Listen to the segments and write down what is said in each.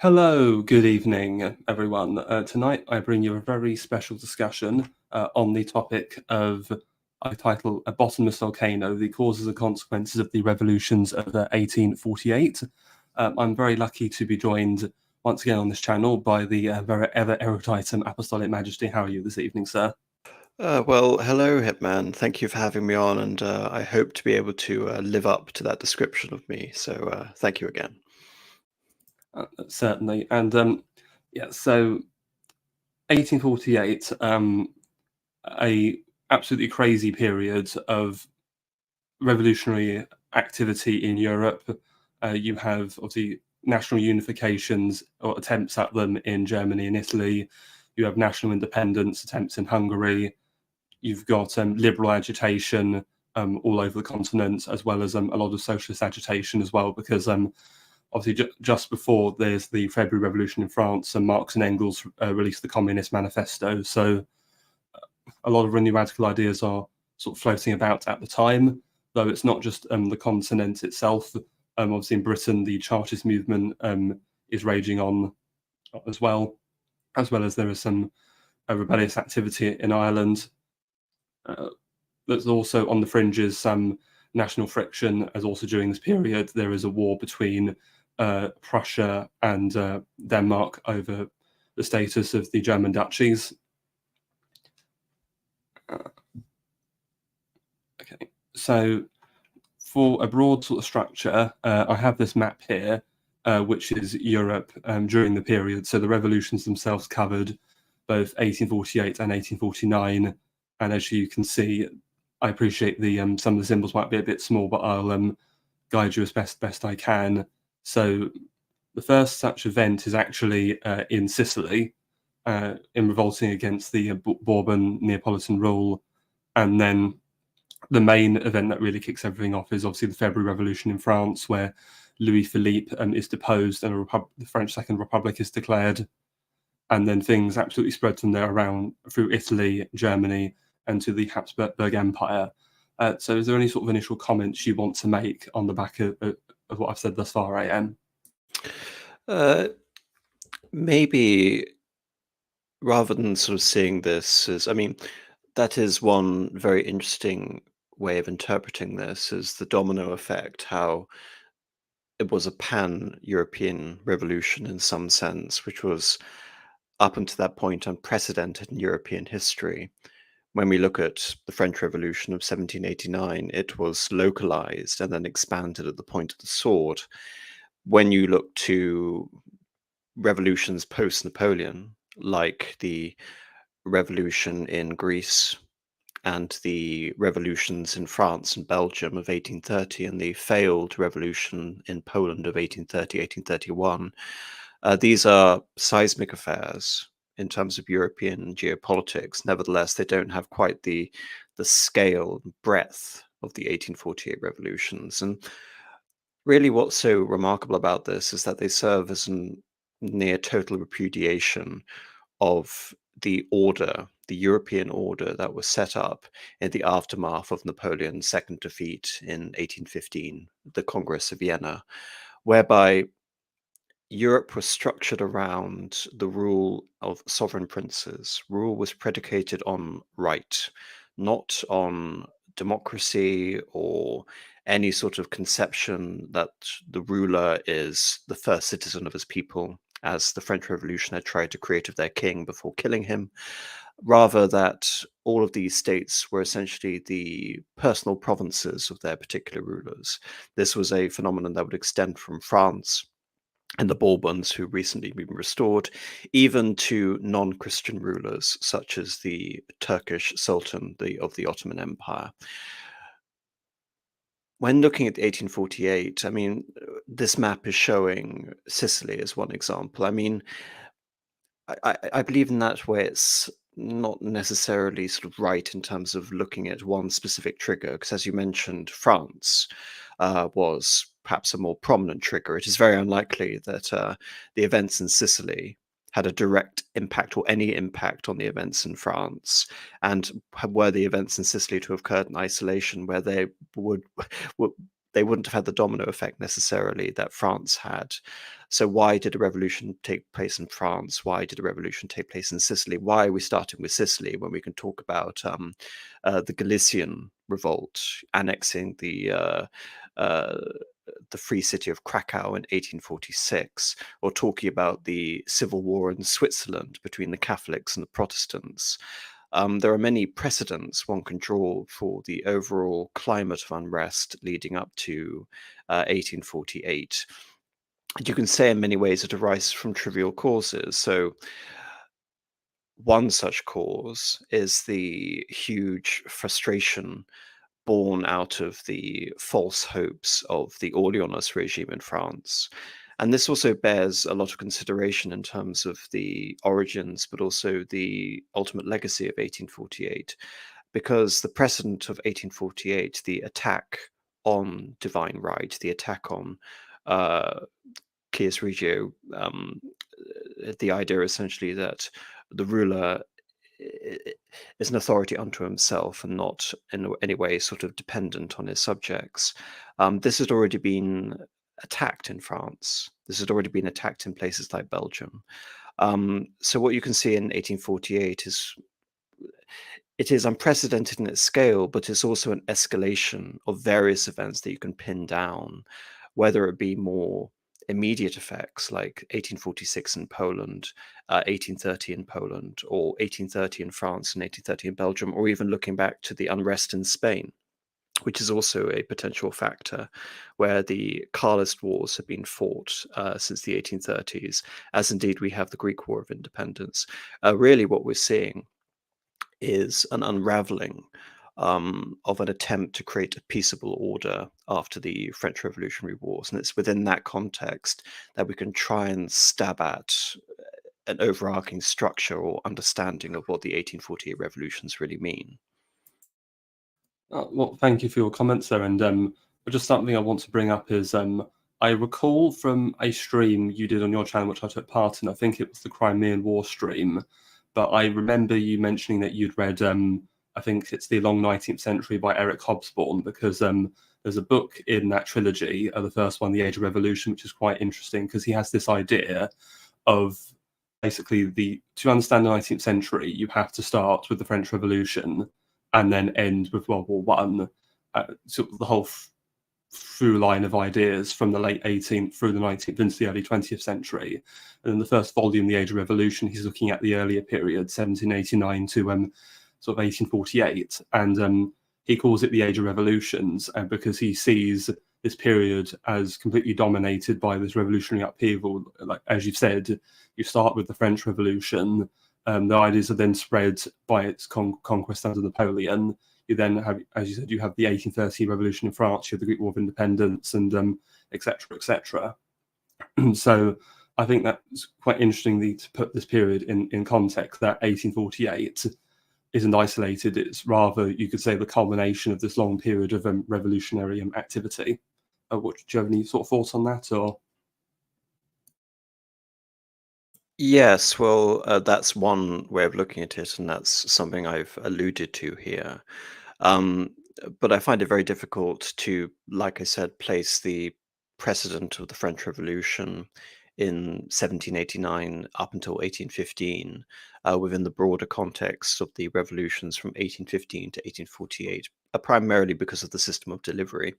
Hello, good evening, everyone. Tonight I bring you a very special discussion on the topic of, I title, A Bottomless Volcano, the Causes and Consequences of the Revolutions of 1848. I'm very lucky to be joined once again on this channel by the very ever erudite Apostolic Majesty. How are you this evening, sir? Well, hello, Hitman. Thank you for having me on, and I hope to be able to live up to that description of me. So thank you again. Certainly. And yeah, so 1848, a absolutely crazy period of revolutionary activity in Europe. You have obviously national unifications or attempts at them in Germany and Italy. You have national independence attempts in Hungary. You've got liberal agitation all over the continent, as well as a lot of socialist agitation as well, because obviously just before there's the February Revolution in France, and Marx and Engels released the Communist Manifesto. So a lot of really radical ideas are sort of floating about at the time, though it's not just the continent itself. Obviously in Britain, the Chartist movement is raging on as well as there is some rebellious activity in Ireland. There's also on the fringes some national friction, as also during this period there is a war between Prussia and Denmark over the status of the German duchies. Okay, so for a broad sort of structure, I have this map here, which is Europe during the period. So the revolutions themselves covered both 1848 and 1849, and as you can see, I appreciate the some of the symbols might be a bit small, but I'll guide you as best I can. So the first such event is actually in Sicily, in revolting against the Bourbon Neapolitan rule, and then the main event that really kicks everything off is obviously the February Revolution in France, where Louis Philippe is deposed and the French Second Republic is declared. And then things absolutely spread from there around through Italy, Germany, and to the Habsburg Empire. So is there any sort of initial comments you want to make on the back of what I've said thus far, AM? Maybe rather than sort of seeing this as, I mean, that is one very interesting way of interpreting this, is the domino effect, how it was a pan-European revolution in some sense, which was up until that point unprecedented in European history. When we look at the French Revolution of 1789, it was localized and then expanded at the point of the sword. When you look to revolutions post-Napoleon, like the revolution in Greece and the revolutions in France and Belgium of 1830 and the failed revolution in Poland of 1830, 1831, these are seismic affairs in terms of European geopolitics. Nevertheless, they don't have quite the scale and breadth of the 1848 revolutions. And really what's so remarkable about this is that they serve as a near total repudiation of the order, the European order that was set up in the aftermath of Napoleon's second defeat in 1815, the Congress of Vienna, whereby Europe was structured around the rule of sovereign princes. Rule was predicated on right, not on democracy or any sort of conception that the ruler is the first citizen of his people, as the French Revolution had tried to create of their king before killing him. Rather, that all of these states were essentially the personal provinces of their particular rulers. This was a phenomenon that would extend from France and the Bourbons, who recently been restored, even to non-Christian rulers such as the Turkish Sultan of the Ottoman Empire. When looking at 1848, I mean, this map is showing Sicily as one example. I mean, I believe in that way it's not necessarily sort of right in terms of looking at one specific trigger, because as you mentioned, France was perhaps a more prominent trigger. It is very unlikely that the events in Sicily had a direct impact or any impact on the events in France, and were the events in Sicily to have occurred in isolation, where they would they wouldn't have had the domino effect necessarily that France had. So why did a revolution take place in France? Why did a revolution take place in Sicily? Why are we starting with Sicily when we can talk about the Galician revolt, annexing the free city of Krakow in 1846, or talking about the civil war in Switzerland between the Catholics and the Protestants? There are many precedents one can draw for the overall climate of unrest leading up to 1848. You can say in many ways it arises from trivial causes. So one such cause is the huge frustration born out of the false hopes of the Orleanist regime in France. And this also bears a lot of consideration in terms of the origins, but also the ultimate legacy of 1848, because the precedent of 1848, the attack on divine right, the attack on uh, Cius Regio, the idea essentially that the ruler is an authority unto himself and not in any way sort of dependent on his subjects. This had already been attacked in France. This had already been attacked in places like Belgium. So what you can see in 1848 is it is unprecedented in its scale, but it's also an escalation of various events that you can pin down, whether it be more immediate effects like 1846 in Poland, 1830 in Poland, or 1830 in France and 1830 in Belgium, or even looking back to the unrest in Spain, which is also a potential factor, where the Carlist wars have been fought since the 1830s, as indeed we have the Greek War of Independence. Really, what we're seeing is an unraveling of an attempt to create a peaceable order after the French Revolutionary Wars. And it's within that context that we can try and stab at an overarching structure or understanding of what the 1848 revolutions really mean. Well, thank you for your comments there. And just something I want to bring up is I recall from a stream you did on your channel, which I took part in, I think it was the Crimean War stream, but I remember you mentioning that you'd read, I think it's The Long 19th Century by Eric Hobsbawm, because there's a book in that trilogy, the first one, The Age of Revolution, which is quite interesting because he has this idea of basically to understand the 19th century, you have to start with the French Revolution and then end with World War One. Sort of the whole through line of ideas from the late 18th through the 19th into the early 20th century. And in the first volume, The Age of Revolution, he's looking at the earlier period, 1789 to sort of 1848. And he calls it the Age of Revolutions because he sees this period as completely dominated by this revolutionary upheaval. Like, as you've said, you start with the French Revolution. The ideas are then spread by its conquest under Napoleon. You then have, as you said, you have the 1830 revolution in France, you have the Greek War of Independence, and et cetera, et cetera. So I think that's quite interesting to put this period in context, that 1848 isn't isolated. It's rather, you could say, the culmination of this long period of revolutionary activity. Do you have any sort of thoughts on that? Or Yes, well, that's one way of looking at it, and that's something I've alluded to here. Um, but I find it very difficult to, like I said, place the precedent of the French Revolution in 1789 up until 1815 within the broader context of the revolutions from 1815 to 1848, primarily because of the system of delivery.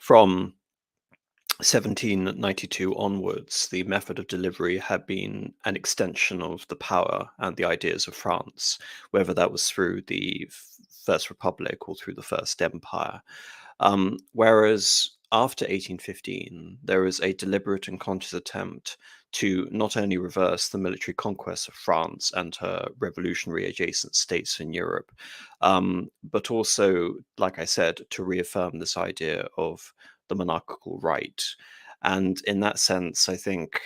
From 1792 onwards, the method of delivery had been an extension of the power and the ideas of France, whether that was through the First Republic or through the First Empire. Whereas after 1815, there is a deliberate and conscious attempt to not only reverse the military conquest of France and her revolutionary adjacent states in Europe, but also, like I said, to reaffirm this idea of the monarchical right. And in that sense, I think,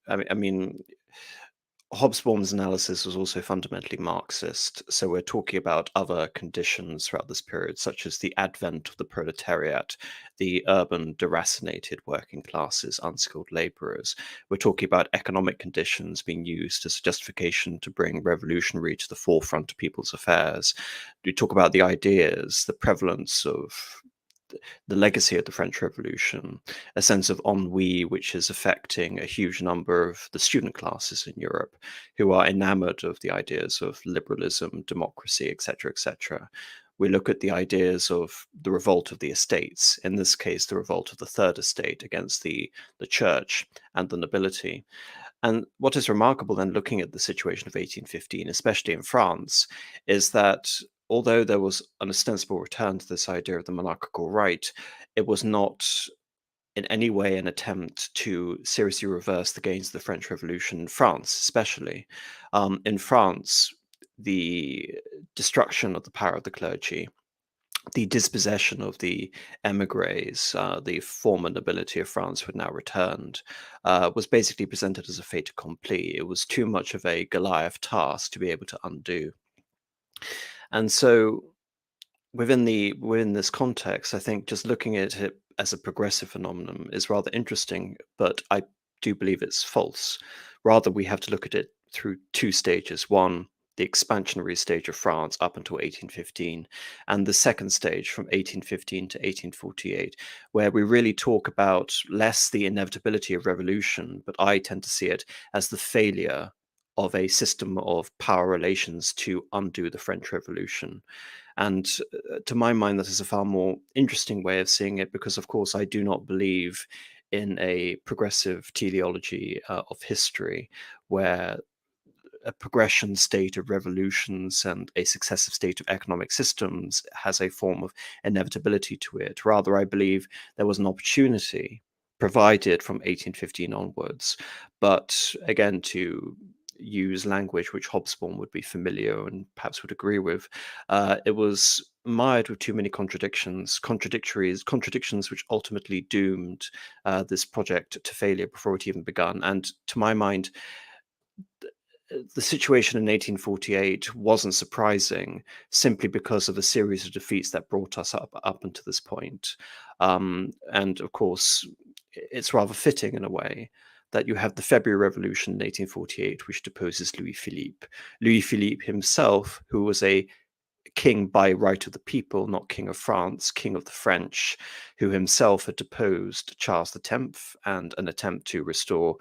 I mean, Hobsbawm's analysis was also fundamentally Marxist. So we're talking about other conditions throughout this period, such as the advent of the proletariat, the urban, deracinated working classes, unskilled laborers. We're talking about economic conditions being used as a justification to bring revolutionary to the forefront of people's affairs. We talk about the ideas, the prevalence of the legacy of the French Revolution, a sense of ennui which is affecting a huge number of the student classes in Europe who are enamored of the ideas of liberalism, democracy, etc., etc. We look at the ideas of the revolt of the estates, in this case, the revolt of the Third Estate against the church and the nobility. And what is remarkable then, looking at the situation of 1815, especially in France, is that although there was an ostensible return to this idea of the monarchical right, it was not in any way an attempt to seriously reverse the gains of the French Revolution in France, especially. In France, the destruction of the power of the clergy, the dispossession of the emigres, the former nobility of France who had now returned, was basically presented as a fait accompli. It was too much of a Goliath task to be able to undo. And so within this context, I think just looking at it as a progressive phenomenon is rather interesting, but I do believe it's false. Rather, we have to look at it through two stages. One, the expansionary stage of France up until 1815, and the second stage from 1815 to 1848, where we really talk about less the inevitability of revolution, but I tend to see it as the failure of a system of power relations to undo the French Revolution. And to my mind, that is a far more interesting way of seeing it, because, of course, I do not believe in a progressive teleology of history where a progression state of revolutions and a successive state of economic systems has a form of inevitability to it. Rather, I believe there was an opportunity provided from 1815 onwards. But again, to use language which Hobsbawm would be familiar and perhaps would agree with, it was mired with too many contradictions which ultimately doomed this project to failure before it even begun. And to my mind, the situation in 1848 wasn't surprising simply because of a series of defeats that brought us up until this point. And of course, it's rather fitting in a way that you have the February Revolution in 1848, which deposes Louis Philippe. Louis Philippe himself, who was a king by right of the people, not king of France, king of the French, who himself had deposed Charles X and an attempt to restore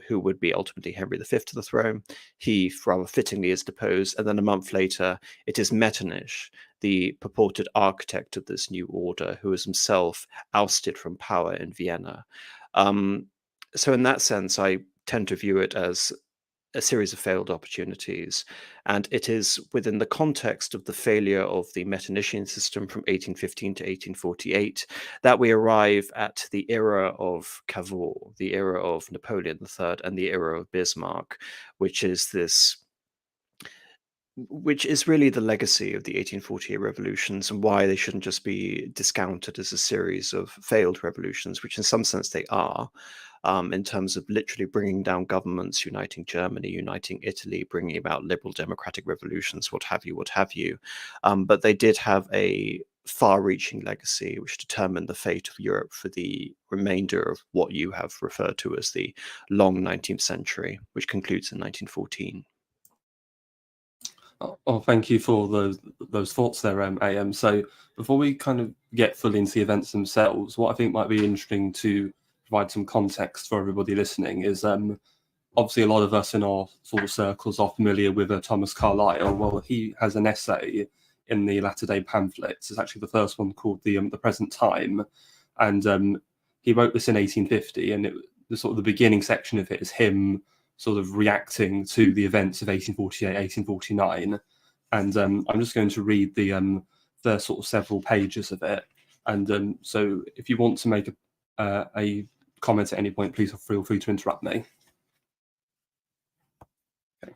who would be ultimately Henry V to the throne. He rather fittingly is deposed, and then a month later it is Metternich, the purported architect of this new order, who is himself ousted from power in Vienna. So in that sense, I tend to view it as a series of failed opportunities. And it is within the context of the failure of the Metternichian system from 1815 to 1848 that we arrive at the era of Cavour, the era of Napoleon III, and the era of Bismarck, which is really the legacy of the 1848 revolutions, and why they shouldn't just be discounted as a series of failed revolutions, which in some sense they are. In terms of literally bringing down governments, uniting Germany, uniting Italy, bringing about liberal democratic revolutions, what have you. But they did have a far-reaching legacy which determined the fate of Europe for the remainder of what you have referred to as the long 19th century, which concludes in 1914. Oh, thank you for those thoughts there, AM. So before we kind of get fully into the events themselves, what I think might be interesting to provide some context for everybody listening is obviously a lot of us in our sort of circles are familiar with Thomas Carlyle. Well, he has an essay in the latter-day pamphlets. It's actually the first one called The Present Time, and he wrote this in 1850, and the sort of the beginning section of it is him sort of reacting to the events of 1848, 1849. And I'm just going to read the sort of several pages of it. And so if you want to make a comment at any point, please feel free to interrupt me. Okay.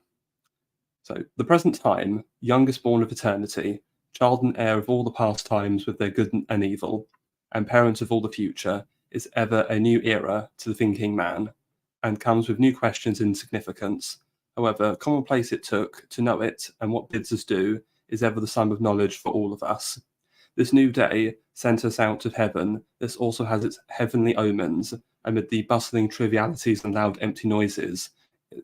So, the present time, youngest born of eternity, child and heir of all the past times with their good and evil, and parent of all the future, is ever a new era to the thinking man, and comes with new questions in significance. However commonplace it took to know it, and what bids us do, is ever the sum of knowledge for all of us. This new day sent us out of heaven. This also has its heavenly omens, amid the bustling trivialities and loud empty noises,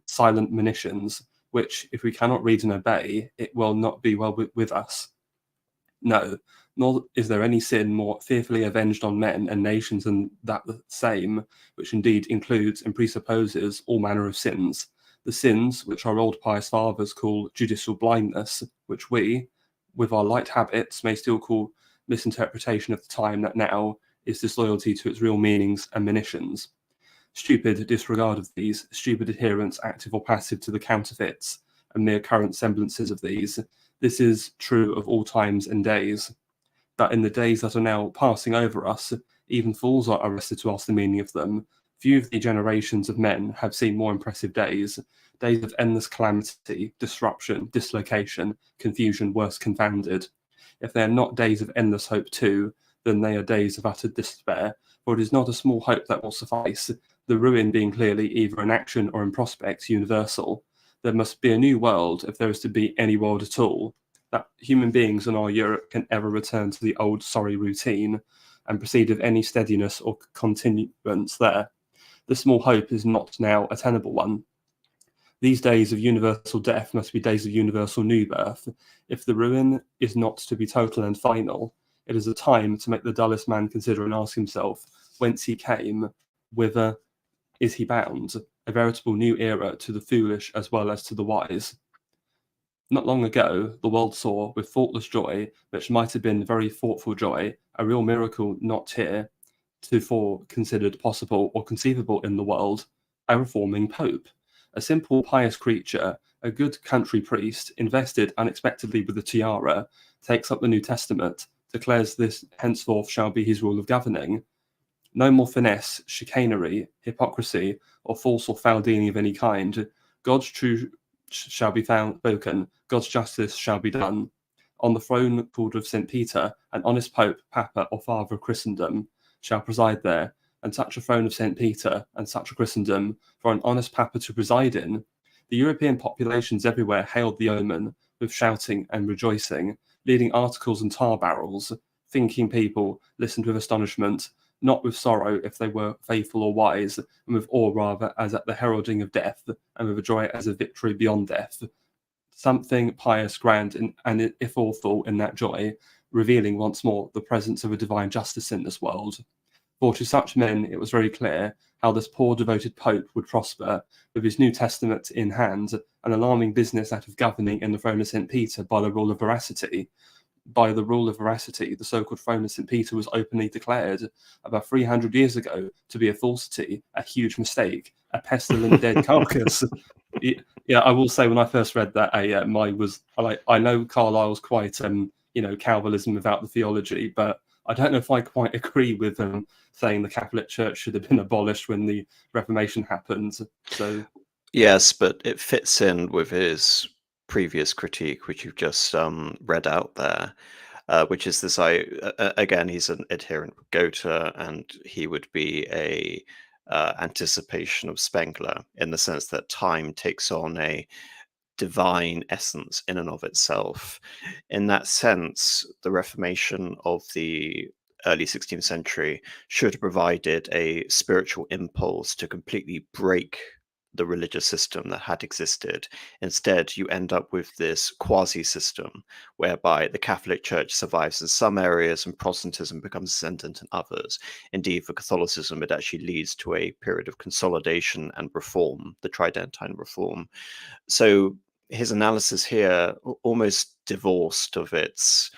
silent monitions, which, if we cannot read and obey, it will not be well with us. No, nor is there any sin more fearfully avenged on men and nations than that the same, which indeed includes and presupposes all manner of sins. The sins which our old pious fathers call judicial blindness, which we, with our light habits, may still call misinterpretation of the time that now is disloyalty to its real meanings and monitions. Stupid disregard of these, stupid adherence, active or passive, to the counterfeits and mere current semblances of these. This is true of all times and days. That in the days that are now passing over us, even fools are arrested to ask the meaning of them. Few of the generations of men have seen more impressive days, days of endless calamity, disruption, dislocation, confusion, worse confounded. If they are not days of endless hope too, then they are days of utter despair, for it is not a small hope that will suffice, the ruin being clearly either in action or in prospects universal. There must be a new world if there is to be any world at all, that human beings in our Europe can ever return to the old sorry routine and proceed with any steadiness or continuance there. The small hope is not now a tenable one. These days of universal death must be days of universal new birth. If the ruin is not to be total and final, it is a time to make the dullest man consider and ask himself whence he came, whither is he bound, a veritable new era to the foolish as well as to the wise. Not long ago, the world saw, with thoughtless joy, which might have been very thoughtful joy, a real miracle not heretofore considered possible or conceivable in the world, a reforming pope. A simple, pious creature, a good country priest, invested unexpectedly with the tiara, takes up the New Testament, declares this henceforth shall be his rule of governing. No more finesse, chicanery, hypocrisy, or false or foul dealing of any kind. God's truth shall be found spoken, God's justice shall be done. On the throne called of St. Peter, an honest pope, papa, or father of Christendom shall preside there, and such a throne of St. Peter, and such a Christendom, for an honest papa to preside in. The European populations everywhere hailed the omen with shouting and rejoicing, leading articles and tar barrels. Thinking people listened with astonishment, not with sorrow if they were faithful or wise, and with awe rather as at the heralding of death, and with a joy as of victory beyond death. Something pious, grand, and if awful in that joy, revealing once more the presence of a divine justice in this world. For to such men it was very clear how this poor devoted Pope would prosper, with his New Testament in hand, an alarming business that of governing in the throne of St. Peter by the rule of veracity. By the rule of veracity, the so-called throne of St. Peter was openly declared about 300 years ago to be a falsity, a huge mistake, a pestilent dead carcass. Yeah, I will say when I first read that, I know Carlyle's quite Calvinism without the theology, but I don't know if I quite agree with saying the Catholic Church should have been abolished when the Reformation happened. So Yes, but it fits in with his previous critique, which you've just read out there, which is this: again, he's an adherent of Goethe, and he would be a anticipation of Spengler in the sense that time takes on a divine essence in and of itself. In that sense, the Reformation of the early 16th century should have provided a spiritual impulse to completely break the religious system that had existed. Instead, you end up with this quasi-system whereby the Catholic Church survives in some areas and Protestantism becomes ascendant in others. Indeed, for Catholicism, it actually leads to a period of consolidation and reform, the Tridentine reform. So his analysis here, almost divorced of its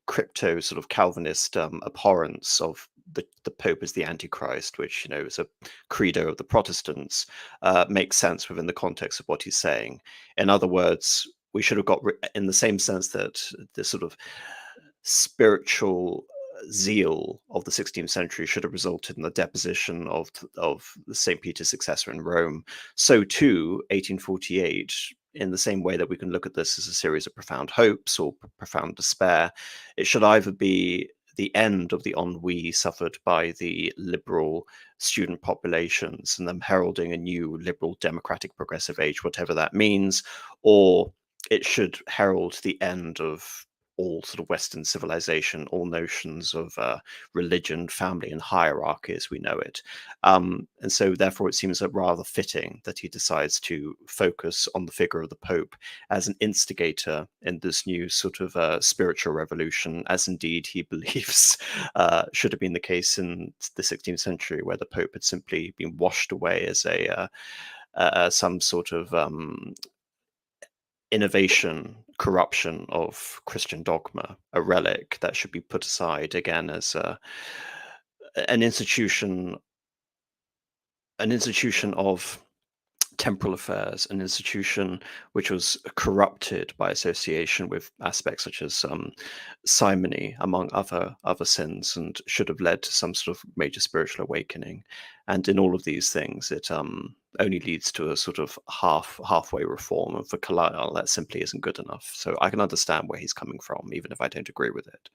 crypto sort of Calvinist abhorrence of the Pope as the Antichrist, which is a credo of the Protestants, makes sense within the context of what he's saying. In other words, we should have got in the same sense that the sort of spiritual zeal of the 16th century should have resulted in the deposition of St. Peter's successor in Rome. So too, 1848, in the same way that we can look at this as a series of profound hopes or profound despair, it should either be the end of the ennui suffered by the liberal student populations and them heralding a new liberal democratic progressive age, whatever that means, or it should herald the end of all sort of Western civilization, all notions of religion, family, and hierarchy as we know it. And so therefore it seems rather fitting that he decides to focus on the figure of the Pope as an instigator in this new sort of spiritual revolution, as indeed he believes should have been the case in the 16th century, where the Pope had simply been washed away as some sort of innovation, corruption of Christian dogma, a relic that should be put aside again as an institution of temporal affairs, an institution which was corrupted by association with aspects such as simony, among other sins, and should have led to some sort of major spiritual awakening. And in all of these things, it only leads to a sort of halfway reform. And for Carlyle, that simply isn't good enough. So I can understand where he's coming from, even if I don't agree with it.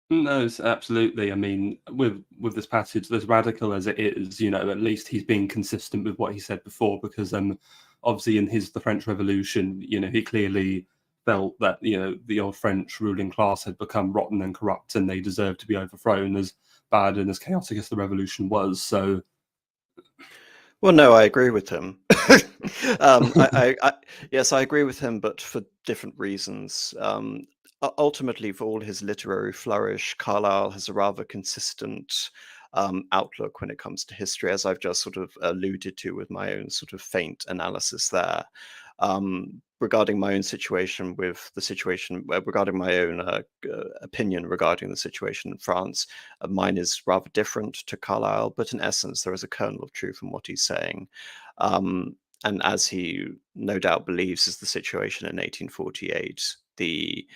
No, absolutely. I mean, with this passage, as radical as it is, at least he's being consistent with what he said before, because obviously in the French Revolution, he clearly felt that the old French ruling class had become rotten and corrupt, and they deserved to be overthrown, as bad and as chaotic as the revolution was. So, well, no, I agree with him. Yes, I agree with him, but for different reasons. Ultimately, for all his literary flourish, Carlyle has a rather consistent outlook when it comes to history, as I've just sort of alluded to with my own sort of faint analysis there. Regarding my own situation regarding my own opinion regarding the situation in France, mine is rather different to Carlyle, but in essence, there is a kernel of truth in what he's saying. And as he no doubt believes is the situation in 1848, the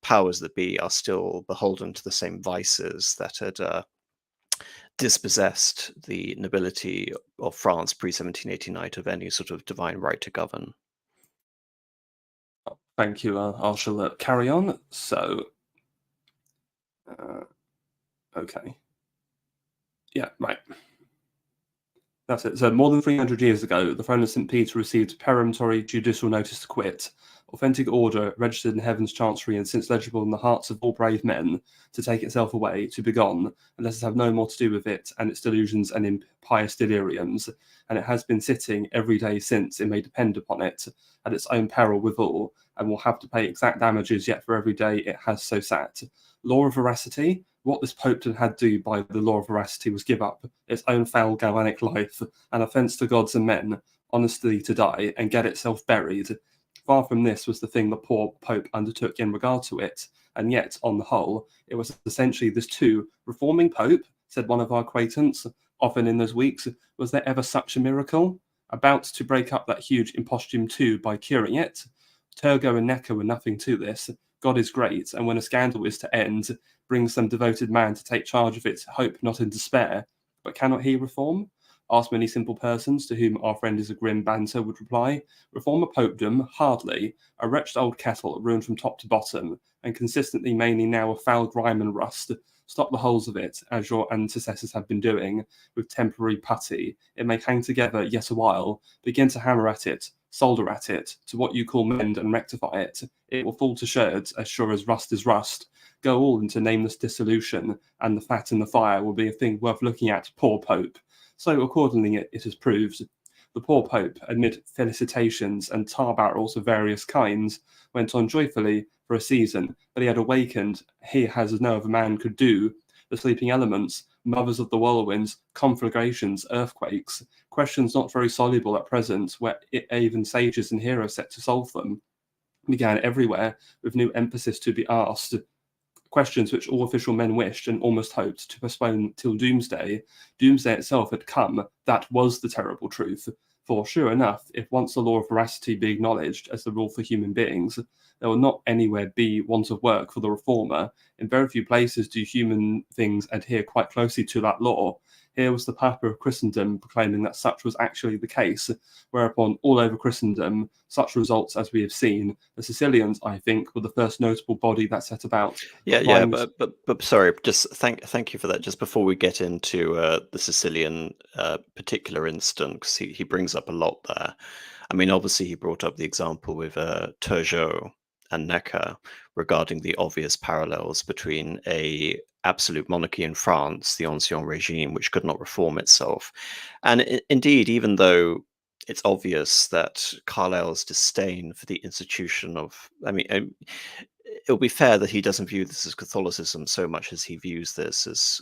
powers that be are still beholden to the same vices that had dispossessed the nobility of France pre-1789 of any sort of divine right to govern. Thank you. I shall carry on. So, okay. Yeah, right. That's it. So more than 300 years ago, the throne of St. Peter received peremptory judicial notice to quit, authentic order registered in heaven's chancery and since legible in the hearts of all brave men, to take itself away, to be gone, and let us have no more to do with it and its delusions and impious deliriums. And it has been sitting every day since, it may depend upon it, at its own peril withal, and will have to pay exact damages yet for every day it has so sat. Law of veracity. What this Pope had do by the law of veracity was give up its own foul galvanic life, an offence to gods and men, honestly to die, and get itself buried. Far from this was the thing the poor Pope undertook in regard to it, and yet, on the whole, it was essentially this too reforming Pope, said one of our acquaintance, often in those weeks, was there ever such a miracle? About to break up that huge imposthume too by curing it? Turgot and Necker were nothing to this. God is great, and when a scandal is to end, brings some devoted man to take charge of it, hope not in despair. But cannot he reform? Ask many simple persons, to whom our friend is a grim banter would reply. Reform a popedom? Hardly. A wretched old kettle, ruined from top to bottom, and consistently mainly now of foul grime and rust. Stop the holes of it, as your antecessors have been doing, with temporary putty. It may hang together yet a while. Begin to hammer at it, solder at it, to what you call mend and rectify it. It will fall to sherds, as sure as rust is rust. Go all into nameless dissolution, and the fat in the fire will be a thing worth looking at, poor Pope. So accordingly it is proved. The poor Pope, amid felicitations and tar barrels of various kinds, went on joyfully for a season, but he had awakened, he as no other man could do, the sleeping elements, mothers of the whirlwinds, conflagrations, earthquakes, questions not very soluble at present, where even sages and heroes set to solve them, began everywhere with new emphasis to be asked, questions which all official men wished and almost hoped to postpone till doomsday. Doomsday itself had come. That was the terrible truth. For sure enough, if once the law of veracity be acknowledged as the rule for human beings, there will not anywhere be want of work for the reformer. In very few places do human things adhere quite closely to that law. Here was the Papa of Christendom proclaiming that such was actually the case, whereupon all over Christendom, such results as we have seen. The Sicilians, I think, were the first notable body that set about. But sorry, just thank you for that. Just before we get into the Sicilian particular instance, because he brings up a lot there. I mean, obviously he brought up the example with Turgot and Necker regarding the obvious parallels between a absolute monarchy in France, the Ancien regime, which could not reform itself. And indeed, even though it's obvious that Carlyle's disdain for the institution of, it'll be fair that he doesn't view this as Catholicism so much as he views this as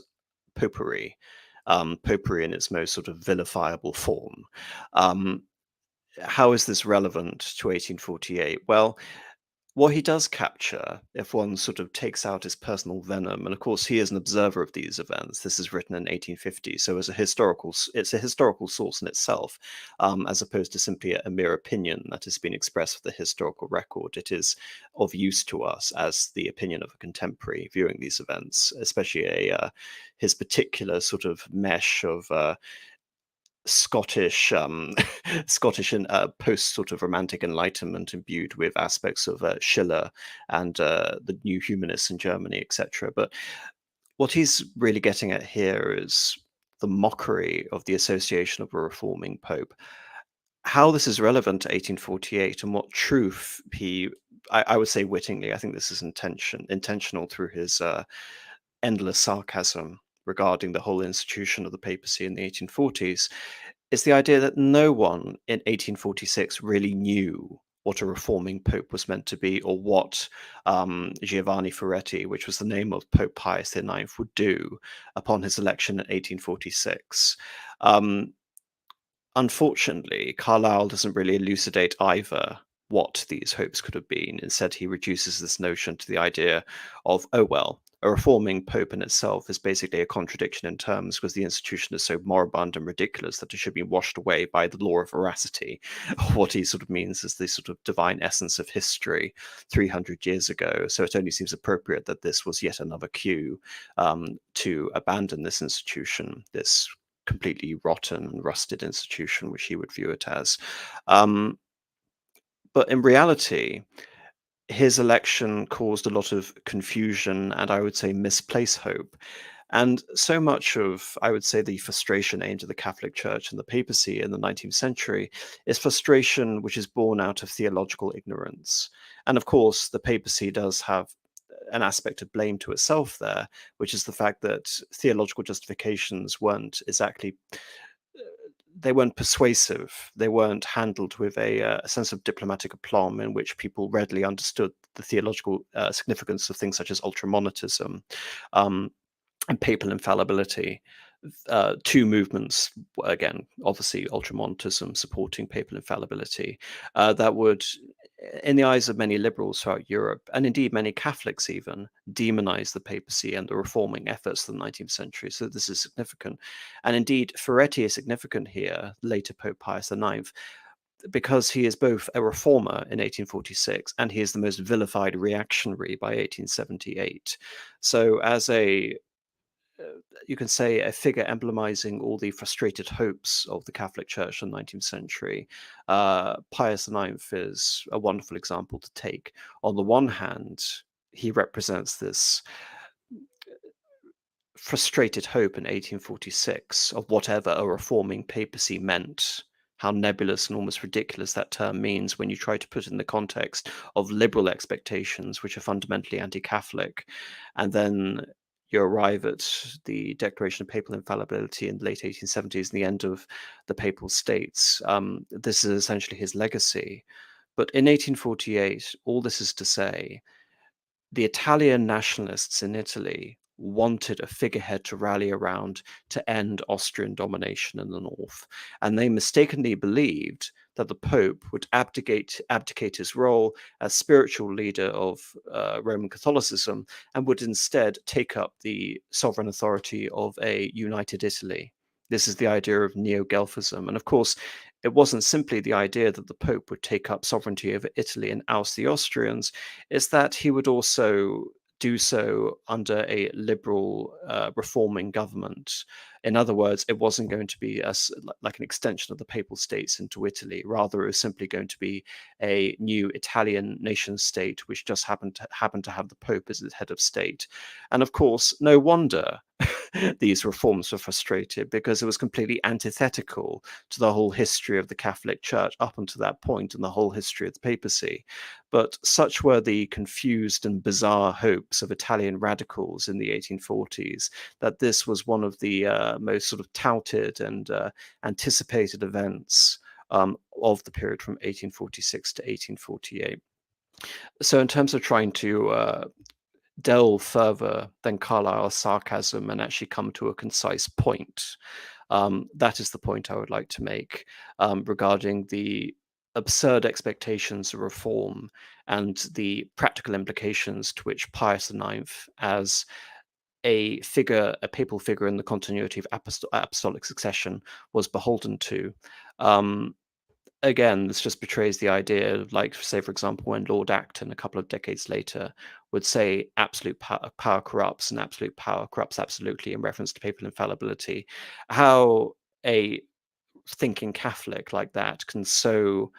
popery, popery in its most sort of vilifiable form. How is this relevant to 1848? Well, what he does capture, if one sort of takes out his personal venom, and of course he is an observer of these events. This is written in 1850, so it's a historical source in itself, as opposed to simply a mere opinion that has been expressed with the historical record. It is of use to us as the opinion of a contemporary viewing these events, especially his particular sort of mesh of Scottish, Scottish and post sort of Romantic Enlightenment, imbued with aspects of Schiller and the new humanists in Germany, etc. But what he's really getting at here is the mockery of the association of a reforming pope. How this is relevant to 1848 and what truth I would say wittingly, I think this is intentional through his endless sarcasm regarding the whole institution of the papacy in the 1840s, is the idea that no one in 1846 really knew what a reforming pope was meant to be, or what Giovanni Ferretti, which was the name of Pope Pius IX, would do upon his election in 1846. Unfortunately, Carlyle doesn't really elucidate either what these hopes could have been. Instead, he reduces this notion to the idea of, oh, well, a reforming pope in itself is basically a contradiction in terms, because the institution is so moribund and ridiculous that it should be washed away by the law of veracity. What he sort of means is the sort of divine essence of history 300 years ago. So it only seems appropriate that this was yet another cue to abandon this institution, this completely rotten and rusted institution, which he would view it as. But in reality, his election caused a lot of confusion and, I would say, misplaced hope. And so much of, I would say, the frustration aimed at the Catholic Church and the papacy in the 19th century is frustration which is born out of theological ignorance. And of course, the papacy does have an aspect of blame to itself there, which is the fact that theological justifications weren't exactly, they weren't persuasive. They weren't handled with a sense of diplomatic aplomb in which people readily understood the theological significance of things such as ultramontanism and papal infallibility. Two movements, again, obviously ultramontanism supporting papal infallibility, that would, in the eyes of many liberals throughout Europe, and indeed many Catholics even, demonize the papacy and the reforming efforts of the 19th century. So this is significant. And indeed, Ferretti is significant here, later Pope Pius IX, because he is both a reformer in 1846 and he is the most vilified reactionary by 1878. So as you can say, a figure emblemizing all the frustrated hopes of the Catholic Church in the 19th century, Pius IX is a wonderful example to take. On the one hand, he represents this frustrated hope in 1846 of whatever a reforming papacy meant, how nebulous and almost ridiculous that term means when you try to put it in the context of liberal expectations, which are fundamentally anti-Catholic. And then you arrive at the Declaration of Papal Infallibility in the late 1870s and the end of the Papal States. This is essentially his legacy. But in 1848, all this is to say, the Italian nationalists in Italy wanted a figurehead to rally around to end Austrian domination in the north. And they mistakenly believed that the Pope would abdicate his role as spiritual leader of Roman Catholicism and would instead take up the sovereign authority of a united Italy. This is the idea of Neo-Guelphism. And of course, it wasn't simply the idea that the Pope would take up sovereignty over Italy and oust the Austrians, it's that he would also do so under a liberal reforming government In other words, it wasn't going to be like an extension of the Papal States into Italy. Rather, it was simply going to be a new Italian nation state, which just happened to have the Pope as its head of state. And of course, no wonder these reforms were frustrated, because it was completely antithetical to the whole history of the Catholic Church up until that point and the whole history of the papacy. But such were the confused and bizarre hopes of Italian radicals in the 1840s that this was one of the most sort of touted and anticipated events of the period from 1846 to 1848. So in terms of trying to delve further than Carlyle's sarcasm and actually come to a concise point, that is the point I would like to make regarding the absurd expectations of reform and the practical implications to which Pius IX, as a papal figure in the continuity of apostolic succession, was beholden to. Again, this just betrays the idea of, like, say, for example, when Lord Acton, a couple of decades later, would say absolute power corrupts and absolute power corrupts absolutely in reference to papal infallibility, how a thinking Catholic like that can so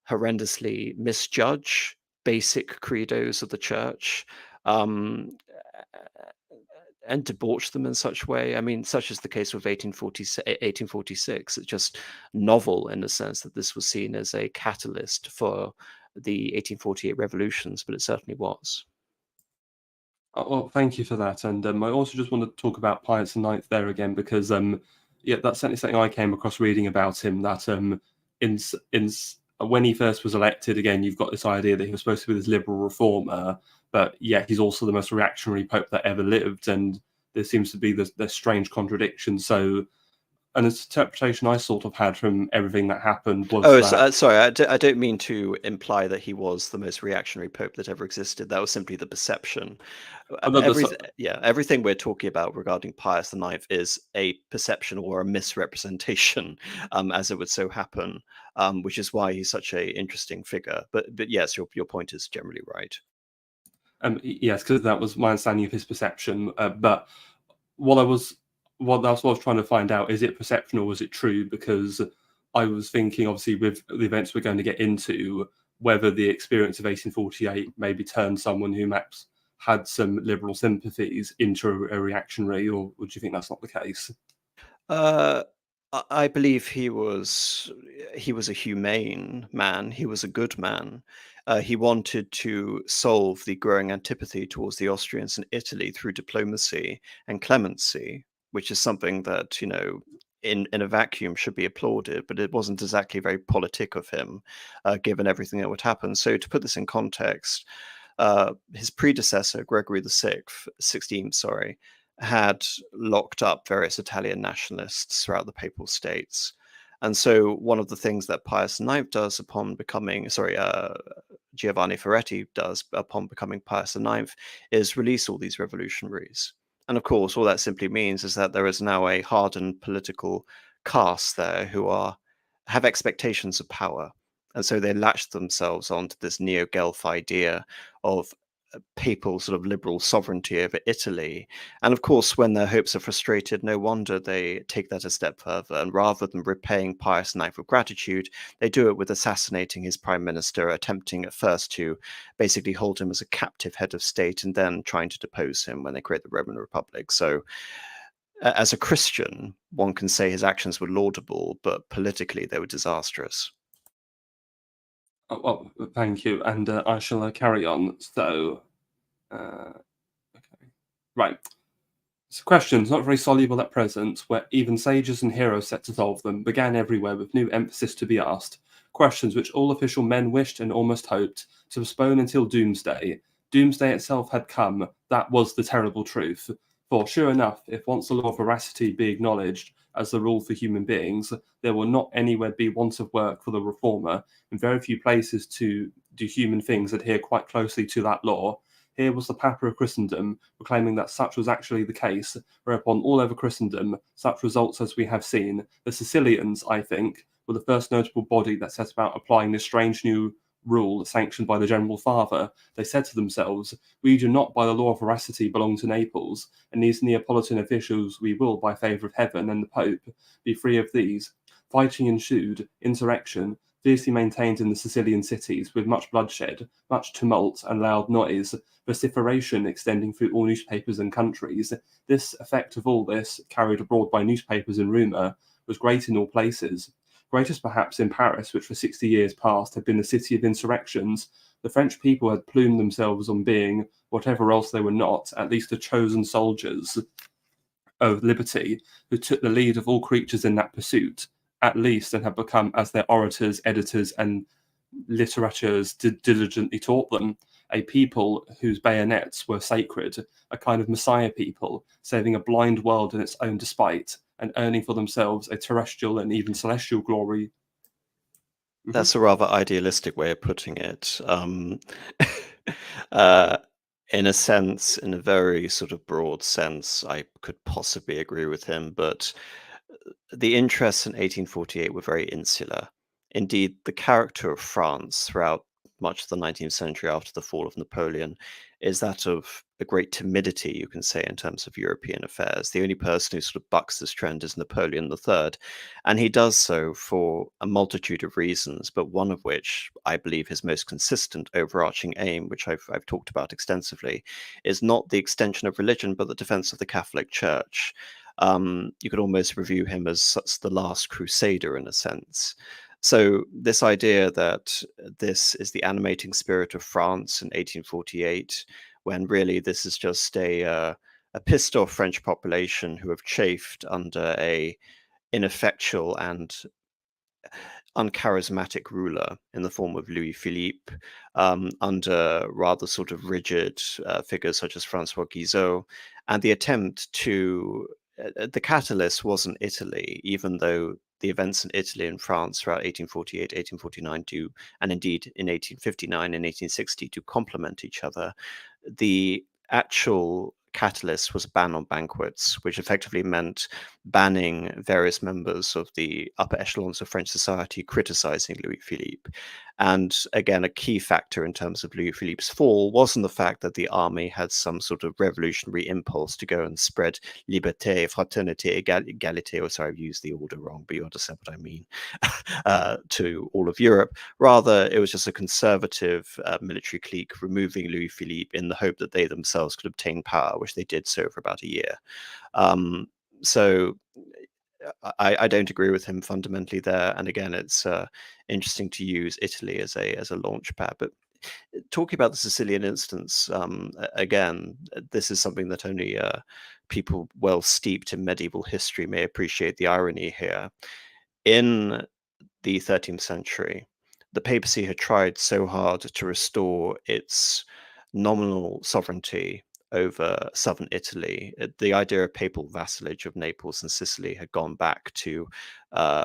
horrendously misjudge basic credos of the church, um, and debauch them in such way. I mean, such is the case with 1846. It's just novel in the sense that this was seen as a catalyst for the 1848 revolutions, but it certainly was. Well, thank you for that. And I also just want to talk about Pius IX there again, because yeah, that's certainly something I came across reading about him. That when he first was elected, again, you've got this idea that he was supposed to be this liberal reformer, but yeah, he's also the most reactionary pope that ever lived, and there seems to be this strange contradiction. So, an interpretation I sort of had from everything that happened was that. Sorry, I don't mean to imply that he was the most reactionary pope that ever existed. That was simply the perception. Everything we're talking about regarding Pius IX is a perception or a misrepresentation, as it would so happen, which is why he's such an interesting figure. But yes, your point is generally right. Yes, because that was my understanding of his perception. But what I was trying to find out, is it perception or was it true? Because I was thinking, obviously, with the events we're going to get into, whether the experience of 1848 maybe turned someone who perhaps had some liberal sympathies into a reactionary, or would you think that's not the case? I believe he was a humane man. He was a good man. He wanted to solve the growing antipathy towards the Austrians in Italy through diplomacy and clemency, which is something that, in a vacuum should be applauded, but it wasn't exactly very politic of him, given everything that would happen. So to put this in context, his predecessor, Gregory XVI, had locked up various Italian nationalists throughout the Papal States. And so one of the things that Pius IX does upon becoming, Giovanni Ferretti does upon becoming Pius IX, is release all these revolutionaries. And of course, all that simply means is that there is now a hardened political caste there who have expectations of power. And so they latch themselves onto this Neo-Guelph idea of papal sort of liberal sovereignty over Italy. And of course, when their hopes are frustrated, no wonder they take that a step further. And rather than repaying Pius IX with gratitude, they do it with assassinating his prime minister, attempting at first to basically hold him as a captive head of state, and then trying to depose him when they create the Roman Republic. So as a Christian, one can say his actions were laudable, but politically they were disastrous. Well, thank you, and I shall carry on. So, okay, right. So questions, not very soluble at present, where even sages and heroes set to solve them, began everywhere with new emphasis to be asked. Questions which all official men wished and almost hoped to postpone until doomsday. Doomsday itself had come. That was the terrible truth. For sure enough, if once the law of veracity be acknowledged as the rule for human beings, there will not anywhere be want of work for the reformer, and very few places to do human things adhere quite closely to that law. Here was the Papa of Christendom proclaiming that such was actually the case, whereupon all over Christendom, such results as we have seen. The Sicilians, I think, were the first notable body that set about applying this strange new rule sanctioned by the General Father, they said to themselves, "We do not by the law of veracity belong to Naples, and these Neapolitan officials we will, by favour of heaven and the Pope, be free of these." Fighting ensued, insurrection, fiercely maintained in the Sicilian cities, with much bloodshed, much tumult and loud noise, vociferation extending through all newspapers and countries. This effect of all this, carried abroad by newspapers and rumour, was great in all places. Greatest perhaps in Paris, which for 60 years past had been the city of insurrections. The French people had plumed themselves on being, whatever else they were not, at least the chosen soldiers of liberty, who took the lead of all creatures in that pursuit, at least, and have become, as their orators, editors, and literateurs diligently taught them, a people whose bayonets were sacred, a kind of messiah people, saving a blind world in its own despite, and earning for themselves a terrestrial and even celestial glory. That's a rather idealistic way of putting it. uh, in a sense, in a very sort of broad sense, I could possibly agree with him, but the interests in 1848 were very insular. Indeed, the character of France throughout much of the 19th century after the fall of Napoleon is that of a great timidity, you can say, in terms of European affairs. The only person who sort of bucks this trend is Napoleon III, and he does so for a multitude of reasons, but one of which I believe his most consistent overarching aim, which I've talked about extensively, is not the extension of religion, but the defense of the Catholic Church. You could almost review him as such the last crusader in a sense. So this idea that this is the animating spirit of France in 1848, when really this is just a pissed off French population who have chafed under a ineffectual and uncharismatic ruler in the form of Louis Philippe, under rather sort of rigid figures such as Francois Guizot, and the attempt to the catalyst wasn't Italy, even though the events in Italy and France throughout 1848, 1849 do, and indeed in 1859 and 1860 do complement each other. The actual catalyst was a ban on banquets, which effectively meant banning various members of the upper echelons of French society criticizing Louis Philippe. And again, a key factor in terms of Louis Philippe's fall wasn't the fact that the army had some sort of revolutionary impulse to go and spread liberté, fraternité, égalité, or sorry, I've used the order wrong, but you understand what I mean, to all of Europe. Rather, it was just a conservative military clique removing Louis Philippe in the hope that they themselves could obtain power, which they did so for about a year. So I don't agree with him fundamentally there. And again, it's interesting to use Italy as a launch pad. But talking about the Sicilian instance, again, this is something that only people well steeped in medieval history may appreciate the irony here. In the 13th century, the papacy had tried so hard to restore its nominal sovereignty over southern Italy. The idea of papal vassalage of Naples and Sicily had gone back to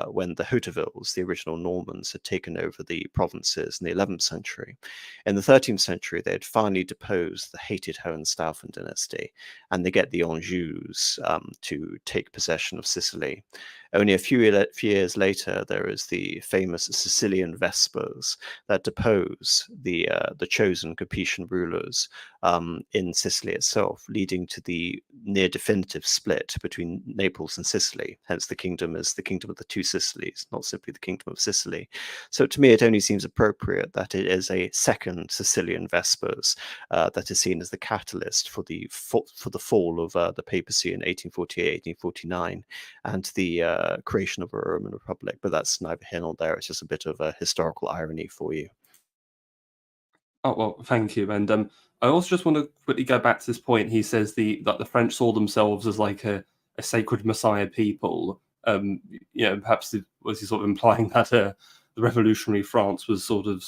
when the Hautevilles, the original Normans, had taken over the provinces in the 11th century. In the 13th century, they had finally deposed the hated Hohenstaufen dynasty, and they get the Anjous to take possession of Sicily. Only a few years later, there is the famous Sicilian Vespers that depose the chosen Capetian rulers in Sicily itself, leading to the near definitive split between Naples and Sicily. Hence, the kingdom is the kingdom of the two Sicilies, not simply the kingdom of Sicily. So to me, it only seems appropriate that it is a second Sicilian Vespers that is seen as the catalyst for the fall of the papacy in 1848, 1849, and the creation of a Roman Republic. But that's neither here nor there. It's just a bit of a historical irony for you. Oh, well, thank you. And I also just want to quickly go back to this point. He says that the French saw themselves as like a sacred messiah people. Perhaps was he sort of implying that the revolutionary France was sort of,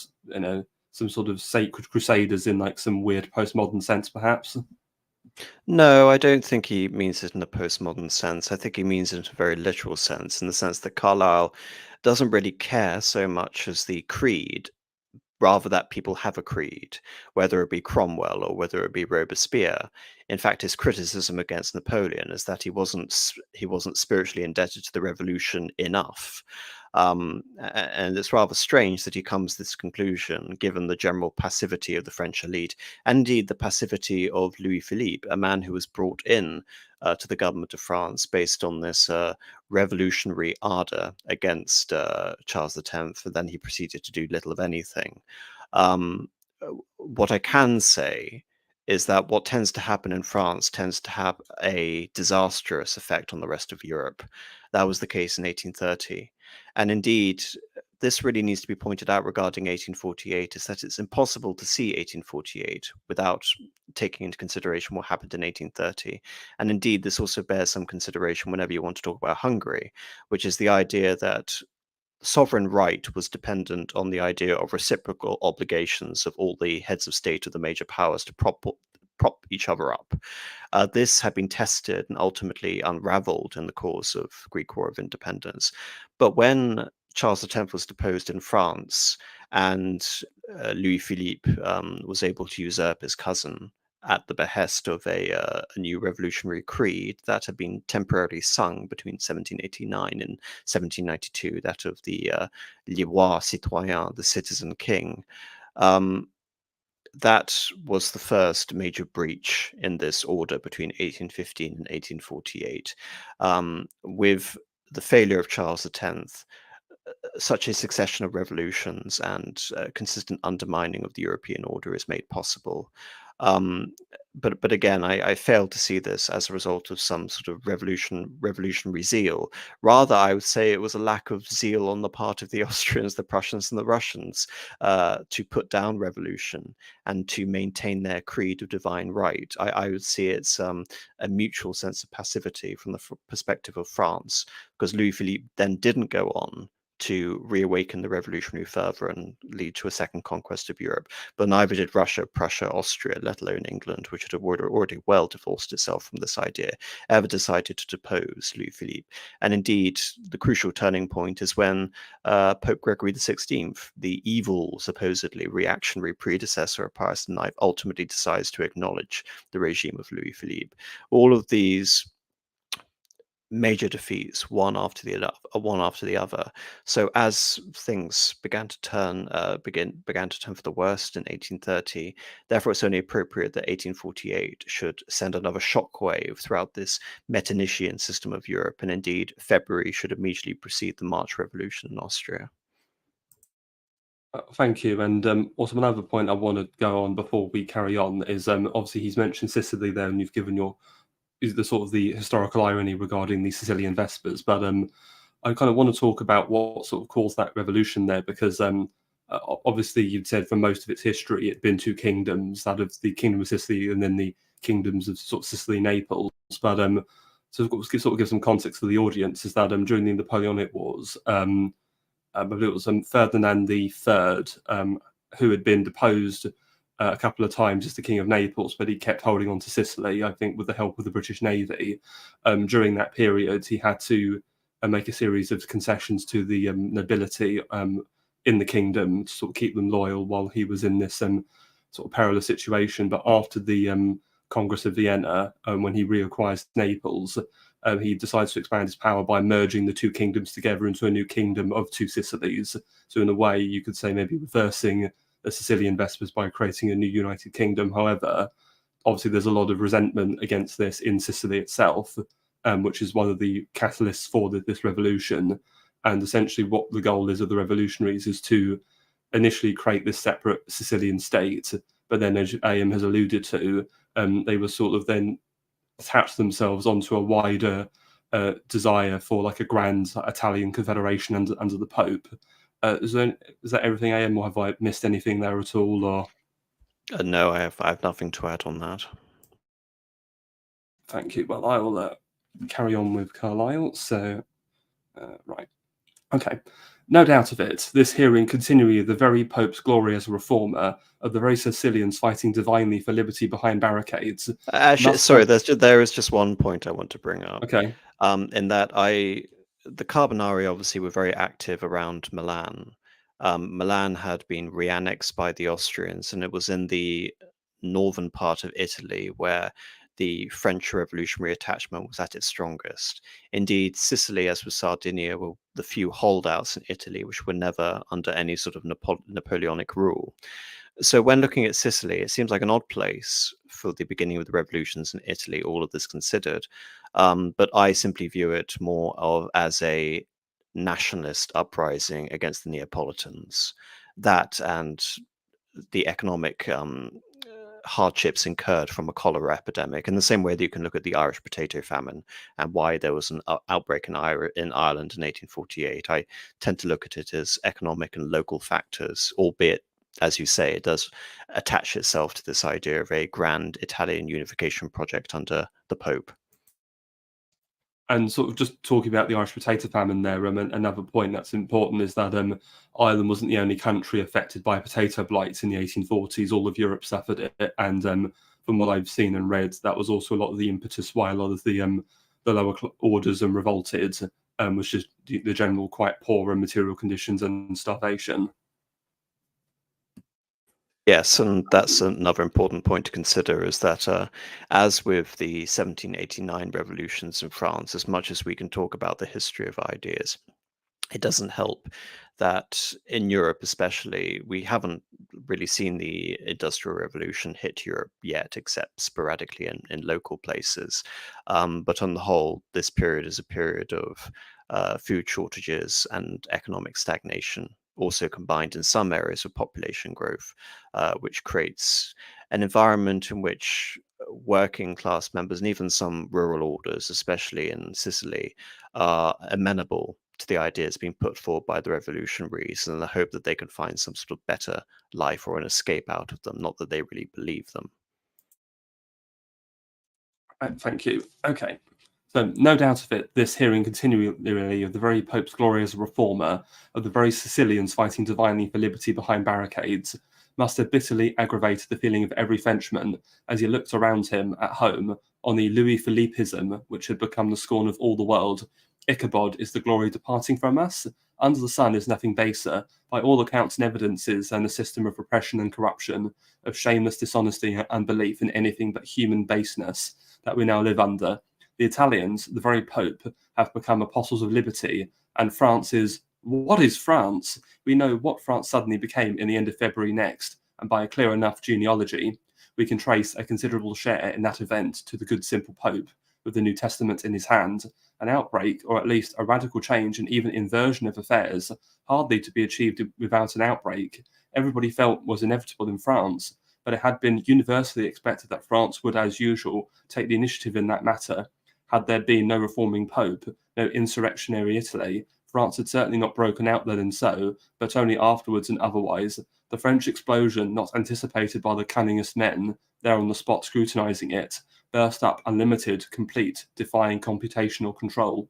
some sort of sacred crusaders in like some weird postmodern sense, perhaps? No, I don't think he means it in a postmodern sense. I think he means it in a very literal sense, in the sense that Carlyle doesn't really care so much as the creed, rather that people have a creed, whether it be Cromwell or whether it be Robespierre. In fact, his criticism against Napoleon is that he wasn't spiritually indebted to the revolution enough. And it's rather strange that he comes to this conclusion, given the general passivity of the French elite, and indeed the passivity of Louis Philippe, a man who was brought in to the government of France based on this revolutionary ardor against Charles X, and then he proceeded to do little of anything. What I can say is that what tends to happen in France tends to have a disastrous effect on the rest of Europe. That was the case in 1830. And indeed, this really needs to be pointed out regarding 1848, is that it's impossible to see 1848 without taking into consideration what happened in 1830. And indeed, this also bears some consideration whenever you want to talk about Hungary, which is the idea that sovereign right was dependent on the idea of reciprocal obligations of all the heads of state of the major powers to prop each other up. This had been tested and ultimately unraveled in the course of Greek War of Independence. But when Charles X was deposed in France and Louis Philippe was able to usurp his cousin at the behest of a new revolutionary creed that had been temporarily sung between 1789 and 1792, that of the Le Roi Citoyen, the citizen king. That was the first major breach in this order between 1815 and 1848. With the failure of Charles X, such a succession of revolutions and consistent undermining of the European order is made possible. But again, I fail to see this as a result of some sort of revolutionary zeal. Rather, I would say it was a lack of zeal on the part of the Austrians, the Prussians, and the Russians to put down revolution and to maintain their creed of divine right. I would see it's a mutual sense of passivity from the perspective of France, because Louis Philippe then didn't go on to reawaken the revolutionary fervor and lead to a second conquest of Europe. But neither did Russia, Prussia, Austria, let alone England, which had already well divorced itself from this idea, ever decided to depose Louis Philippe. And indeed, the crucial turning point is when Pope Gregory XVI, the evil, supposedly reactionary predecessor of Pius IX, ultimately decides to acknowledge the regime of Louis Philippe. All of these major defeats, one after the other. So as things began to turn for the worst in 1830, therefore it's only appropriate that 1848 should send another shockwave throughout this Metternichian system of Europe, and indeed February should immediately precede the March Revolution in Austria. Thank you. And also another point I want to go on before we carry on is obviously he's mentioned Sicily there, and you've given the sort of the historical irony regarding the Sicilian Vespers. But I kind of want to talk about what sort of caused that revolution there, because obviously you'd said for most of its history it'd been two kingdoms, that of the Kingdom of Sicily and then the kingdoms of sort of Sicily and Naples. But so sort of give some context for the audience, is that during the Napoleonic Wars, I believe it was Ferdinand III, who had been deposed a couple of times as the King of Naples, but he kept holding on to Sicily, I think with the help of the British Navy. During that period, he had to make a series of concessions to the nobility in the kingdom to sort of keep them loyal while he was in this sort of perilous situation. But after the Congress of Vienna, when he reacquires Naples, he decides to expand his power by merging the two kingdoms together into a new kingdom of two Sicilies. So in a way, you could say maybe reversing the Sicilian Vespers by creating a new united kingdom. However, obviously there's a lot of resentment against this in Sicily itself, which is one of the catalysts for this revolution. And essentially what the goal is of the revolutionaries is to initially create this separate Sicilian state, but then, as AM has alluded to, they were sort of then attach themselves onto a wider desire for like a grand Italian confederation under the Pope. Is that everything, AM, or have I missed anything there at all? Or No, I have nothing to add on that. Thank you. Well, I will carry on with Carlyle. So, right. Okay. No doubt of it, this hearing continually the very Pope's glory as a reformer, of the very Sicilians fighting divinely for liberty behind barricades. Actually, sorry, there is just one point I want to bring up. Okay. In that the Carbonari obviously were very active around Milan. Milan had been reannexed by the Austrians, and it was in the northern part of Italy where the French revolutionary attachment was at its strongest. Indeed, Sicily, as with Sardinia, were the few holdouts in Italy which were never under any sort of Napoleonic rule. So when looking at Sicily, it seems like an odd place for the beginning of the revolutions in Italy, all of this considered. But I simply view it more as a nationalist uprising against the Neapolitans. That and the economic hardships incurred from a cholera epidemic, in the same way that you can look at the Irish potato famine and why there was an outbreak in Ireland in 1848. I tend to look at it as economic and local factors, albeit, as you say, it does attach itself to this idea of a grand Italian unification project under the Pope. And sort of just talking about the Irish potato famine there, another point that's important is that Ireland wasn't the only country affected by potato blight in the 1840s. All of Europe suffered it, and from what I've seen and read, that was also a lot of the impetus why a lot of the lower orders and revolted was just the general quite poor material conditions and starvation. Yes, and that's another important point to consider, is that as with the 1789 revolutions in France, as much as we can talk about the history of ideas, it doesn't help that in Europe especially, we haven't really seen the Industrial Revolution hit Europe yet, except sporadically in local places. But on the whole, this period is a period of food shortages and economic stagnation, also combined in some areas with population growth, which creates an environment in which working class members and even some rural orders, especially in Sicily, are amenable to the ideas being put forward by the revolutionaries, and the hope that they can find some sort of better life or an escape out of them, not that they really believe them. Thank you. Okay. So, no doubt of it, this hearing continually of the very Pope's glory as a reformer, of the very Sicilians fighting divinely for liberty behind barricades, must have bitterly aggravated the feeling of every Frenchman as he looked around him at home on the Louis Philippeism, which had become the scorn of all the world. Ichabod is the glory departing from us. Under the sun is nothing baser, by all accounts and evidences, than the system of repression and corruption, of shameless dishonesty and unbelief in anything but human baseness that we now live under. The Italians, the very Pope, have become apostles of liberty, and France is... What is France? We know what France suddenly became in the end of February next, and by a clear enough genealogy, we can trace a considerable share in that event to the good simple Pope, with the New Testament in his hand. An outbreak, or at least a radical change and even inversion of affairs, hardly to be achieved without an outbreak, everybody felt was inevitable in France, but it had been universally expected that France would, as usual, take the initiative in that matter. Had there been no reforming Pope, no insurrectionary Italy, France had certainly not broken out then and so, but only afterwards and otherwise. The French explosion, not anticipated by the cunningest men, there on the spot scrutinising it, burst up unlimited, complete, defying computational control.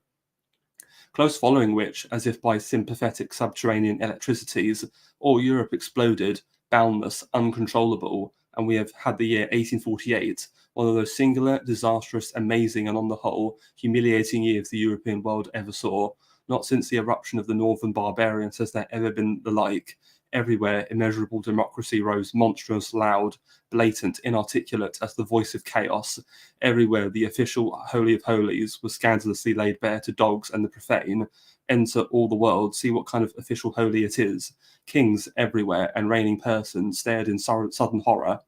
Close following which, as if by sympathetic subterranean electricities, all Europe exploded, boundless, uncontrollable, and we have had the year 1848, one of those singular, disastrous, amazing, and on the whole, humiliating years the European world ever saw. Not since the eruption of the northern barbarians has there ever been the like. Everywhere, immeasurable democracy rose monstrous, loud, blatant, inarticulate as the voice of chaos. Everywhere, the official Holy of Holies was scandalously laid bare to dogs and the profane. Enter all the world, see what kind of official holy it is. Kings everywhere and reigning persons stared in sudden horror.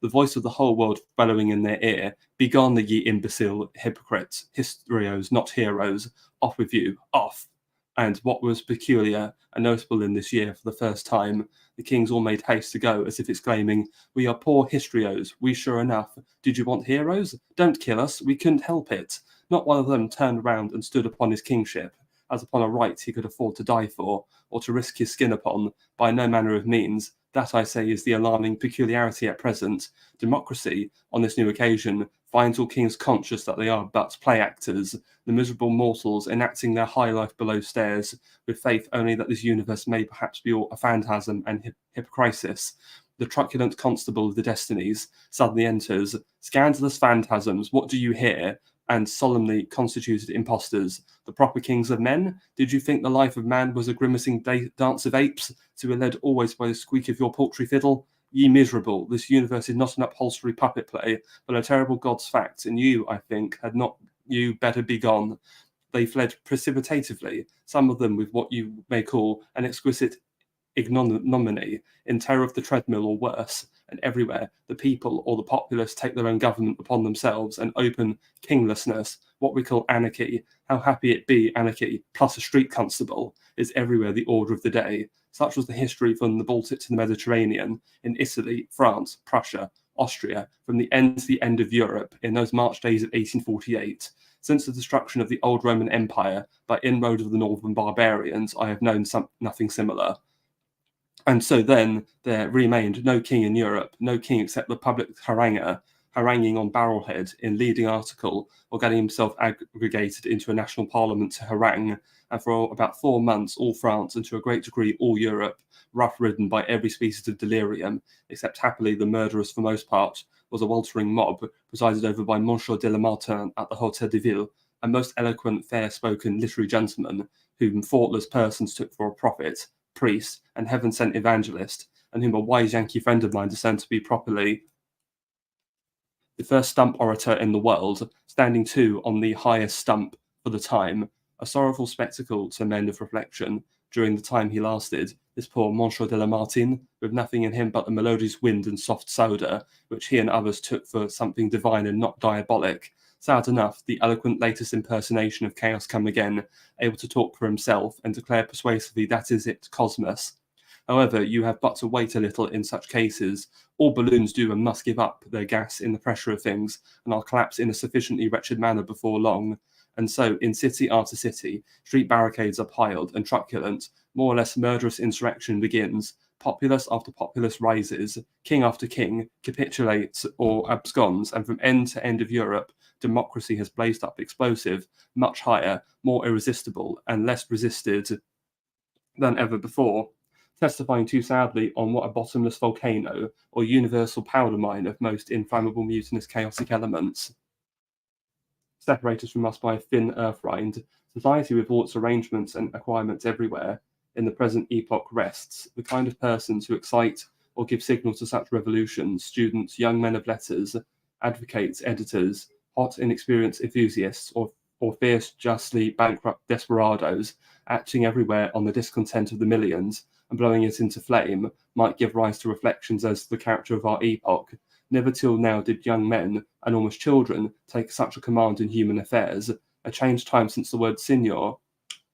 The voice of the whole world bellowing in their ear, "Begone, ye imbecile hypocrites, historios, not heroes, off with you, off." And what was peculiar and notable in this year, for the first time, the kings all made haste to go, as if exclaiming, "We are poor histrios, we sure enough. Did you want heroes? Don't kill us, we couldn't help it." Not one of them turned round and stood upon his kingship, as upon a right he could afford to die for, or to risk his skin upon, by no manner of means. That, I say, is the alarming peculiarity at present. Democracy, on this new occasion, finds all kings conscious that they are but play actors, the miserable mortals enacting their high life below stairs, with faith only that this universe may perhaps be all a phantasm and hypocrisis. The truculent constable of the destinies suddenly enters. "Scandalous phantasms, what do you hear?" And solemnly constituted impostors, the proper kings of men? Did you think the life of man was a grimacing dance of apes, to be led always by the squeak of your paltry fiddle? Ye miserable, this universe is not an upholstery puppet play, but a terrible God's fact, and you, I think, had not you better be gone. They fled precipitatively, some of them with what you may call an exquisite ignominy, in terror of the treadmill or worse, and everywhere the people or the populace take their own government upon themselves, and open kinglessness, what we call anarchy, how happy it be, anarchy, plus a street constable, is everywhere the order of the day. Such was the history from the Baltic to the Mediterranean, in Italy, France, Prussia, Austria, from the end to the end of Europe, in those March days of 1848. Since the destruction of the old Roman Empire by inroad of the northern barbarians, I have known nothing similar. And so then there remained no king in Europe, no king except the public haranguer, haranguing on barrelhead in leading article, or getting himself aggregated into a national parliament to harangue, and for about 4 months all France, and to a great degree all Europe, rough-ridden by every species of delirium, except happily the murderers for most part, was a weltering mob, presided over by Monsieur de Lamartine at the Hôtel de Ville, a most eloquent, fair-spoken literary gentleman, whom thoughtless persons took for a prophet, priest, and heaven-sent evangelist, and whom a wise Yankee friend of mine discerned to be properly the first stump orator in the world, standing too on the highest stump for the time, a sorrowful spectacle to men of reflection. During the time he lasted, this poor Monsieur de Lamartine, with nothing in him but the melodious wind and soft soda, which he and others took for something divine and not diabolic. Sad enough, the eloquent latest impersonation of Chaos come again, able to talk for himself and declare persuasively that is it, Cosmos. However, you have but to wait a little in such cases. All balloons do and must give up their gas in the pressure of things, and are collapsed in a sufficiently wretched manner before long. And so, in city after city, street barricades are piled, and truculent, more or less murderous insurrection begins. Populace after populace rises, king after king capitulates or absconds, and from end to end of Europe, democracy has blazed up explosive, much higher, more irresistible, and less resisted than ever before, testifying too sadly on what a bottomless volcano or universal powder mine of most inflammable mutinous chaotic elements. Separated from us by a thin earth rind, society with all its arrangements and acquirements everywhere, in the present epoch rests, the kind of persons who excite or give signal to such revolutions, students, young men of letters, advocates, editors, hot inexperienced enthusiasts, or fierce, justly bankrupt desperadoes, acting everywhere on the discontent of the millions, and blowing it into flame, might give rise to reflections as to the character of our epoch. Never till now did young men, and almost children, take such a command in human affairs, a changed time since the word signor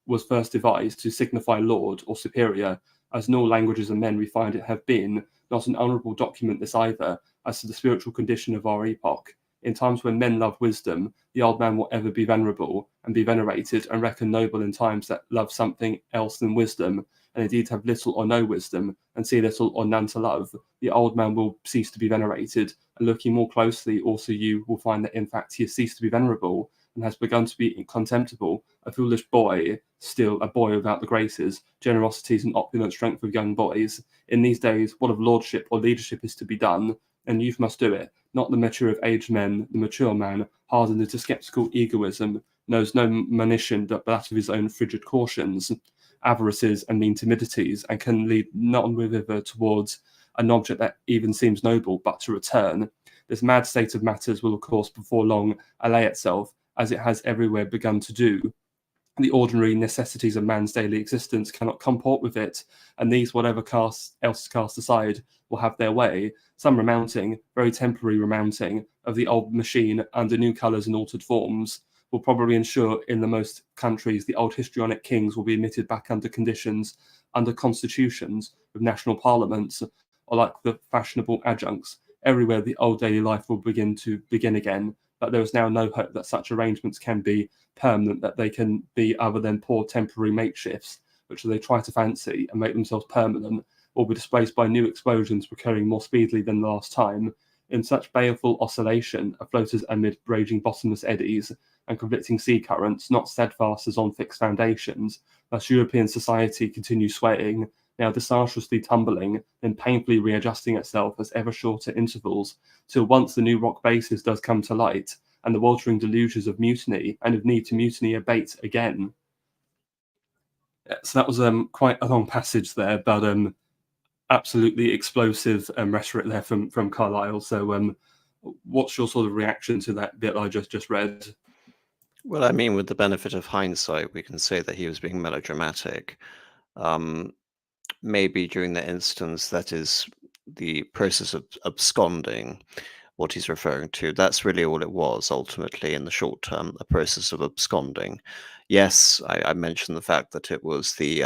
was first devised to signify lord or superior, as in all languages and men we find it have been, not an honourable document this either, as to the spiritual condition of our epoch. In times when men love wisdom, the old man will ever be venerable, and be venerated, and reckoned noble in times that love something else than wisdom, and indeed have little or no wisdom, and see little or none to love. The old man will cease to be venerated, and looking more closely also you will find that in fact he has ceased to be venerable, and has begun to be contemptible, a foolish boy, still a boy without the graces, generosities, and opulent strength of young boys. In these days, what of lordship or leadership is to be done, and youth must do it, not the mature of aged men. The mature man, hardened into sceptical egoism, knows no monition but that of his own frigid cautions, avarices, and mean timidities, and can lead none thither towards an object that even seems noble, but to return. This mad state of matters will, of course, before long allay itself, as it has everywhere begun to do. The ordinary necessities of man's daily existence cannot comport with it, and these, whatever else cast aside, will have their way, some remounting, very temporary remounting, of the old machine under new colours and altered forms, will probably ensure in the most countries the old histrionic kings will be admitted back under conditions, under constitutions, with national parliaments, or like the fashionable adjuncts. Everywhere the old daily life will begin again, but there is now no hope that such arrangements can be permanent, that they can be other than poor temporary makeshifts, which they try to fancy and make themselves permanent, or be displaced by new explosions recurring more speedily than the last time. In such baleful oscillation, afloat as amid raging bottomless eddies and conflicting sea currents, not steadfast as on fixed foundations, thus European society continues swaying, now disastrously tumbling, then painfully readjusting itself at ever shorter intervals, till once the new rock basis does come to light, and the weltering deluges of mutiny and of need to mutiny abate again. So that was quite a long passage there, but absolutely explosive rhetoric there from Carlyle. So, what's your sort of reaction to that bit I just read? Well, I mean, with the benefit of hindsight, we can say that he was being melodramatic. Um, Maybe during the instance that is the process of absconding, what he's referring to, that's really all it was ultimately in the short term, a process of absconding. Yes, I mentioned the fact that it was the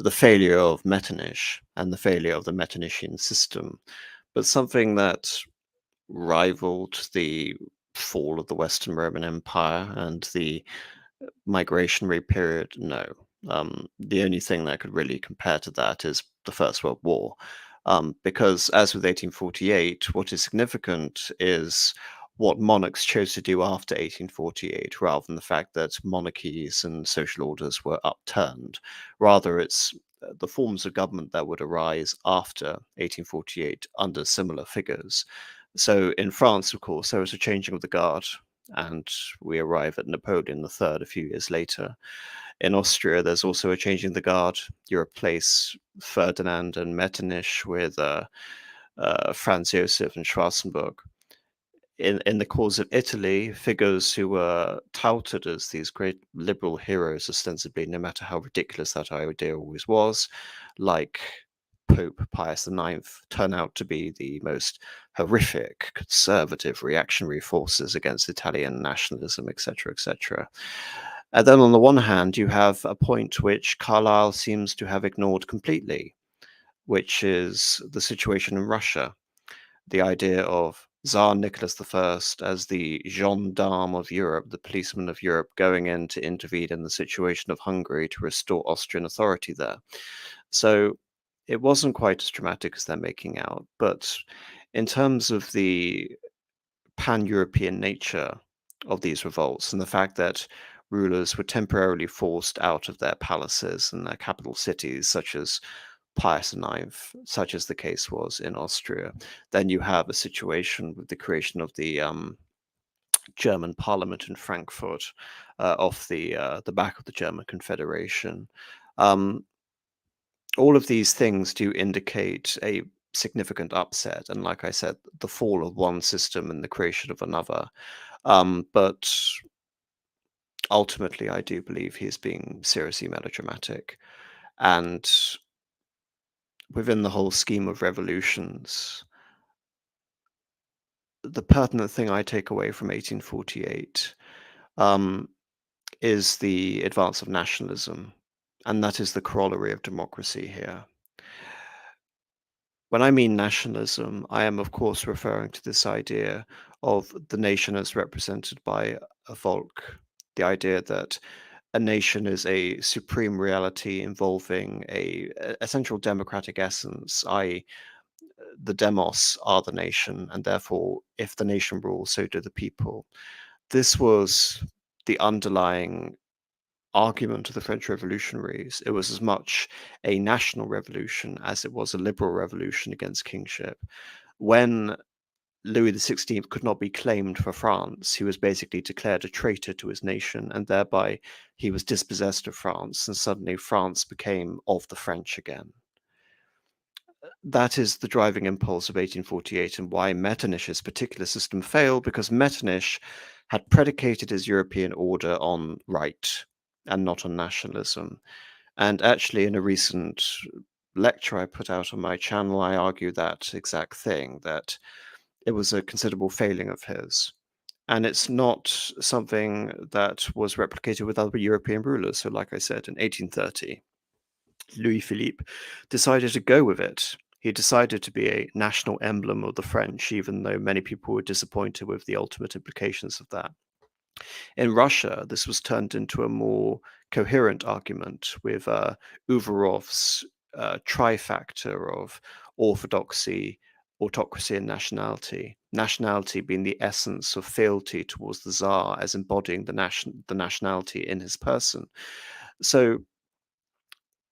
failure of Metternich and the failure of the Metternichian system, but something that rivaled the fall of the Western Roman Empire and the migrationary period, no. The only thing that could really compare to that is the First World War. Because as with 1848, what is significant is what monarchs chose to do after 1848, rather than the fact that monarchies and social orders were upturned. Rather, it's the forms of government that would arise after 1848 under similar figures. So in France, of course, there was a changing of the guard, and we arrive at Napoleon III a few years later. In Austria, there's also a changing the guard. You replace Ferdinand and Metternich with Franz Josef and Schwarzenberg. In the cause of Italy, figures who were touted as these great liberal heroes, ostensibly, no matter how ridiculous that idea always was, like Pope Pius IX, turn out to be the most horrific, conservative, reactionary forces against Italian nationalism, etc., etc. And then on the one hand, you have a point which Carlyle seems to have ignored completely, which is the situation in Russia. The idea of Tsar Nicholas I as the gendarme of Europe, the policeman of Europe, going in to intervene in the situation of Hungary to restore Austrian authority there. So it wasn't quite as dramatic as they're making out, but in terms of the pan-European nature of these revolts and the fact that rulers were temporarily forced out of their palaces and their capital cities, such as Pius IX, such as the case was in Austria, then you have a situation with the creation of the German Parliament in Frankfurt, off the back of the German Confederation. All of these things do indicate a significant upset, and like I said, the fall of one system and the creation of another. But ultimately, I do believe he is being seriously melodramatic. And within the whole scheme of revolutions, the pertinent thing I take away from 1848 is the advance of nationalism, and that is the corollary of democracy here. When I mean nationalism, I am, of course, referring to this idea of the nation as represented by a folk, the idea that a nation is a supreme reality involving a central democratic essence, i.e., the demos are the nation, and therefore, if the nation rules, so do the people. This was the underlying argument of the French revolutionaries. It was as much a national revolution as it was a liberal revolution against kingship. When Louis XVI could not be claimed for France, he was basically declared a traitor to his nation, and thereby he was dispossessed of France, and suddenly France became of the French again. That is the driving impulse of 1848 and why Metternich's particular system failed, because Metternich had predicated his European order on right and not on nationalism. And actually, in a recent lecture I put out on my channel, I argue that exact thing, that it was a considerable failing of his. And it's not something that was replicated with other European rulers. So, like I said, in 1830, Louis Philippe decided to go with it. He decided to be a national emblem of the French, even though many people were disappointed with the ultimate implications of that. In Russia, this was turned into a more coherent argument with Uvarov's trifactor of orthodoxy, autocracy, and nationality. Nationality being the essence of fealty towards the Tsar as embodying the nationality in his person. So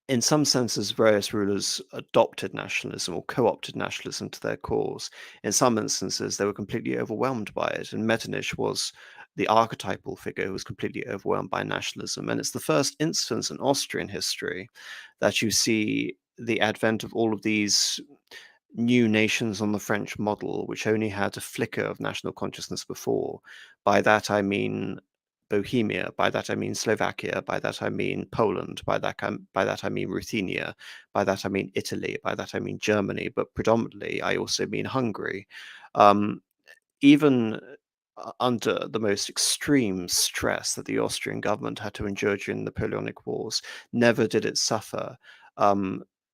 in some senses, various rulers adopted nationalism or co-opted nationalism to their cause. In some instances, they were completely overwhelmed by it, and Metternich was the archetypal figure who was completely overwhelmed by nationalism. And it's the first instance in Austrian history that you see the advent of all of these new nations on the French model, which only had a flicker of national consciousness before. By that I mean Bohemia, by that I mean Slovakia, by that I mean Poland, by that I mean Ruthenia, by that I mean Italy, by that I mean Germany, but predominantly I also mean Hungary. Even under the most extreme stress that the Austrian government had to endure during the Napoleonic Wars, never did it suffer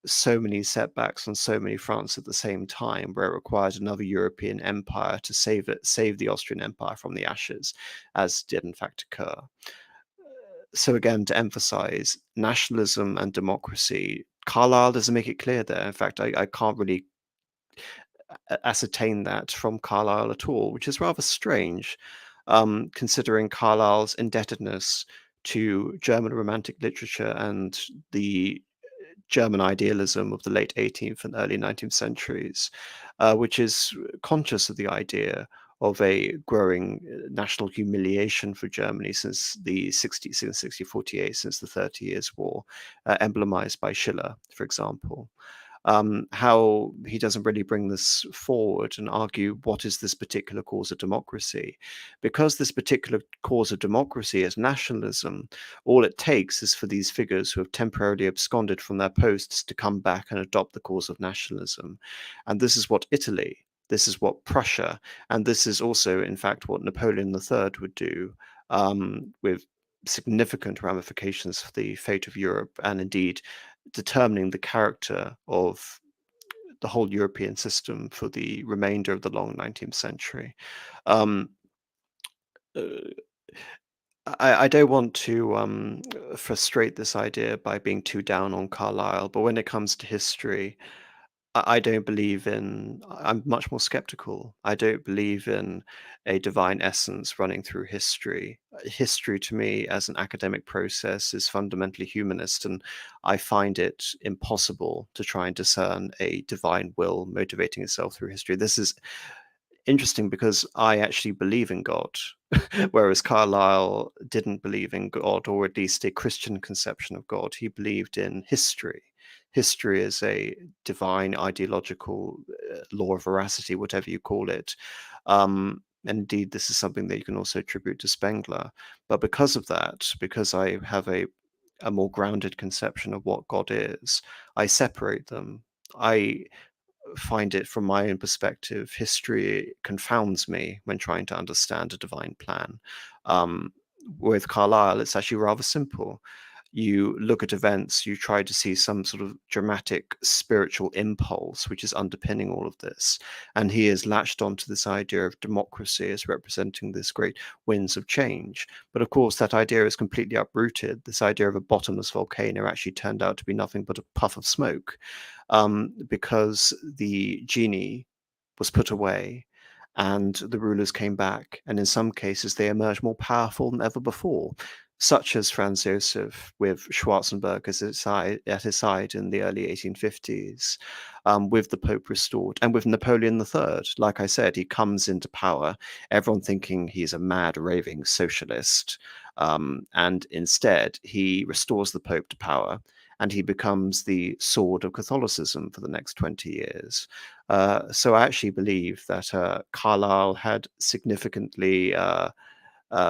so many setbacks on so many fronts at the same time, where it required another European empire to save the Austrian Empire from the ashes, as did in fact occur. So again, to emphasize, nationalism and democracy, Carlyle doesn't make it clear there. In fact, I can't really ascertain that from Carlyle at all, which is rather strange, considering Carlyle's indebtedness to German Romantic literature and the German idealism of the late 18th and early 19th centuries, which is conscious of the idea of a growing national humiliation for Germany since the 60s, since 1648, since the 30 Years' War, emblemized by Schiller, for example. How he doesn't really bring this forward and argue what is this particular cause of democracy. Because this particular cause of democracy is nationalism, all it takes is for these figures who have temporarily absconded from their posts to come back and adopt the cause of nationalism. And this is what Italy, this is what Prussia, and this is also, in fact, what Napoleon III would do, with significant ramifications for the fate of Europe and indeed determining the character of the whole European system for the remainder of the long 19th century. Um, uh, I don't want to frustrate this idea by being too down on Carlyle, but when it comes to history, I don't believe in. I'm much more skeptical. I don't believe in a divine essence running through history. History, to me, as an academic process, is fundamentally humanist, and I find it impossible to try and discern a divine will motivating itself through history. This is interesting because I actually believe in God, whereas Carlyle didn't believe in God, or at least a Christian conception of God. He believed in history. History is a divine ideological law of veracity, whatever you call it. And indeed, this is something that you can also attribute to Spengler. But because of that, because I have a more grounded conception of what God is, I separate them. I find it, from my own perspective, history confounds me when trying to understand a divine plan. With Carlyle, it's actually rather simple. You look at events, you try to see some sort of dramatic spiritual impulse which is underpinning all of this. And he has latched onto this idea of democracy as representing this great winds of change. But of course, that idea is completely uprooted. This idea of a bottomless volcano actually turned out to be nothing but a puff of smoke, because the genie was put away and the rulers came back, and in some cases they emerged more powerful than ever before, such as Franz Joseph with Schwarzenberg at his side in the early 1850s, with the Pope restored, and with Napoleon III. Like I said, he comes into power, everyone thinking he's a mad, raving socialist, and instead he restores the Pope to power, and he becomes the sword of Catholicism for the next 20 years. So I actually believe that Carlyle had significantly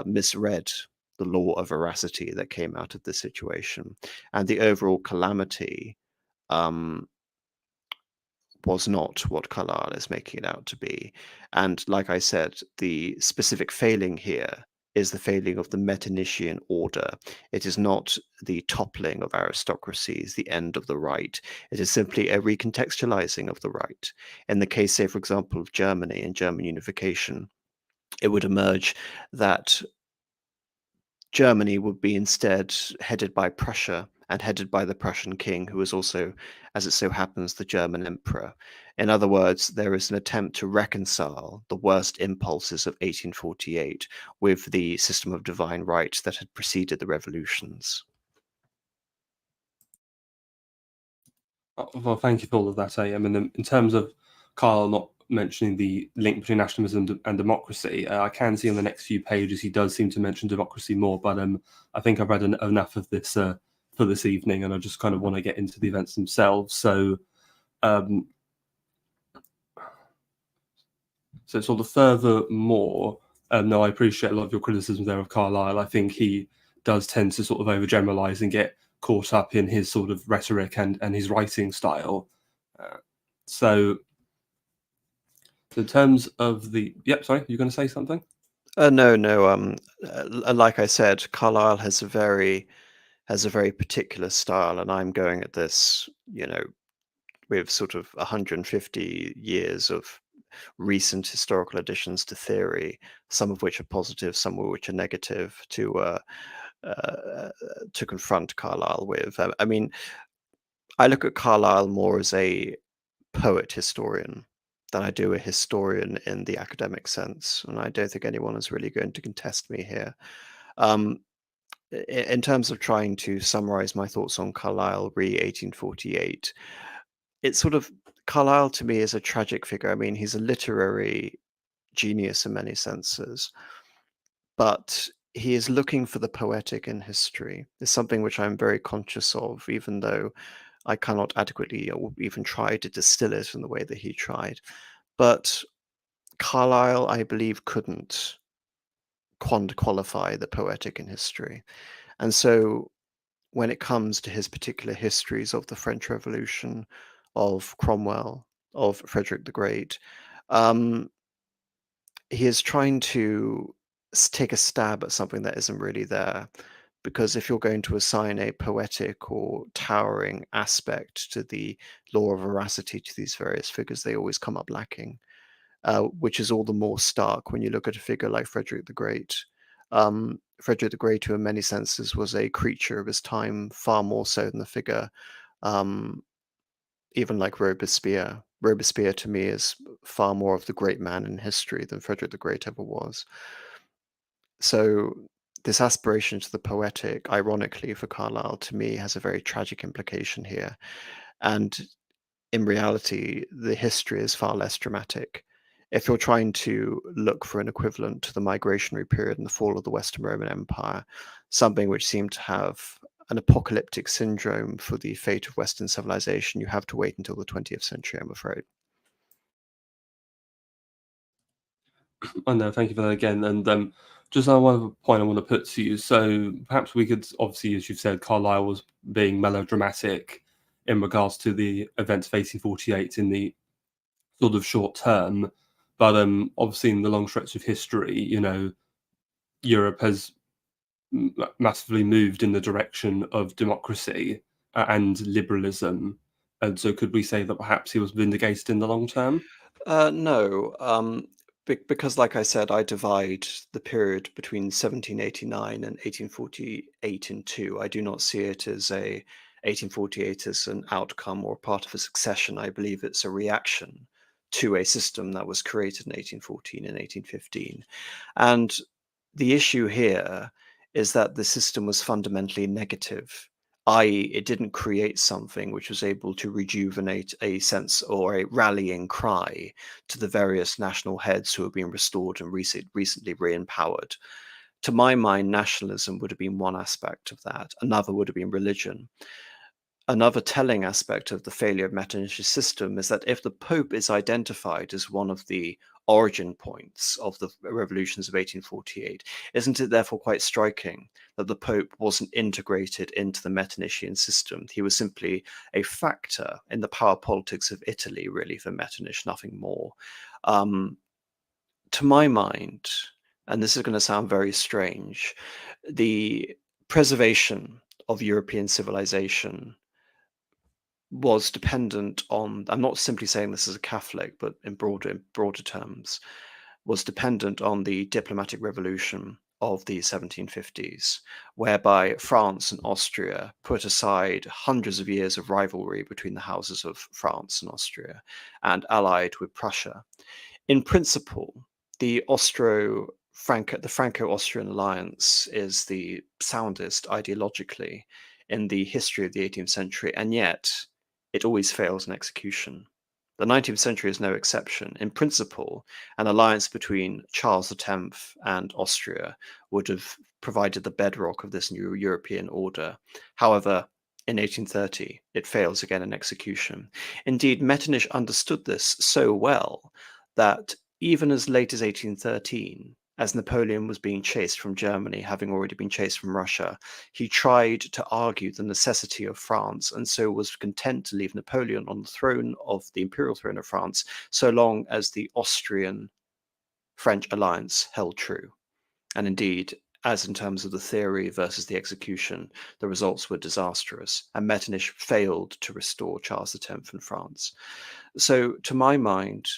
misread the law of veracity that came out of this situation. And the overall calamity was not what Carlyle is making it out to be. And like I said, the specific failing here is the failing of the Metternichian order. It is not the toppling of aristocracies, the end of the right. It is simply a recontextualizing of the right. In the case, say, for example, of Germany and German unification, it would emerge that Germany would be instead headed by Prussia and headed by the Prussian king, who is also, as it so happens, the German emperor. In other words, there is an attempt to reconcile the worst impulses of 1848 with the system of divine right that had preceded the revolutions. Well, thank you for all of that, AM. And in terms of Carl not mentioning the link between nationalism and democracy, I can see on the next few pages he does seem to mention democracy more, but I think I've read enough of this for for this evening, and I just kind of want to get into the events themselves. So, sort of furthermore, no, I appreciate a lot of your criticism there of Carlyle. I think he does tend to sort of overgeneralize and get caught up in his sort of rhetoric and his writing style. So in terms of the, yep, sorry, you're going to say something? No. Like I said, Carlyle has a very particular style, and I'm going at this, with sort of 150 years of recent historical additions to theory, some of which are positive, some of which are negative, to confront Carlyle with. I mean, I look at Carlyle more as a poet historian than I do a historian in the academic sense, and I don't think anyone is really going to contest me here. In terms of trying to summarize my thoughts on Carlyle re 1848, it's sort of, Carlyle to me is a tragic figure. I mean, he's a literary genius in many senses, but he is looking for the poetic in history. It's something which I'm very conscious of, even though I cannot adequately or even try to distill it in the way that he tried. But Carlyle, I believe, couldn't qualify the poetic in history. And so when it comes to his particular histories of the French Revolution, of Cromwell, of Frederick the Great, he is trying to take a stab at something that isn't really there. Because if you're going to assign a poetic or towering aspect to the law of veracity to these various figures, they always come up lacking, which is all the more stark when you look at a figure like Frederick the Great. Frederick the Great, who in many senses was a creature of his time, far more so than the figure, even like Robespierre. Robespierre to me is far more of the great man in history than Frederick the Great ever was. So this aspiration to the poetic, ironically for Carlyle, to me has a very tragic implication here. And in reality, the history is far less dramatic. If you're trying to look for an equivalent to the migrationary period and the fall of the Western Roman Empire, something which seemed to have an apocalyptic syndrome for the fate of Western civilization, you have to wait until the 20th century, I'm afraid. Oh, no, thank you for that again. And just one other point I want to put to you. So perhaps we could, obviously, as you've said, Carlyle was being melodramatic in regards to the events of 1848 in the sort of short term. But obviously, in the long stretch of history, Europe has massively moved in the direction of democracy and liberalism. And so could we say that perhaps he was vindicated in the long term? No, because like I said, I divide the period between 1789 and 1848 in two. I do not see it as 1848 as an outcome or part of a succession. I believe it's a reaction to a system that was created in 1814 and 1815. And the issue here is that the system was fundamentally negative, i.e., it didn't create something which was able to rejuvenate a sense or a rallying cry to the various national heads who have been restored and recently re-empowered. To my mind, nationalism would have been one aspect of that. Another would have been religion. Another telling aspect of the failure of Metternich's system is that if the Pope is identified as one of the origin points of the revolutions of 1848, isn't it therefore quite striking that the Pope wasn't integrated into the Metternichian system? He was simply a factor in the power politics of Italy, really, for Metternich, nothing more. To my mind, and this is going to sound very strange, the preservation of European civilization was dependent on, I'm not simply saying this as a Catholic, but in broader terms, was dependent on the diplomatic revolution of the 1750s, whereby France and Austria put aside hundreds of years of rivalry between the houses of France and Austria and allied with Prussia. In principle, the Franco-Austrian alliance is the soundest ideologically in the history of the 18th century, and yet it always fails in execution. The 19th century is no exception. In principle, an alliance between Charles X and Austria would have provided the bedrock of this new European order. However, in 1830, it fails again in execution. Indeed, Metternich understood this so well that even as late as 1813, as Napoleon was being chased from Germany, having already been chased from Russia, he tried to argue the necessity of France, and so was content to leave Napoleon on the throne of the imperial throne of France, so long as the Austrian-French alliance held true. And indeed, as in terms of the theory versus the execution, the results were disastrous, and Metternich failed to restore Charles X in France. So, to my mind,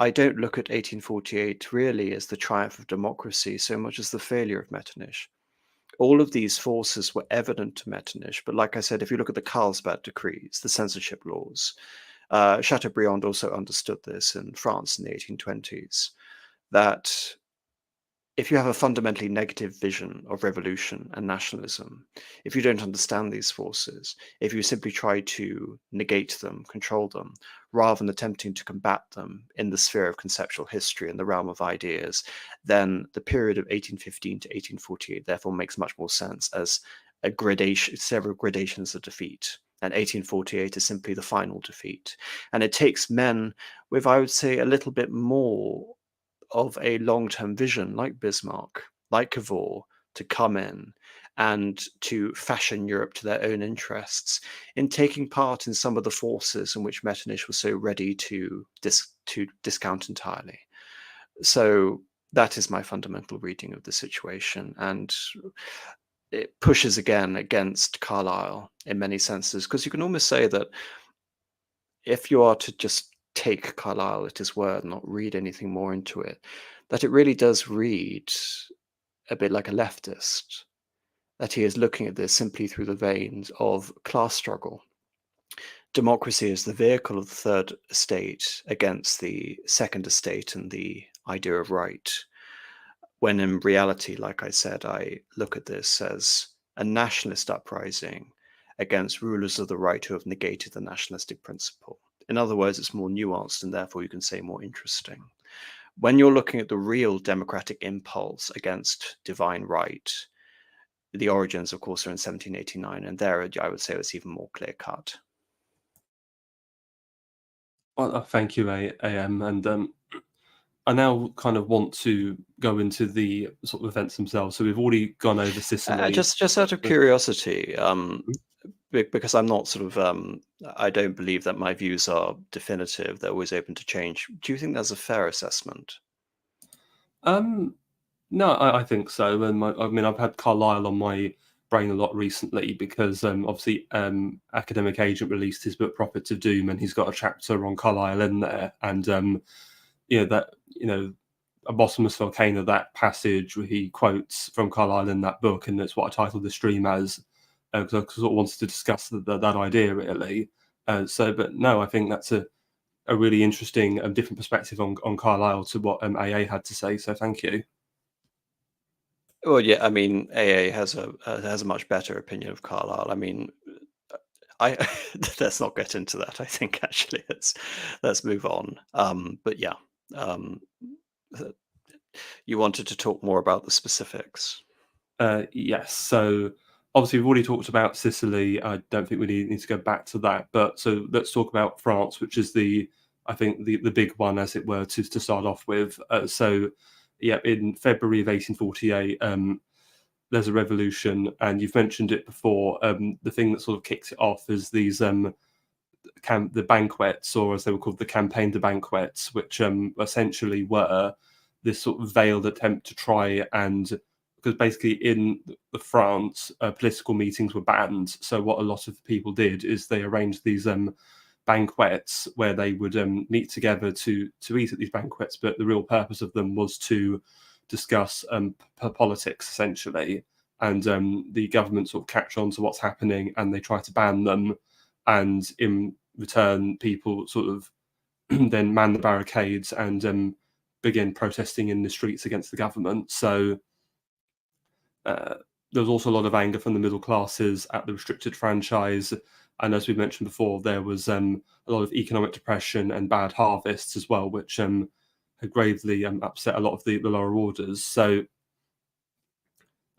I don't look at 1848 really as the triumph of democracy so much as the failure of Metternich. All of these forces were evident to Metternich, but like I said, if you look at the Carlsbad decrees, the censorship laws, Chateaubriand also understood this in France in the 1820s, that if you have a fundamentally negative vision of revolution and nationalism, if you don't understand these forces, if you simply try to negate them, control them, rather than attempting to combat them in the sphere of conceptual history and the realm of ideas, then the period of 1815 to 1848 therefore makes much more sense as a gradation, several gradations of defeat. And 1848 is simply the final defeat. And it takes men with, I would say, a little bit more of a long-term vision, like Bismarck, like Cavour, to come in and to fashion Europe to their own interests, in taking part in some of the forces in which Metternich was so ready to discount entirely. So that is my fundamental reading of the situation, and it pushes again against Carlyle in many senses, because you can almost say that if you are to just take Carlyle at his word, not read anything more into it, that it really does read a bit like a leftist, that he is looking at this simply through the veins of class struggle. Democracy is the vehicle of the third estate against the second estate and the idea of right, when in reality, like I said, I look at this as a nationalist uprising against rulers of the right who have negated the nationalistic principle. In other words, it's more nuanced and therefore you can say more interesting. When you're looking at the real democratic impulse against divine right, the origins, of course, are in 1789, and there I would say it's even more clear cut. Well, thank you, AM, and I now kind of want to go into the sort of events themselves. So we've already gone over Sicily. Just out of curiosity, because I'm not sort of, I don't believe that my views are definitive. They're always open to change. Do you think that's a fair assessment? No, I think so. And I mean, I've had Carlyle on my brain a lot recently because obviously Academic Agent released his book Prophets of Doom, and he's got a chapter on Carlyle in there. And a bottomless volcano, that passage where he quotes from Carlyle in that book, and that's what I titled the stream as, because I sort of wanted to discuss that idea really. But no, I think that's a really interesting different perspective on Carlyle to what AA had to say. So thank you. Well, yeah, I mean, AA has a much better opinion of Carlyle. I mean, I let's not get into that. I think actually let's move on. But yeah, you wanted to talk more about the specifics. Yes. So obviously we've already talked about Sicily. I don't think we need to go back to that. But so let's talk about France, which is I think the big one, as it were, to start off with. In February of 1848, there's a revolution, and you've mentioned it before. The thing that sort of kicks it off is these the banquets, or as they were called, the campaign de banquets, which essentially were this sort of veiled attempt to try and, because basically in the France, political meetings were banned. So what a lot of people did is they arranged these banquets where they would meet together to eat at these banquets, but the real purpose of them was to discuss politics essentially, and the government sort of catch on to what's happening and they try to ban them, and in return people sort of then man the barricades and begin protesting in the streets against the government. So there was also a lot of anger from the middle classes at the restricted franchise, And as we mentioned before, there was a lot of economic depression and bad harvests as well, which had gravely upset a lot of the lower orders. So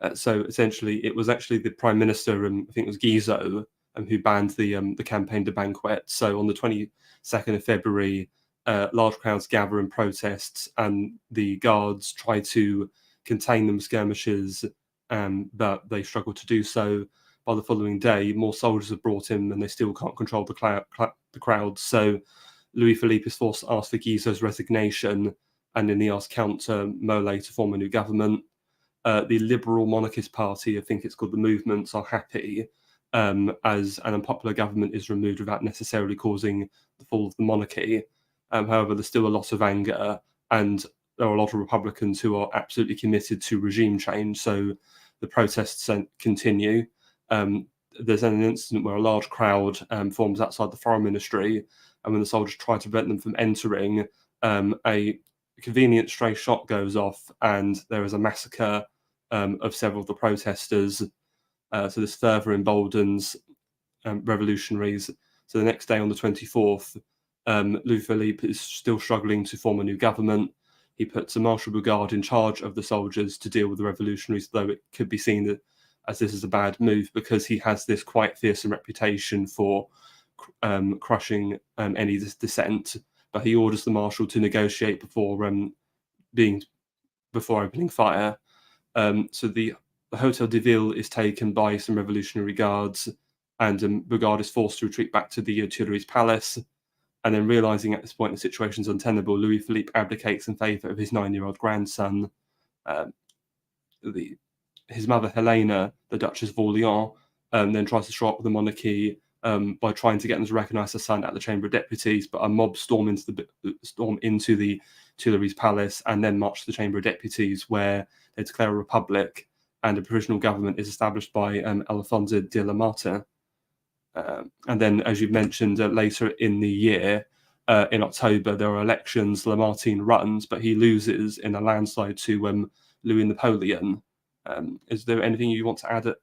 essentially, it was actually the Prime Minister, I think it was Guizot, who banned the campaign de banquet. So on the 22nd of February, large crowds gather in protests, and the guards try to contain the skirmishes, but they struggle to do so. By the following day, more soldiers are brought in, and they still can't control the crowds. So Louis Philippe is forced to ask for Guizot's resignation, and then he asks Count Molé to form a new government. The Liberal Monarchist Party, I think it's called the Movements, are happy as an unpopular government is removed without necessarily causing the fall of the monarchy. However, there's still a lot of anger, and there are a lot of Republicans who are absolutely committed to regime change. So the protests continue. There's an incident where a large crowd forms outside the foreign ministry, and when the soldiers try to prevent them from entering, a convenient stray shot goes off, and there is a massacre of several of the protesters. So this further emboldens revolutionaries. So the next day, on the 24th, Louis Philippe is still struggling to form a new government. He puts a martial brigade in charge of the soldiers to deal with the revolutionaries, though it could be seen as this is a bad move because he has this quite fearsome reputation for crushing any dissent. But he orders the marshal to negotiate before opening fire. So the Hotel de Ville is taken by some revolutionary guards, and brigade is forced to retreat back to the Tuileries Palace. And then, realizing at this point the situation is untenable, Louis Philippe abdicates in favor of his 9-year-old grandson. His mother, Helena, the Duchess of Orleans, then tries to show up with the monarchy by trying to get them to recognise her son at the Chamber of Deputies, but a mob storm into the Tuileries Palace and then march to the Chamber of Deputies, where they declare a republic, and a provisional government is established by Alphonse de Lamartine. And then, as you mentioned, later in the year, in October, there are elections. Lamartine runs, but he loses in a landslide to Louis Napoleon. Is there anything you want to add to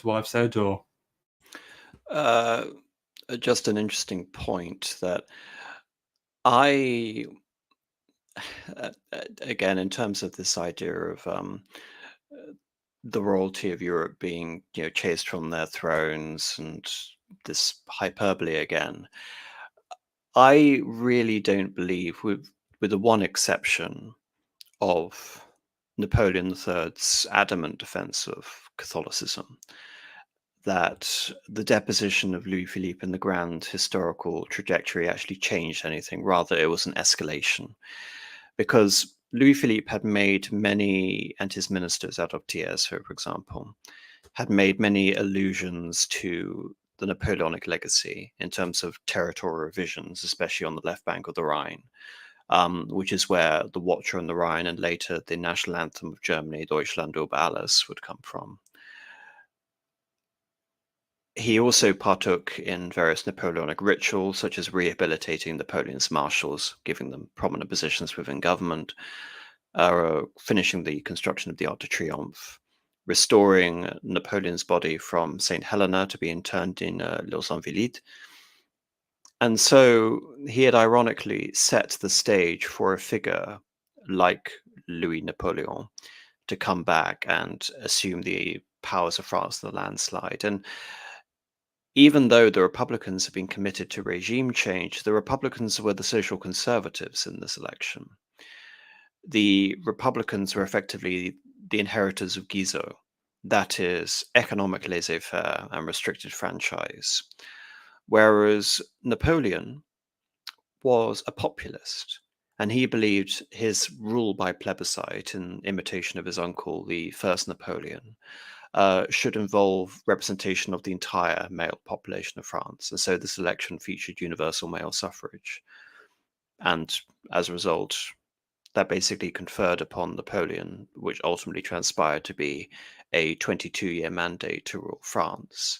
what I've said, or? Just an interesting point that I, again, in terms of this idea of the royalty of Europe being, chased from their thrones and this hyperbole again, I really don't believe, with the one exception of Napoleon III's adamant defense of Catholicism, that the deposition of Louis Philippe in the grand historical trajectory actually changed anything. Rather, it was an escalation, because Louis Philippe had made many, and his ministers, Adolphe Thiers, for example, had made many allusions to the Napoleonic legacy in terms of territorial revisions, especially on the left bank of the Rhine, which is where the Watcher on the Rhine and later the national anthem of Germany, Deutschland über alles, would come from. He also partook in various Napoleonic rituals, such as rehabilitating Napoleon's marshals, giving them prominent positions within government, finishing the construction of the Arc de Triomphe, restoring Napoleon's body from St. Helena to be interned in Les Invalides. And so he had ironically set the stage for a figure like Louis Napoleon to come back and assume the powers of France in the landslide. And even though the Republicans have been committed to regime change, the Republicans were the social conservatives in this election. The Republicans were effectively the inheritors of Guizot, that is, economic laissez-faire and restricted franchise, whereas Napoleon was a populist, and he believed his rule by plebiscite, in imitation of his uncle, the first Napoleon, should involve representation of the entire male population of France. And so this election featured universal male suffrage. And as a result, that basically conferred upon Napoleon, which ultimately transpired to be a 22-year mandate to rule France.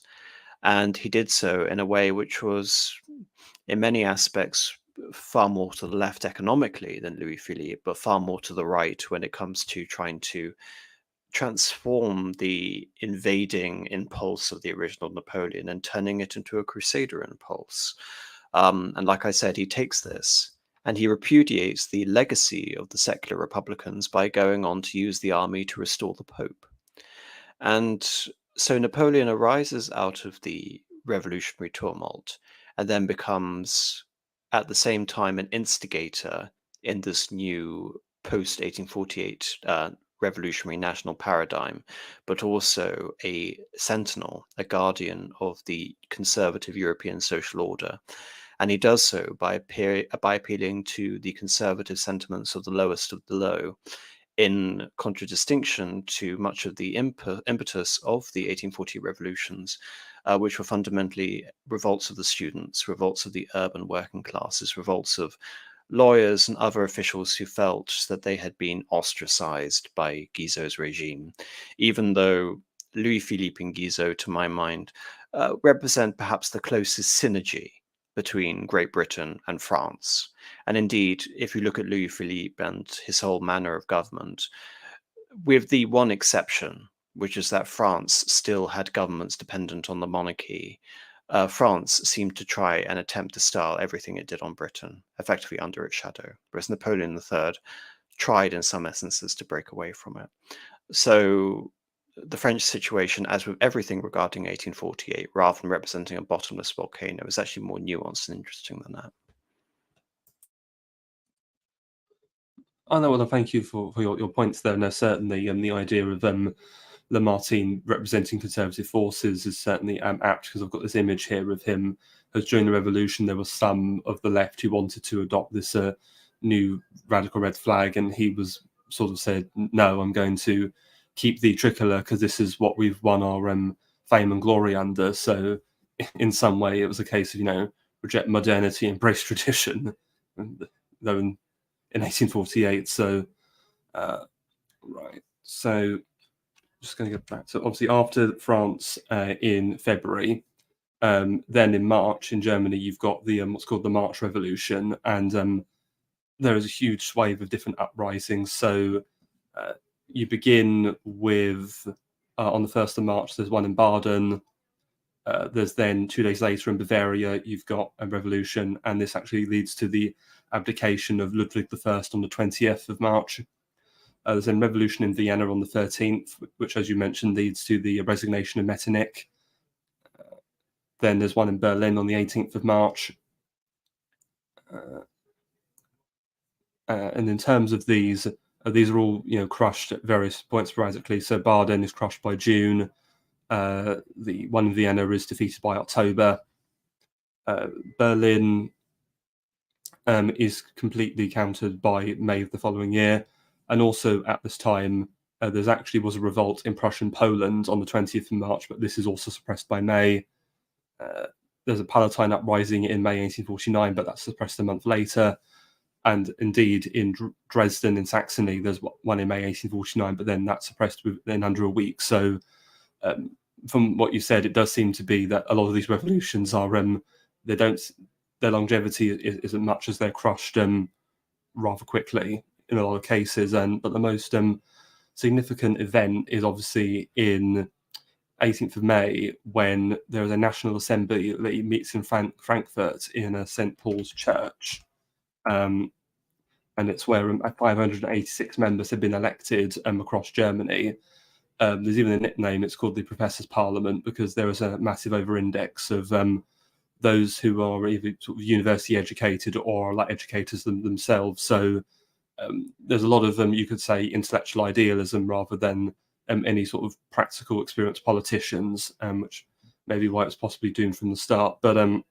And he did so in a way which was, in many aspects, far more to the left economically than Louis Philippe, but far more to the right when it comes to trying to transform the invading impulse of the original Napoleon and turning it into a crusader impulse. And like I said, he takes this and he repudiates the legacy of the secular republicans by going on to use the army to restore the Pope. And so Napoleon arises out of the revolutionary tumult and then becomes, at the same time, an instigator in this new post 1848 revolutionary national paradigm, but also a sentinel, a guardian of the conservative European social order. And he does so by appealing to the conservative sentiments of the lowest of the low, in contradistinction to much of the impetus of the 1840 revolutions, which were fundamentally revolts of the students, revolts of the urban working classes, revolts of lawyers and other officials who felt that they had been ostracized by Guizot's regime, even though Louis-Philippe and Guizot, to my mind, represent perhaps the closest synergy between Great Britain and France. And indeed, if you look at Louis-Philippe and his whole manner of government, with the one exception, which is that France still had governments dependent on the monarchy, France seemed to try and attempt to style everything it did on Britain, effectively under its shadow, whereas Napoleon III tried in some essences to break away from it. So the French situation, as with everything regarding 1848, rather than representing a bottomless volcano, is actually more nuanced and interesting than that. Oh no, well, thank you for your points there. No, certainly, the idea of Lamartine representing conservative forces is certainly apt, because I've got this image here of him as during the revolution there was some of the left who wanted to adopt this new radical red flag, and he was sort of said, no, I'm going to keep the tricolour because this is what we've won our fame and glory under. So in some way it was a case of, reject modernity, embrace tradition, though in 1848. So right, so just going to get back. So obviously after France in February, then in March in Germany you've got the what's called the March Revolution, and there is a huge wave of different uprisings. So you begin with on the 1st of March there's one in Baden. There's then 2 days later in Bavaria you've got a revolution, and this actually leads to the abdication of Ludwig I on the 20th of March. There's a revolution in Vienna on the 13th, which, as you mentioned, leads to the resignation of Metternich. Then there's one in Berlin on the 18th of March. And in terms of these are all crushed at various points sporadically. So Baden is crushed by June. The one in Vienna is defeated by October. Berlin is completely countered by May of the following year. And also at this time, there actually was a revolt in Prussian Poland on the 20th of March, but this is also suppressed by May. There's a Palatine uprising in May 1849, but that's suppressed a month later. And indeed, in Dresden in Saxony, there's one in May 1849, but then that's suppressed within under a week. So from what you said, it does seem to be that a lot of these revolutions are, their longevity isn't much, as they're crushed rather quickly in a lot of cases. But the most significant event is obviously in 18th of May, when there is a National Assembly that meets in Frankfurt in a St. Paul's Church. And it's where 586 members have been elected across Germany. There's even a nickname, it's called the Professors' Parliament, because there is a massive over-index of those who are either sort of university educated or like educators themselves. So there's a lot of, you could say, intellectual idealism rather than any sort of practical experienced politicians, which may be why it's possibly doomed from the start. But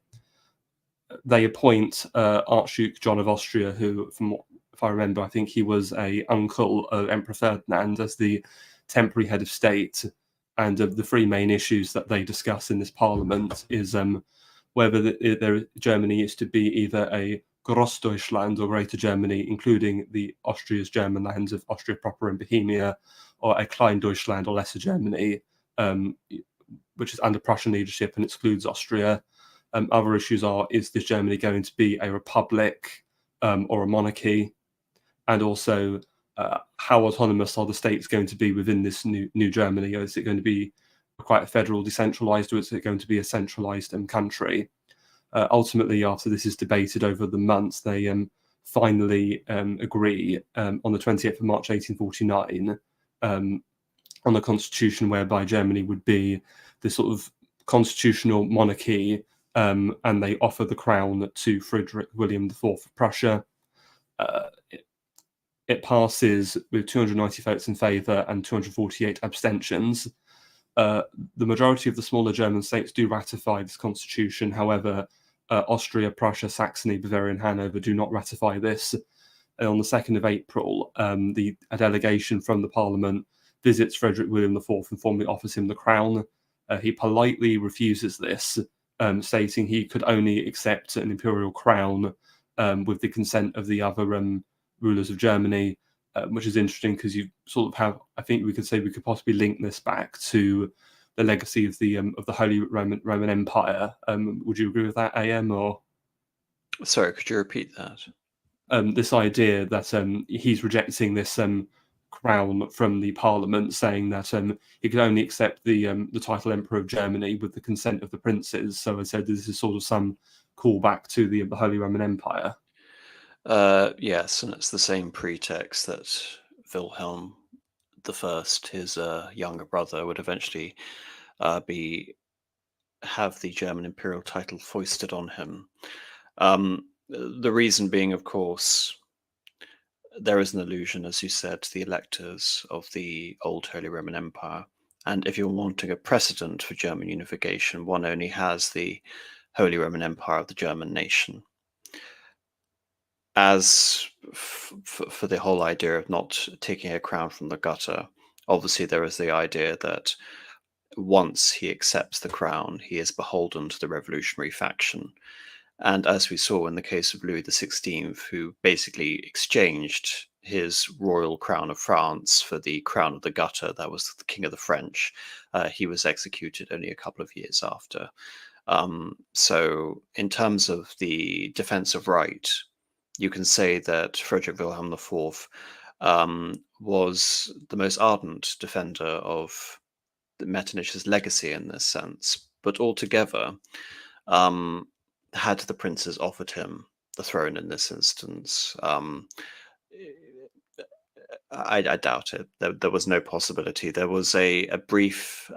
they appoint Archduke John of Austria, who, if I remember, I think he was a uncle of Emperor Ferdinand, as the temporary head of state. And the three main issues that they discuss in this parliament is whether Germany is to be either a Grossdeutschland, or Greater Germany, including the Austria's German lands of Austria proper and Bohemia, or a Kleindeutschland, or Lesser Germany, which is under Prussian leadership and excludes Austria. Other issues are, is this Germany going to be a republic or a monarchy? And also, how autonomous are the states going to be within this new Germany? Is it going to be quite a federal, decentralized, or is it going to be a centralized country? Ultimately, after this is debated over the months, they finally agree on the 28th of March 1849 on a constitution whereby Germany would be this sort of constitutional monarchy, and they offer the crown to Frederick William IV of Prussia. It passes with 290 votes in favour and 248 abstentions. The majority of the smaller German states do ratify this constitution. However, Austria, Prussia, Saxony, Bavaria, and Hanover do not ratify this. And on the 2nd of April, a delegation from the Parliament visits Frederick William IV and formally offers him the crown. He politely refuses this, stating he could only accept an imperial crown with the consent of the other rulers of Germany, which is interesting because you sort of have, I think we could possibly link this back to the legacy of the Holy Roman Empire. Would you agree with that, AM? Or sorry, could you repeat that? This idea that he's rejecting this crown from the Parliament, saying that he could only accept the title Emperor of Germany with the consent of the princes. So I said this is sort of some callback to the Holy Roman Empire. Yes, and it's the same pretext that Wilhelm I, his younger brother, would eventually have the German imperial title foisted on him. The reason being, of course, there is an allusion, as you said, to the electors of the old Holy Roman Empire. And if you're wanting a precedent for German unification, one only has the Holy Roman Empire of the German nation. As for the whole idea of not taking a crown from the gutter, obviously there is the idea that once he accepts the crown, he is beholden to the revolutionary faction. And as we saw in the case of Louis XVI, who basically exchanged his royal crown of France for the crown of the gutter, that was the King of the French, he was executed only a couple of years after. So in terms of the defense of right, you can say that Frederick Wilhelm IV was the most ardent defender of Metternich's legacy in this sense, but altogether, had the princes offered him the throne in this instance, I doubt it. There was no possibility. There was a brief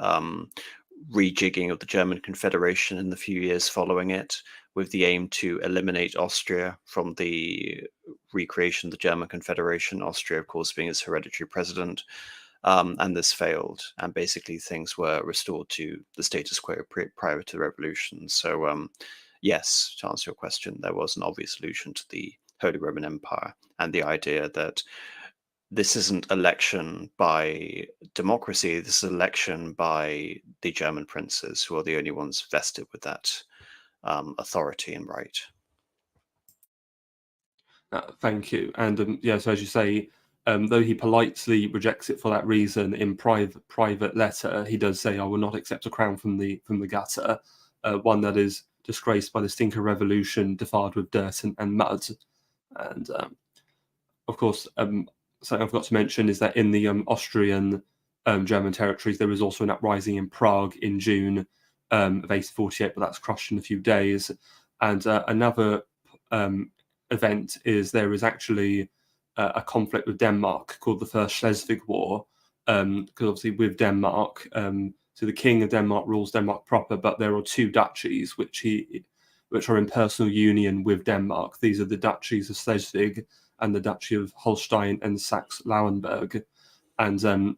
rejigging of the German Confederation in the few years following it, with the aim to eliminate Austria from the recreation of the German Confederation, Austria, of course, being its hereditary president. And this failed, and basically things were restored to the status quo prior to the revolution. So, yes, to answer your question, there was an obvious allusion to the Holy Roman Empire and the idea that this isn't election by democracy, this is election by the German princes, who are the only ones vested with that authority and right. Thank you. And yeah, so as you say, though he politely rejects it for that reason, in private letter, he does say, "I will not accept a crown from the gutter, one that is disgraced by the stinker revolution, defiled with dirt and mud." And of course, something I forgot to mention is that in the Austrian German territories, there was also an uprising in Prague in June of 1848, but that's crushed in a few days. And another event is there is actually a conflict with Denmark called the First Schleswig War, because obviously with Denmark, so the King of Denmark rules Denmark proper, but there are two duchies which are in personal union with Denmark. These are the duchies of Schleswig and the Duchy of Holstein and Saxe-Lauenburg. And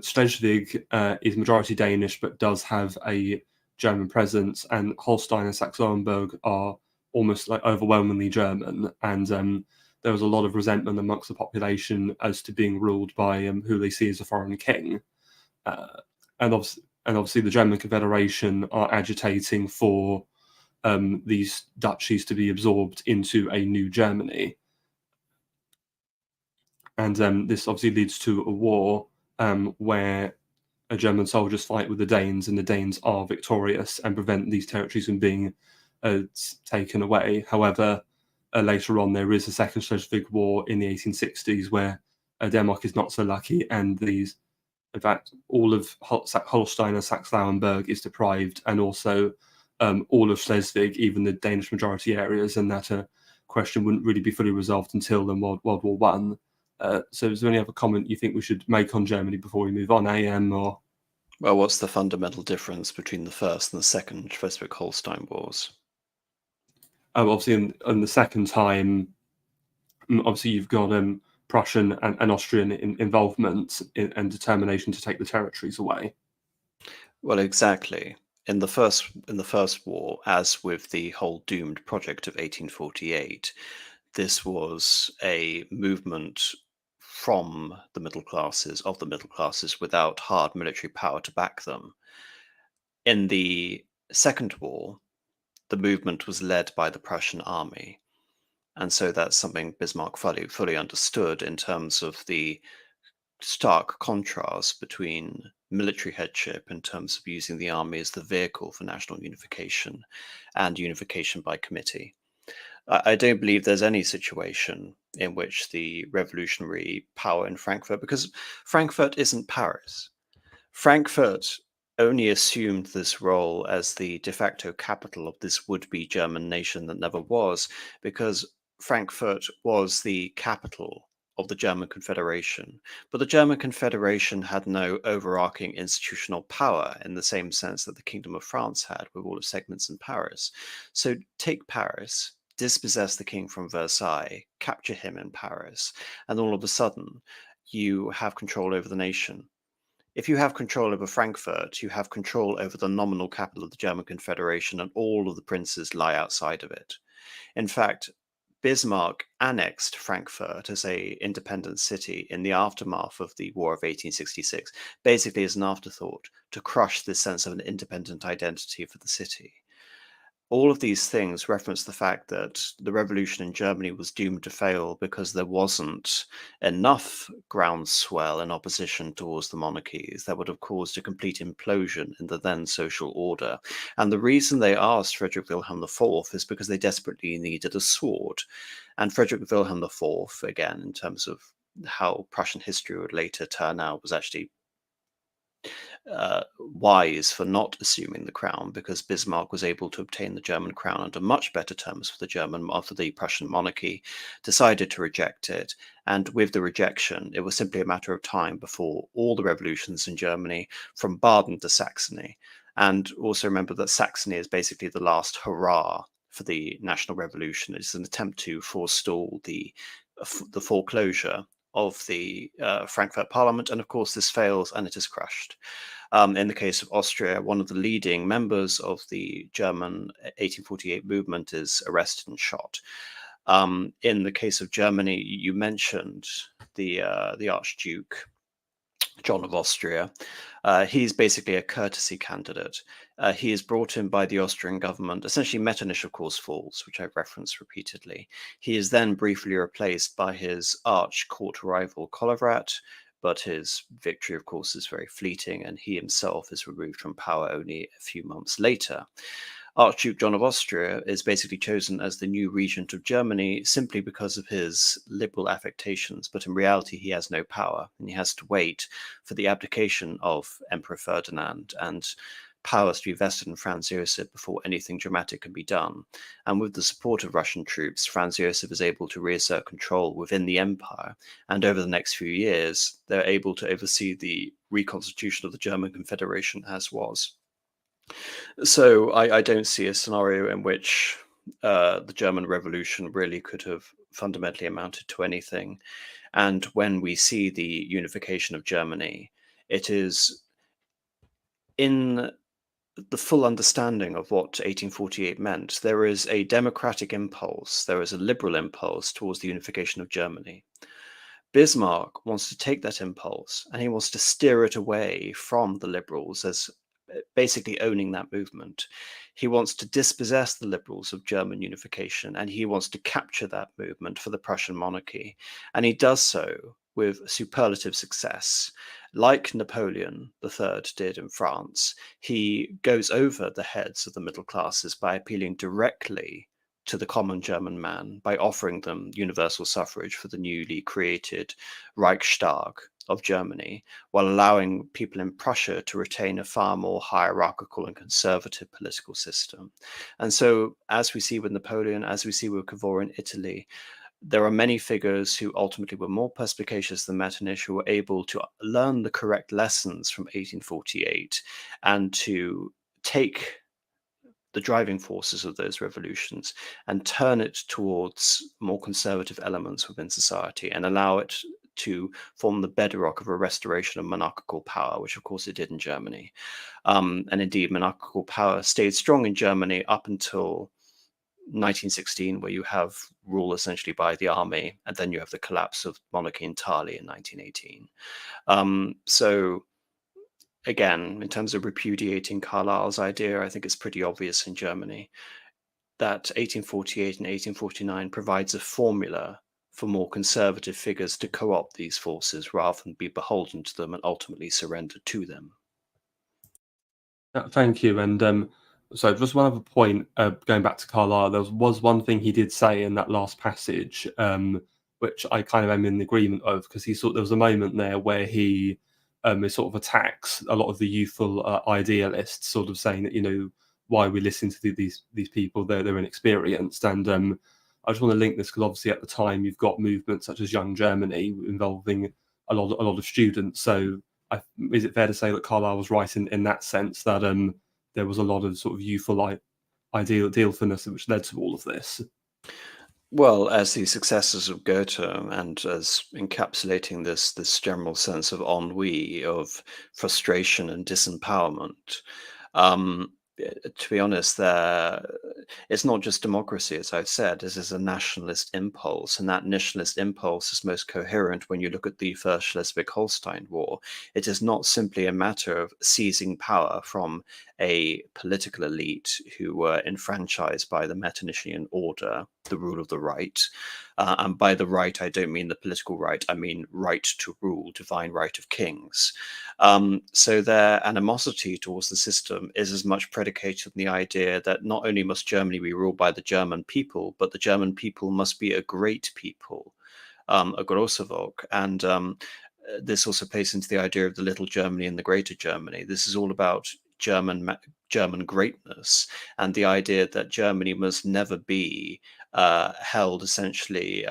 Schleswig is majority Danish, but does have a German presence, and Holstein and Saxe-Lauenburg are almost like overwhelmingly German. And there was a lot of resentment amongst the population as to being ruled by who they see as a foreign king. And obviously the German Confederation are agitating for these duchies to be absorbed into a new Germany. And this obviously leads to a war where German soldiers fight with the Danes, and the Danes are victorious and prevent these territories from being taken away. However, later on there is a second Schleswig War in the 1860s where Denmark is not so lucky, and these, in fact, all of Holstein and Saxe-Lauenburg is deprived, and also all of Schleswig, even the Danish majority areas, and that question wouldn't really be fully resolved until the World War One. So is there any other comment you think we should make on Germany before we move on, AM, or? Well, what's the fundamental difference between the first and the second Schleswig-Holstein wars? Obviously, in the second time, obviously you've got Prussian and Austrian involvement and determination to take the territories away. Well, exactly. In the first war, as with the whole doomed project of 1848, this was a movement from the middle classes, without hard military power to back them. In the Second War, the movement was led by the Prussian army. And so that's something Bismarck fully understood in terms of the stark contrast between military headship in terms of using the army as the vehicle for national unification and unification by committee. I don't believe there's any situation in which the revolutionary power in Frankfurt, because Frankfurt isn't Paris. Frankfurt only assumed this role as the de facto capital of this would-be German nation that never was, because Frankfurt was the capital of the German Confederation. But the German Confederation had no overarching institutional power in the same sense that the Kingdom of France had, with all its segments in Paris. So take Paris, dispossess the king from Versailles, capture him in Paris, and all of a sudden you have control over the nation. If you have control over Frankfurt, you have control over the nominal capital of the German Confederation, and all of the princes lie outside of it. In fact, Bismarck annexed Frankfurt as an independent city in the aftermath of the War of 1866, basically as an afterthought, to crush this sense of an independent identity for the city. All of these things reference the fact that the revolution in Germany was doomed to fail because there wasn't enough groundswell in opposition towards the monarchies that would have caused a complete implosion in the then social order. And the reason they asked Frederick Wilhelm IV is because they desperately needed a sword. And Frederick Wilhelm IV, again, in terms of how Prussian history would later turn out, was actually wise for not assuming the crown, because Bismarck was able to obtain the German crown under much better terms for the Prussian monarchy, decided to reject it, and with the rejection, it was simply a matter of time before all the revolutions in Germany, from Baden to Saxony. And also remember that Saxony is basically the last hurrah for the national revolution. It's an attempt to forestall the foreclosure of the Frankfurt Parliament, and of course this fails and it is crushed. In the case of Austria, one of the leading members of the German 1848 movement is arrested and shot. In the case of Germany, you mentioned the Archduke John of Austria. He's basically a courtesy candidate. He is brought in by the Austrian government. Essentially, Metternich, of course, falls, which I've referenced repeatedly. He is then briefly replaced by his arch court rival Colivrat, but his victory, of course, is very fleeting, and he himself is removed from power only a few months later. Archduke John of Austria is basically chosen as the new regent of Germany simply because of his liberal affectations, but in reality he has no power, and he has to wait for the abdication of Emperor Ferdinand and powers to be vested in Franz Joseph before anything dramatic can be done. And with the support of Russian troops, Franz Joseph is able to reassert control within the empire, and over the next few years they're able to oversee the reconstitution of the German Confederation as was. So I don't see a scenario in which the German Revolution really could have fundamentally amounted to anything. And when we see the unification of Germany, it is in the full understanding of what 1848 meant. There is a democratic impulse, there is a liberal impulse towards the unification of Germany. Bismarck wants to take that impulse and he wants to steer it away from the liberals as basically owning that movement. He wants to dispossess the liberals of German unification, and he wants to capture that movement for the Prussian monarchy. And he does so with superlative success. Like Napoleon III did in France, he goes over the heads of the middle classes by appealing directly to the common German man by offering them universal suffrage for the newly created Reichstag of Germany, while allowing people in Prussia to retain a far more hierarchical and conservative political system. And so, as we see with Napoleon, as we see with Cavour in Italy, there are many figures who ultimately were more perspicacious than Metternich, who were able to learn the correct lessons from 1848 and to take the driving forces of those revolutions and turn it towards more conservative elements within society and allow it to form the bedrock of a restoration of monarchical power, which of course it did in Germany. And indeed, monarchical power stayed strong in Germany up until 1916, where you have rule essentially by the army, and then you have the collapse of monarchy entirely in 1918. So again, in terms of repudiating Carlyle's idea, I think it's pretty obvious in Germany that 1848 and 1849 provides a formula for more conservative figures to co-opt these forces rather than be beholden to them and ultimately surrender to them. Thank you. And so just one other point, going back to Carlyle, there was one thing he did say in that last passage, which I kind of am in agreement of, because he thought there was a moment there where he sort of attacks a lot of the youthful idealists, sort of saying that, you know, why we listen to these people, they're inexperienced. And I just want to link this because obviously at the time you've got movements such as Young Germany involving a lot of students. So is it fair to say that Carlyle was right in that sense, that there was a lot of sort of youthful idealfulness which led to all of this? Well, as the successors of Goethe and as encapsulating this general sense of ennui, of frustration and disempowerment, to be honest, it's not just democracy, as I've said. This is a nationalist impulse, and that nationalist impulse is most coherent when you look at the First Schleswig-Holstein War. It is not simply a matter of seizing power from a political elite who were enfranchised by the Metternichian order, the rule of the right. And by the right, I don't mean the political right, I mean right to rule, divine right of kings. So their animosity towards the system is as much predicated on the idea that not only must Germany be ruled by the German people, but the German people must be a great people, a große Volk. And this also plays into the idea of the little Germany and the greater Germany. This is all about German greatness and the idea that Germany must never be held essentially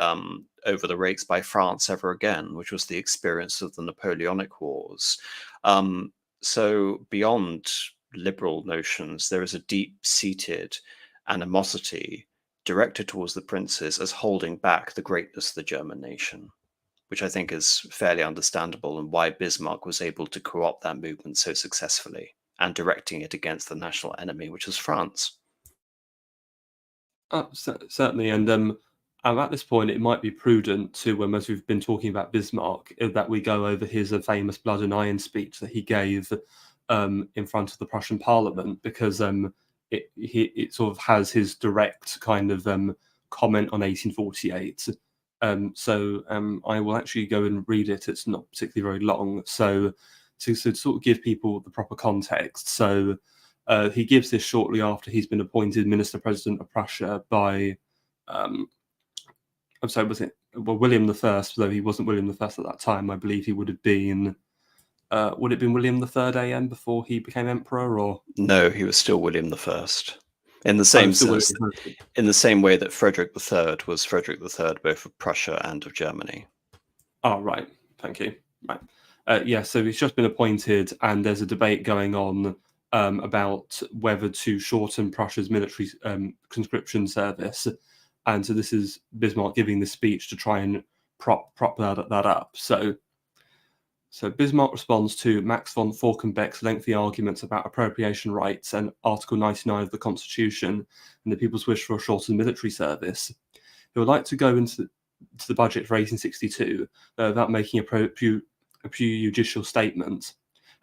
over the rakes by France ever again, which was the experience of the Napoleonic Wars. So beyond liberal notions, there is a deep-seated animosity directed towards the princes as holding back the greatness of the German nation, which I think is fairly understandable, and why Bismarck was able to co-opt that movement so successfully and directing it against the national enemy, which was France. Certainly. And at this point, it might be prudent to, as we've been talking about Bismarck, that we go over his famous Blood and Iron speech that he gave in front of the Prussian Parliament, because it sort of has his direct kind of comment on 1848. So I will actually go and read it. It's not particularly very long. So to sort of give people the proper context. So he gives this shortly after he's been appointed Minister President of Prussia by, I'm sorry, was it William I? Though he wasn't William I at that time. I believe he would have been. Would it have been William III AM before he became emperor, or no? He was still William I. In the same sense, in the same way that Frederick III was Frederick III, both of Prussia and of Germany. Oh, right. Thank you. Right. Yeah, so he's just been appointed, and there's a debate going on about whether to shorten Prussia's military conscription service. And so this is Bismarck giving this speech to try and prop that up. So Bismarck responds to Max von Falkenbeck's lengthy arguments about appropriation rights and Article 99 of the Constitution and the people's wish for a shortened military service. He would like to go into the budget for 1862 without making a prejudicial statement.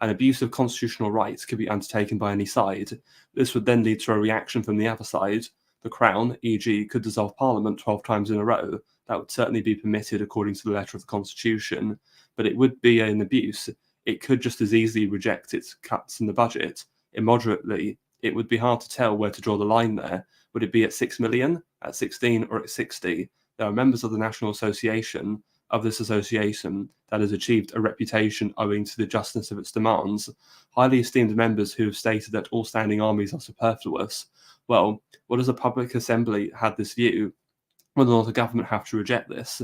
An abuse of constitutional rights could be undertaken by any side. This would then lead to a reaction from the other side. The Crown, e.g., could dissolve Parliament 12 times in a row. That would certainly be permitted according to the letter of the Constitution, but it would be an abuse. It could just as easily reject its cuts in the budget. Immoderately, it would be hard to tell where to draw the line there, Would it be at 6 million, at 16, or at 60? There are members of the National Association, of this association, that has achieved a reputation owing to the justness of its demands, highly esteemed members who have stated that all standing armies are superfluous. Well, what does a public assembly had this view? Whether or not the government have to reject this?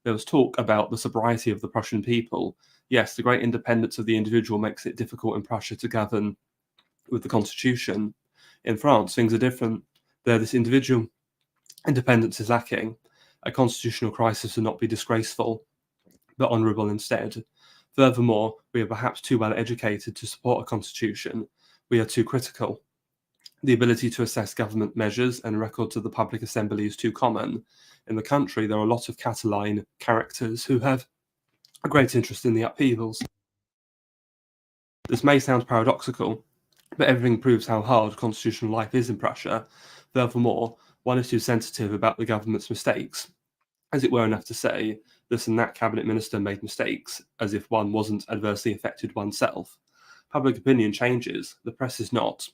There was talk about the sobriety of the Prussian people. Yes, the great independence of the individual makes it difficult in Prussia to govern with the constitution. In France, things are different. There, this individual independence is lacking. A constitutional crisis would not be disgraceful, but honourable instead. Furthermore, we are perhaps too well educated to support a constitution. We are too critical. The ability to assess government measures and records of the public assembly is too common. In the country, there are a lot of Catalan characters who have a great interest in the upheavals. This may sound paradoxical, but everything proves how hard constitutional life is in Prussia. Furthermore, one is too sensitive about the government's mistakes. As it were enough to say, this and that cabinet minister made mistakes, as if one wasn't adversely affected oneself. Public opinion changes, the press is not.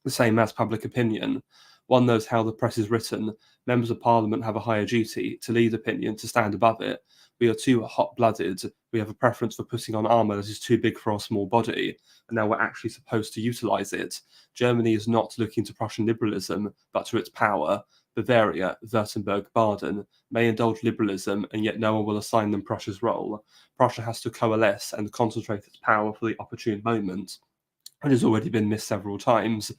The same as public opinion. One knows how the press is written. Members of Parliament have a higher duty to lead opinion, to stand above it. We are too hot-blooded. We have a preference for putting on armour that is too big for our small body, and now we're actually supposed to utilise it. Germany is not looking to Prussian liberalism, but to its power. Bavaria, Württemberg, Baden may indulge liberalism, and yet no one will assign them Prussia's role. Prussia has to coalesce and concentrate its power for the opportune moment. It has already been missed several times.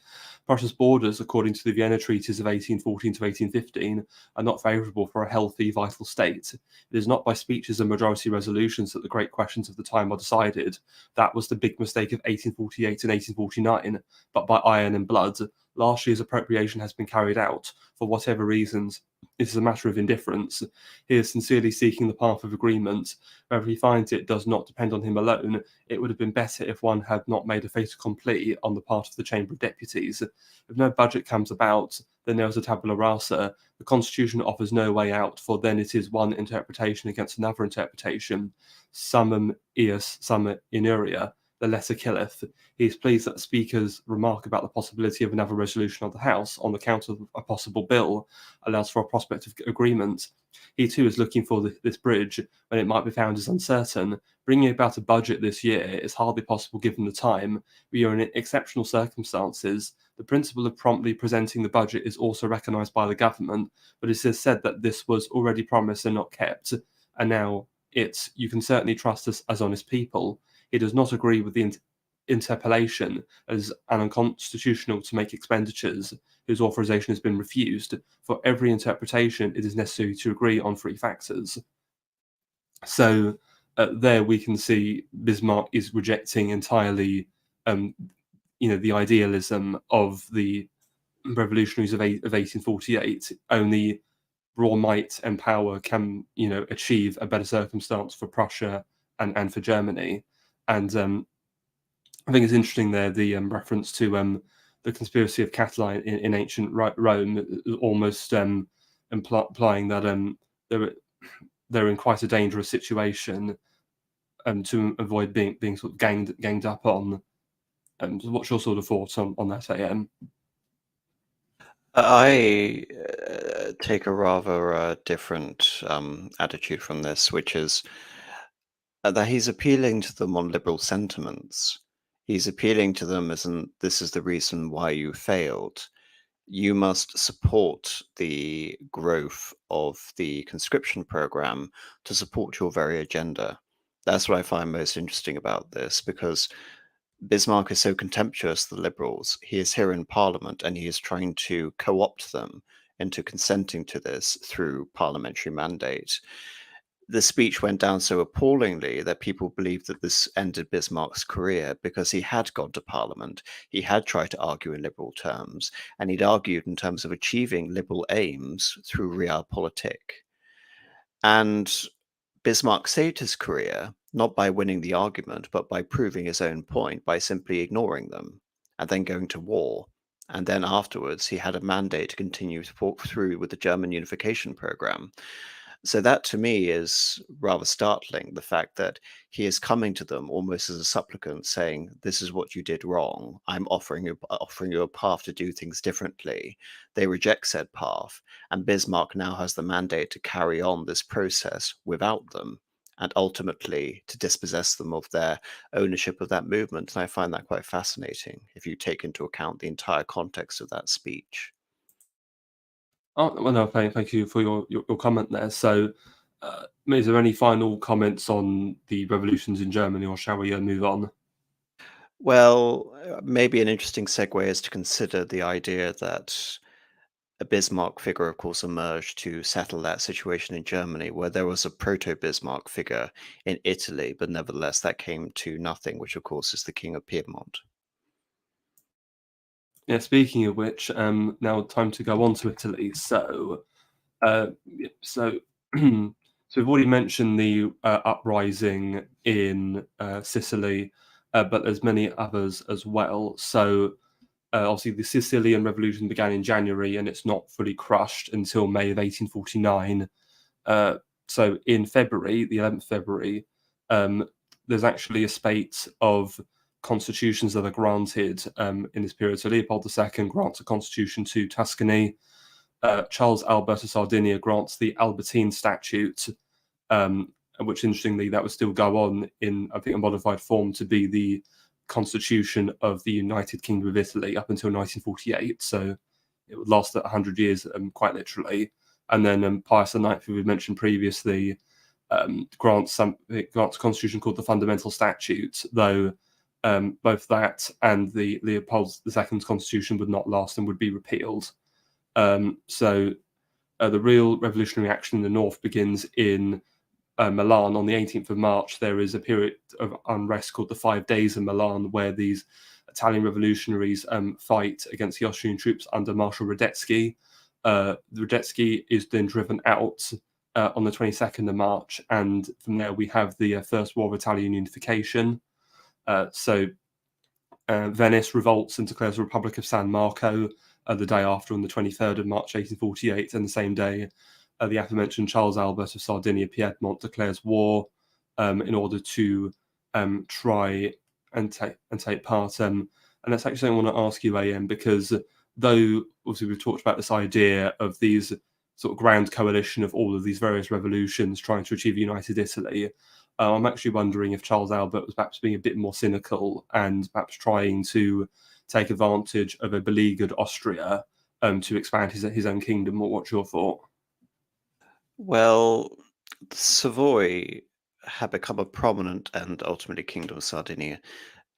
Prussia's borders, according to the Vienna treaties of 1814 to 1815, are not favourable for a healthy, vital state. It is not by speeches and majority resolutions that the great questions of the time are decided. That was the big mistake of 1848 and 1849, but by iron and blood. Last year's appropriation has been carried out, for whatever reasons. It is a matter of indifference. He is sincerely seeking the path of agreement. Whether he finds it does not depend on him alone. It would have been better if one had not made a fait accompli on the part of the Chamber of Deputies. If no budget comes about, then there is a tabula rasa. The Constitution offers no way out, for then it is one interpretation against another interpretation. Summum ius, summum inuria. The letter killeth. He is pleased that the Speaker's remark about the possibility of another resolution of the House on account of a possible bill allows for a prospect of agreement. He too is looking for this bridge when it might be found is uncertain. Bringing about a budget this year is hardly possible given the time. We are in exceptional circumstances. The principle of promptly presenting the budget is also recognised by the government, but it is said that this was already promised and not kept, and now you can certainly trust us as honest people. He does not agree with the interpellation as unconstitutional to make expenditures whose authorization has been refused. For every interpretation, it is necessary to agree on 3 factors. So there we can see Bismarck is rejecting entirely, the idealism of the revolutionaries of 1848. Only raw might and power can, achieve a better circumstance for Prussia and for Germany. And I think it's interesting there, the reference to the conspiracy of Catalan in ancient Rome, almost implying that they're in quite a dangerous situation to avoid being sort of ganged up on. What's your sort of thoughts on that, AM? I take a rather different attitude from this, which is that he's appealing to them on liberal sentiments. He's appealing to them as in, this is the reason why you failed. You must support the growth of the conscription program to support your very agenda. That's what I find most interesting about this, because Bismarck is so contemptuous of the liberals. He is here in Parliament and he is trying to co-opt them into consenting to this through parliamentary mandate. The speech went down so appallingly that people believed that this ended Bismarck's career because he had gone to Parliament, he had tried to argue in liberal terms, and he'd argued in terms of achieving liberal aims through realpolitik. And Bismarck saved his career not by winning the argument, but by proving his own point, by simply ignoring them and then going to war. And then afterwards, he had a mandate to continue to walk through with the German unification program. So that to me is rather startling, the fact that he is coming to them almost as a supplicant, saying, "This is what you did wrong. I'm offering you a path to do things differently." They reject said path, and Bismarck now has the mandate to carry on this process without them, and ultimately to dispossess them of their ownership of that movement. And I find that quite fascinating if you take into account the entire context of that speech. Oh, well, no, thank you for your comment there. So, is there any final comments on the revolutions in Germany, or shall we move on? Well, maybe an interesting segue is to consider the idea that a Bismarck figure, of course, emerged to settle that situation in Germany, where there was a proto-Bismarck figure in Italy, but nevertheless that came to nothing, which of course is the King of Piedmont. Yeah, speaking of which, now time to go on to Italy. Yeah, so we've already mentioned the uprising in Sicily, but there's many others as well. Obviously, the Sicilian Revolution began in January, and it's not fully crushed until May of 1849. Uh, so in February, the 11th February, um, there's actually a spate of constitutions that are granted in this period. So Leopold II grants a constitution to Tuscany. Charles Albert of Sardinia grants the Albertine Statute, which interestingly that would still go on in, I think, a modified form to be the constitution of the United Kingdom of Italy up until 1948. So it would last 100 years, quite literally. And then Pius IX, who we mentioned previously, grants a constitution called the Fundamental Statutes, though both that and the Leopold II's constitution would not last and would be repealed. The real revolutionary action in the north begins in Milan on the 18th of March. There is a period of unrest called the 5 Days of Milan, where these Italian revolutionaries fight against the Austrian troops under Marshal Radetzky. Radetzky is then driven out on the 22nd of March, and from there we have the First War of Italian Unification. Venice revolts and declares a Republic of San Marco the day after, on the 23rd of March 1848, and the same day the aforementioned Charles Albert of Sardinia Piedmont declares war in order to try and take part. And that's actually something I want to ask you, AM, because though obviously we've talked about this idea of these sort of grand coalition of all of these various revolutions trying to achieve a united Italy, I'm actually wondering if Charles Albert was perhaps being a bit more cynical and perhaps trying to take advantage of a beleaguered Austria to expand his own kingdom. What's your thought? Well, Savoy had become a prominent, and ultimately Kingdom of Sardinia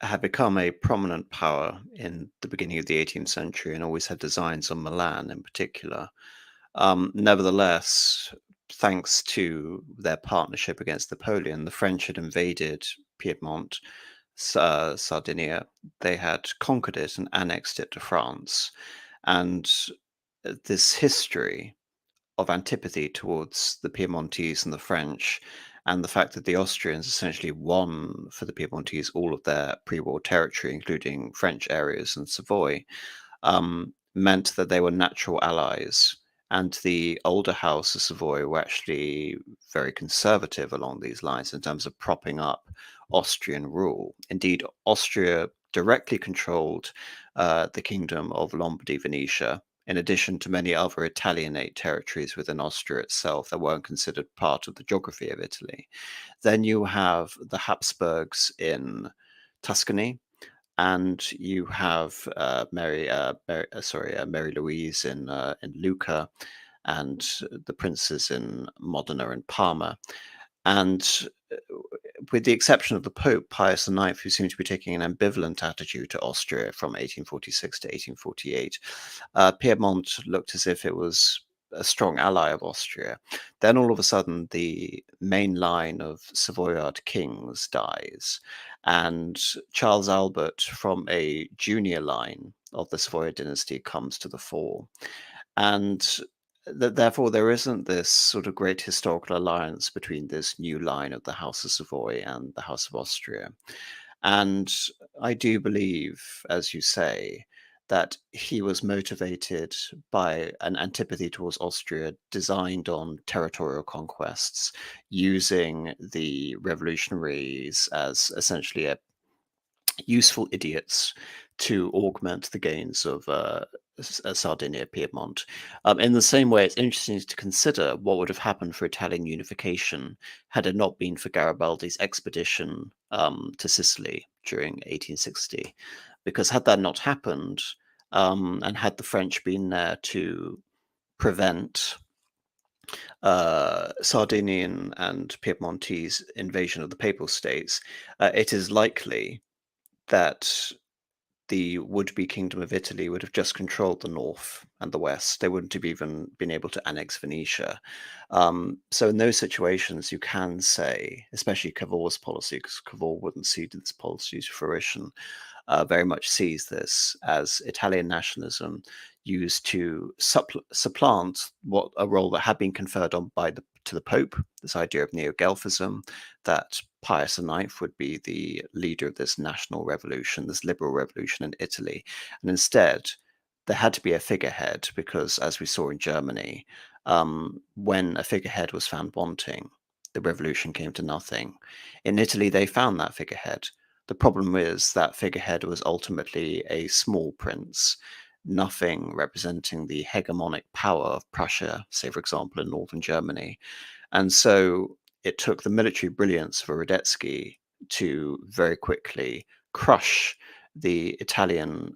had become a prominent power in the beginning of the 18th century and always had designs on Milan in particular. Nevertheless, thanks to their partnership against Napoleon, the French had invaded Piedmont, Sardinia. They had conquered it and annexed it to France. And this history of antipathy towards the Piedmontese and the French, and the fact that the Austrians essentially won for the Piedmontese all of their pre-war territory, including French areas and Savoy, meant that they were natural allies. And the older House of Savoy were actually very conservative along these lines in terms of propping up Austrian rule. Indeed, Austria directly controlled the kingdom of Lombardy, Venetia, in addition to many other Italianate territories within Austria itself that weren't considered part of the geography of Italy. Then you have the Habsburgs in Tuscany, and you have Mary Louise in Lucca, and the princes in Modena and Parma. And with the exception of the Pope, Pius IX, who seemed to be taking an ambivalent attitude to Austria from 1846 to 1848, Piedmont looked as if it was a strong ally of Austria. Then all of a sudden, the main line of Savoyard kings dies, and Charles Albert, from a junior line of the Savoyard dynasty, comes to the fore. And therefore, there isn't this sort of great historical alliance between this new line of the House of Savoy and the House of Austria. And I do believe, as you say, that he was motivated by an antipathy towards Austria designed on territorial conquests, using the revolutionaries as essentially useful idiots to augment the gains of Sardinia, Piedmont. In the same way, it's interesting to consider what would have happened for Italian unification had it not been for Garibaldi's expedition to Sicily during 1860. Because had that not happened, and had the French been there to prevent Sardinian and Piedmontese invasion of the Papal States, it is likely that the would-be Kingdom of Italy would have just controlled the north and the west. They wouldn't have even been able to annex Venetia. So in those situations, you can say, especially Cavour's policy, because Cavour wouldn't see this policy to fruition, very much sees this as Italian nationalism used to supplant what a role that had been conferred on to the Pope, this idea of Neo-Guelphism, that Pius IX would be the leader of this national revolution, this liberal revolution in Italy. And instead, there had to be a figurehead because, as we saw in Germany, when a figurehead was found wanting, the revolution came to nothing. In Italy, they found that figurehead. The problem is that figurehead was ultimately a small prince, nothing representing the hegemonic power of Prussia, say, for example, in northern Germany. And so it took the military brilliance of Radetzky to very quickly crush the Italian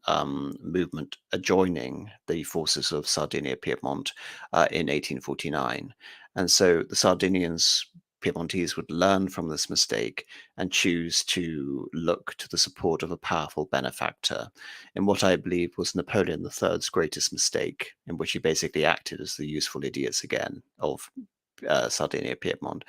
movement adjoining the forces of Sardinia Piedmont in 1849. And so the Sardinians, Piedmontese, would learn from this mistake and choose to look to the support of a powerful benefactor in what I believe was Napoleon III's greatest mistake, in which he basically acted as the useful idiots again of Sardinia, Piedmont.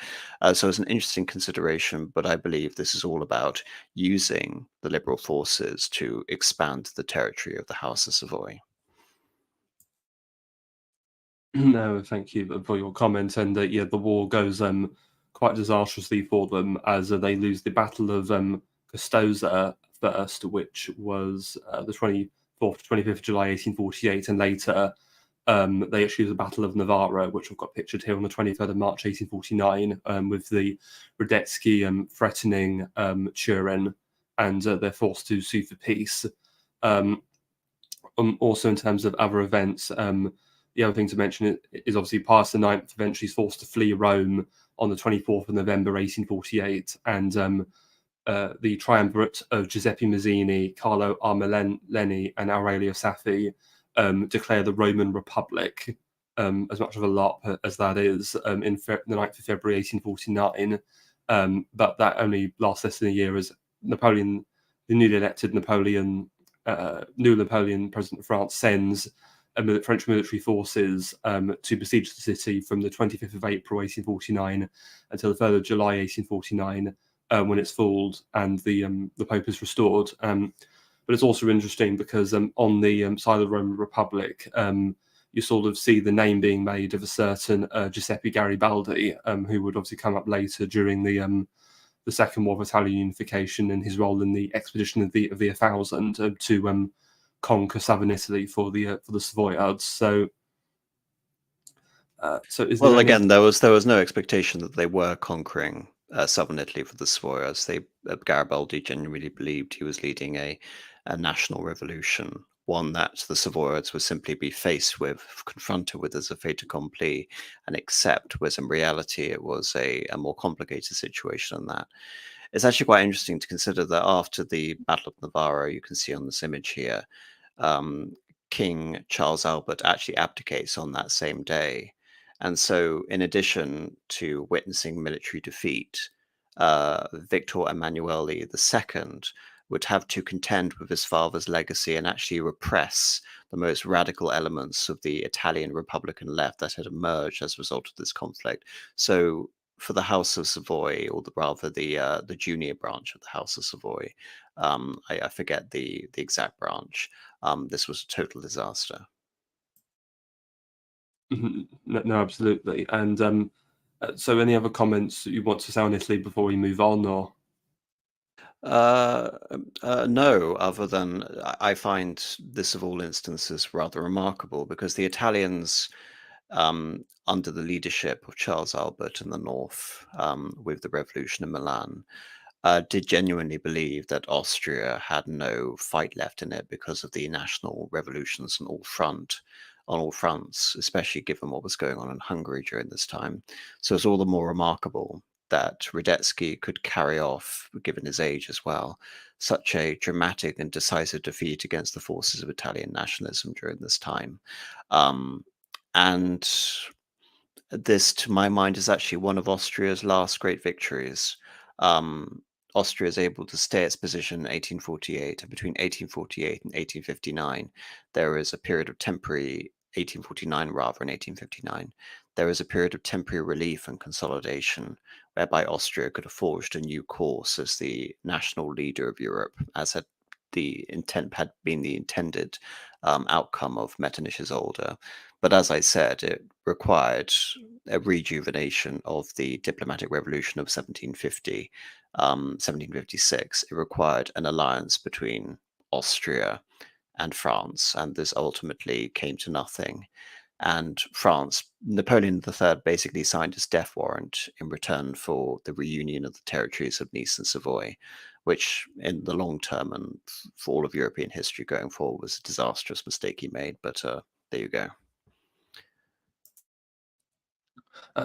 So it's an interesting consideration, but I believe this is all about using the liberal forces to expand the territory of the House of Savoy. No, thank you for your comment. And yeah, the war goes quite disastrously for them as they lose the Battle of Custoza first, which was the 24th to 25th of July 1848, and later they actually lose the Battle of Navarra, which I've got pictured here on the 23rd of March 1849, with the Radetzky threatening Turin, and they're forced to sue for peace. Also, in terms of other events, the other thing to mention is obviously Pius IX eventually is forced to flee Rome on the 24th of November 1848, and the triumvirate of Giuseppe Mazzini, Carlo Armeleni, and Aurelio Saffi declare the Roman Republic, as much of a LARP as that is, in the 9th of February 1849. But that only lasts less than a year as Napoleon, the newly elected Napoleon, new Napoleon president of France, sends French military forces to besiege the city from the 25th of April 1849 until the 3rd of July 1849, when it's fooled and the Pope is restored. But it's also interesting because on the side of the Roman Republic, you sort of see the name being made of a certain Giuseppe Garibaldi, who would obviously come up later during the Second War of Italian Unification and his role in the expedition of the 1000 to conquer southern Italy for the Savoyards. So Well, again, there was no expectation that they were conquering southern Italy for the Savoyards. Garibaldi genuinely believed he was leading a national revolution, one that the Savoyards would simply be confronted with as a fait accompli, and accept, whereas in reality it was a more complicated situation than that. It's actually quite interesting to consider that after the Battle of Navarra, you can see on this image here, King Charles Albert actually abdicates on that same day. And so, in addition to witnessing military defeat, Victor Emmanuele II would have to contend with his father's legacy and actually repress the most radical elements of the Italian Republican left that had emerged as a result of this conflict. So, for the House of Savoy, or rather the junior branch of the House of Savoy, I forget the exact branch, this was a total disaster. No, absolutely. And so any other comments you want to say on Italy before we move on, or? No, other than I find this of all instances rather remarkable because the Italians, under the leadership of Charles Albert in the north, with the revolution in Milan, did genuinely believe that Austria had no fight left in it because of the national revolutions on all fronts, especially given what was going on in Hungary during this time. So it's all the more remarkable that Radetzky could carry off, given his age as well, such a dramatic and decisive defeat against the forces of Italian nationalism during this time. Um, and this, to my mind, is actually one of Austria's last great victories. Um, Austria is able to stay its position in 1848, and between 1848 and 1859, there is a period of temporary 1849 rather in 1859. There is a period of temporary relief and consolidation, whereby Austria could have forged a new course as the national leader of Europe, as had been the intended outcome of Metternich's order. But as I said, it required a rejuvenation of the diplomatic revolution of 1750, 1756. It required an alliance between Austria and France, and this ultimately came to nothing. And France, Napoleon III basically signed his death warrant in return for the reunion of the territories of Nice and Savoy, which in the long term and for all of European history going forward was a disastrous mistake he made. But there you go.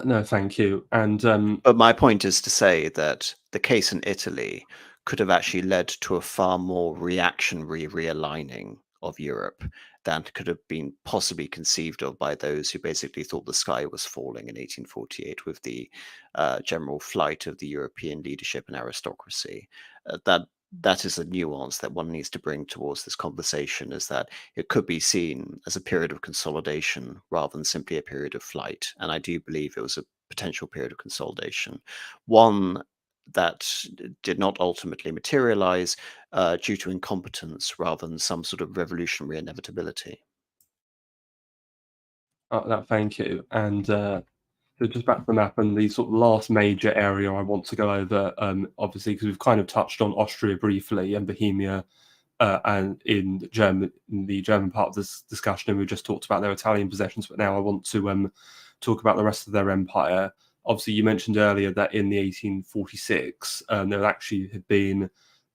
No, thank you. And But my point is to say that the case in Italy could have actually led to a far more reactionary realigning of Europe than could have been possibly conceived of by those who basically thought the sky was falling in 1848 with the general flight of the European leadership and aristocracy. That is a nuance that one needs to bring towards this conversation, is that it could be seen as a period of consolidation rather than simply a period of flight. And I do believe it was a potential period of consolidation, one that did not ultimately materialize due to incompetence rather than some sort of revolutionary inevitability. thank you. And so just back to the map and the sort of last major area I want to go over, obviously, because we've kind of touched on Austria briefly and Bohemia, and in the German part of this discussion, and we just talked about their Italian possessions. But now I want to talk about the rest of their empire. Obviously, you mentioned earlier that in the 1846, there actually had been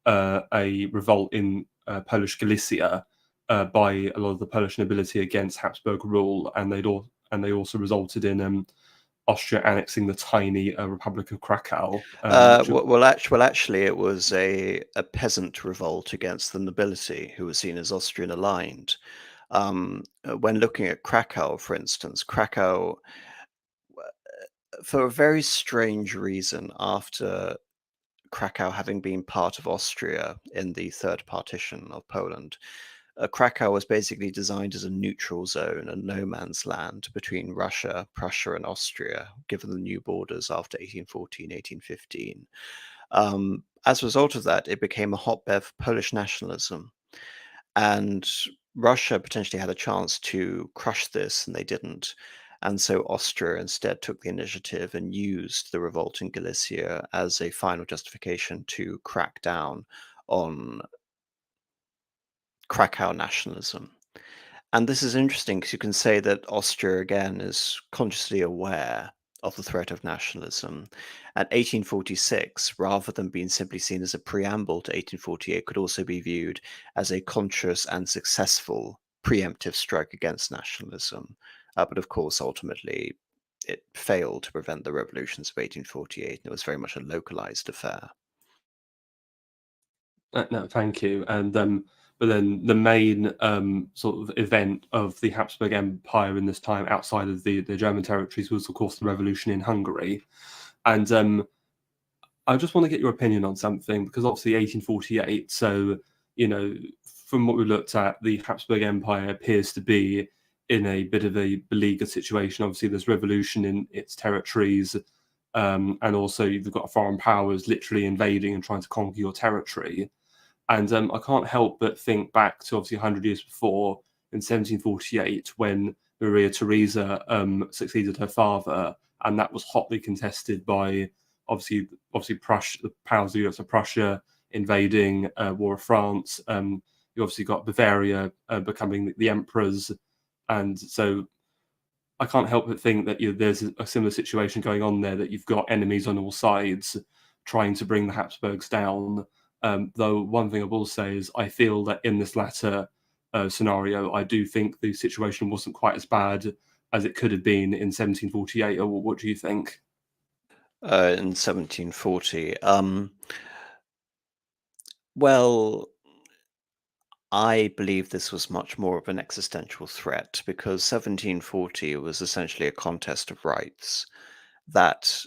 a revolt in Polish Galicia by a lot of the Polish nobility against Habsburg rule, and they also resulted in Austria annexing the tiny Republic of Krakow. Actually, it was a peasant revolt against the nobility who was seen as Austrian aligned. When looking at Krakow, for instance, Krakow, for a very strange reason, after Krakow having been part of Austria in the third partition of Poland, Krakow was basically designed as a neutral zone, a no man's land between Russia, Prussia, and Austria, given the new borders after 1814, 1815. As a result of that, it became a hotbed of Polish nationalism. And Russia potentially had a chance to crush this, and they didn't. And so Austria instead took the initiative and used the revolt in Galicia as a final justification to crack down on Krakow nationalism. And this is interesting because you can say that Austria, again, is consciously aware of the threat of nationalism. And 1846, rather than being simply seen as a preamble to 1848, could also be viewed as a conscious and successful preemptive strike against nationalism. But of course, ultimately, it failed to prevent the revolutions of 1848, and it was very much a localized affair. No, thank you. And but then the main sort of event of the Habsburg Empire in this time outside of the German territories was, of course, the revolution in Hungary. And I just want to get your opinion on something, because obviously 1848. So, from what we looked at, the Habsburg Empire appears to be in a bit of a beleaguered situation. Obviously, there's revolution in its territories, and also you've got foreign powers literally invading and trying to conquer your territory. And I can't help but think back to obviously 100 years before, in 1748, when Maria Theresa succeeded her father, and that was hotly contested by obviously Prussia, the powers of Europe, so Prussia, invading, War of France. You obviously got Bavaria becoming the emperors, and so I can't help but think that there's a similar situation going on there, that you've got enemies on all sides trying to bring the Habsburgs down. Though one thing I will say is I feel that in this latter scenario, I do think the situation wasn't quite as bad as it could have been in 1748. Or what do you think? In 1740. Well, I believe this was much more of an existential threat because 1740 was essentially a contest of rights. That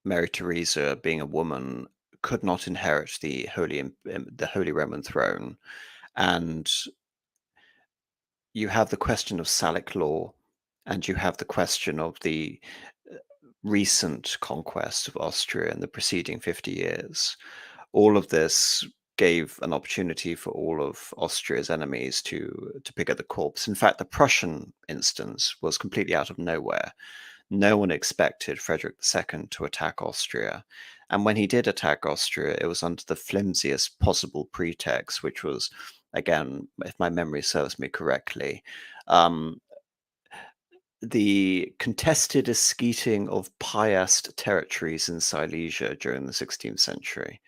Mary Theresa, being a woman, could not inherit the Holy Roman throne, and you have the question of Salic law, and you have the question of the recent conquest of Austria in the preceding 50 years. All of this gave an opportunity for all of Austria's enemies to pick at the corpse. In fact, the Prussian instance was completely out of nowhere. No one expected Frederick II to attack Austria. And when he did attack Austria, it was under the flimsiest possible pretext, which was, again, if my memory serves me correctly, um, the contested esceting of Piast territories in Silesia during the 16th century,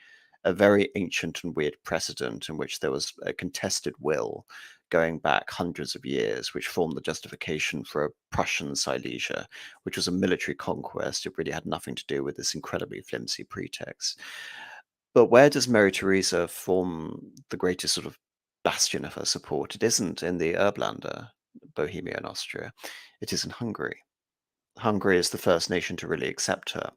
a very ancient and weird precedent in which there was a contested will going back hundreds of years, which formed the justification for a Prussian Silesia, which was a military conquest. It really had nothing to do with this incredibly flimsy pretext. But where does Mary Theresa form the greatest sort of bastion of her support? It isn't in the Erbländer, Bohemia and Austria. It is in Hungary. Hungary is the first nation to really accept her.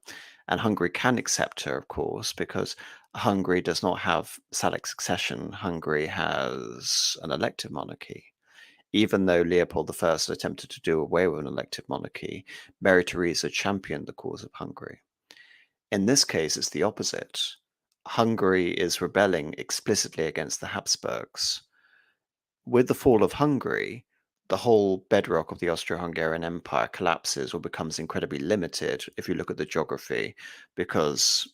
And Hungary can accept her, of course, because Hungary does not have Salic succession. Hungary has an elective monarchy. Even though Leopold I attempted to do away with an elective monarchy, Mary Theresa championed the cause of Hungary. In this case, it's the opposite. Hungary is rebelling explicitly against the Habsburgs. With the fall of Hungary, the whole bedrock of the Austro-Hungarian Empire collapses or becomes incredibly limited if you look at the geography, because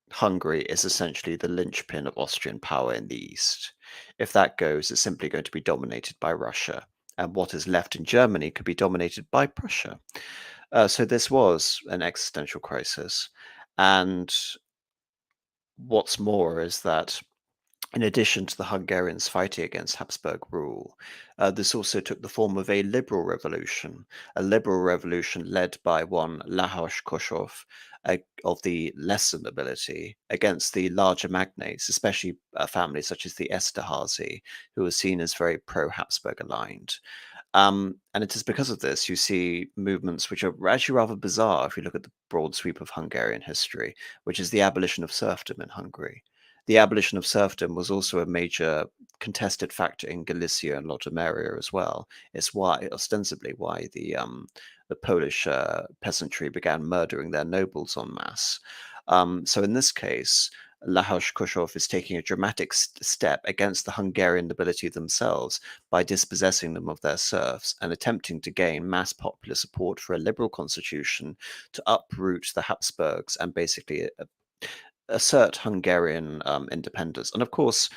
Hungary is essentially the linchpin of Austrian power in the east. If that goes, it's simply going to be dominated by Russia, and what is left in Germany could be dominated by Prussia. So this was an existential crisis. And what's more is that in addition to the Hungarians fighting against Habsburg rule, this also took the form of a liberal revolution led by one Lajos Kossuth of the lesser nobility against the larger magnates, especially families such as the Esterházy, who were seen as very pro-Habsburg aligned. And it is because of this you see movements which are actually rather bizarre if you look at the broad sweep of Hungarian history, which is the abolition of serfdom in Hungary. The abolition of serfdom was also a major contested factor in Galicia and Lodomeria as well. It's why, ostensibly, why the Polish peasantry began murdering their nobles en masse. So in this case, Lajos Kossuth is taking a dramatic step against the Hungarian nobility themselves by dispossessing them of their serfs and attempting to gain mass popular support for a liberal constitution to uproot the Habsburgs and basically assert Hungarian independence. And of course,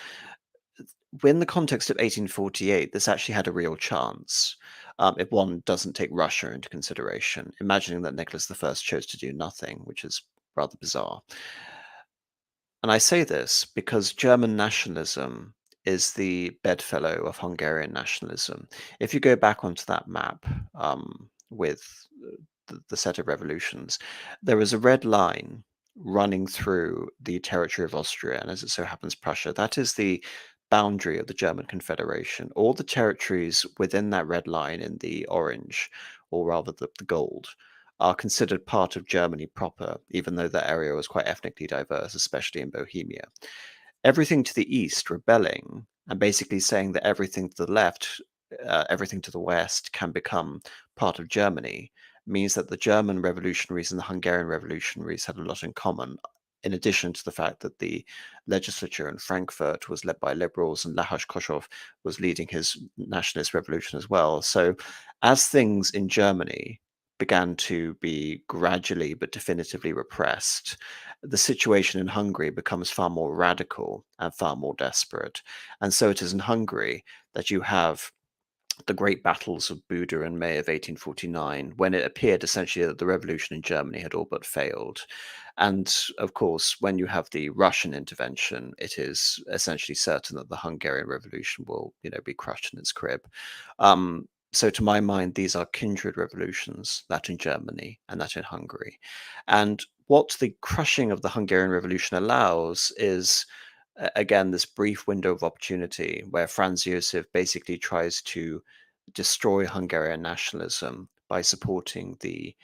in the context of 1848, this actually had a real chance if one doesn't take Russia into consideration, imagining that Nicholas I chose to do nothing, which is rather bizarre. And I say this because German nationalism is the bedfellow of Hungarian nationalism. If you go back onto that map with the set of revolutions, there is a red line running through the territory of Austria, and as it so happens, Prussia. That is the boundary of the German Confederation. All the territories within that red line in the orange, or rather the gold, are considered part of Germany proper, even though that area was quite ethnically diverse, especially in Bohemia. Everything to the east rebelling and basically saying that everything to the left, everything to the west can become part of Germany means that the German revolutionaries and the Hungarian revolutionaries had a lot in common, in addition to the fact that the legislature in Frankfurt was led by liberals and Lajos Kossuth was leading his nationalist revolution as well. So as things in Germany began to be gradually but definitively repressed, the situation in Hungary becomes far more radical and far more desperate. And so it is in Hungary that you have the great battles of Buda in May of 1849, when it appeared essentially that the revolution in Germany had all but failed. And of course, when you have the Russian intervention, it is essentially certain that the Hungarian Revolution will, be crushed in its crib. So to my mind, these are kindred revolutions, that in Germany and that in Hungary. And what the crushing of the Hungarian Revolution allows is, again, this brief window of opportunity where Franz Josef basically tries to destroy Hungarian nationalism by supporting the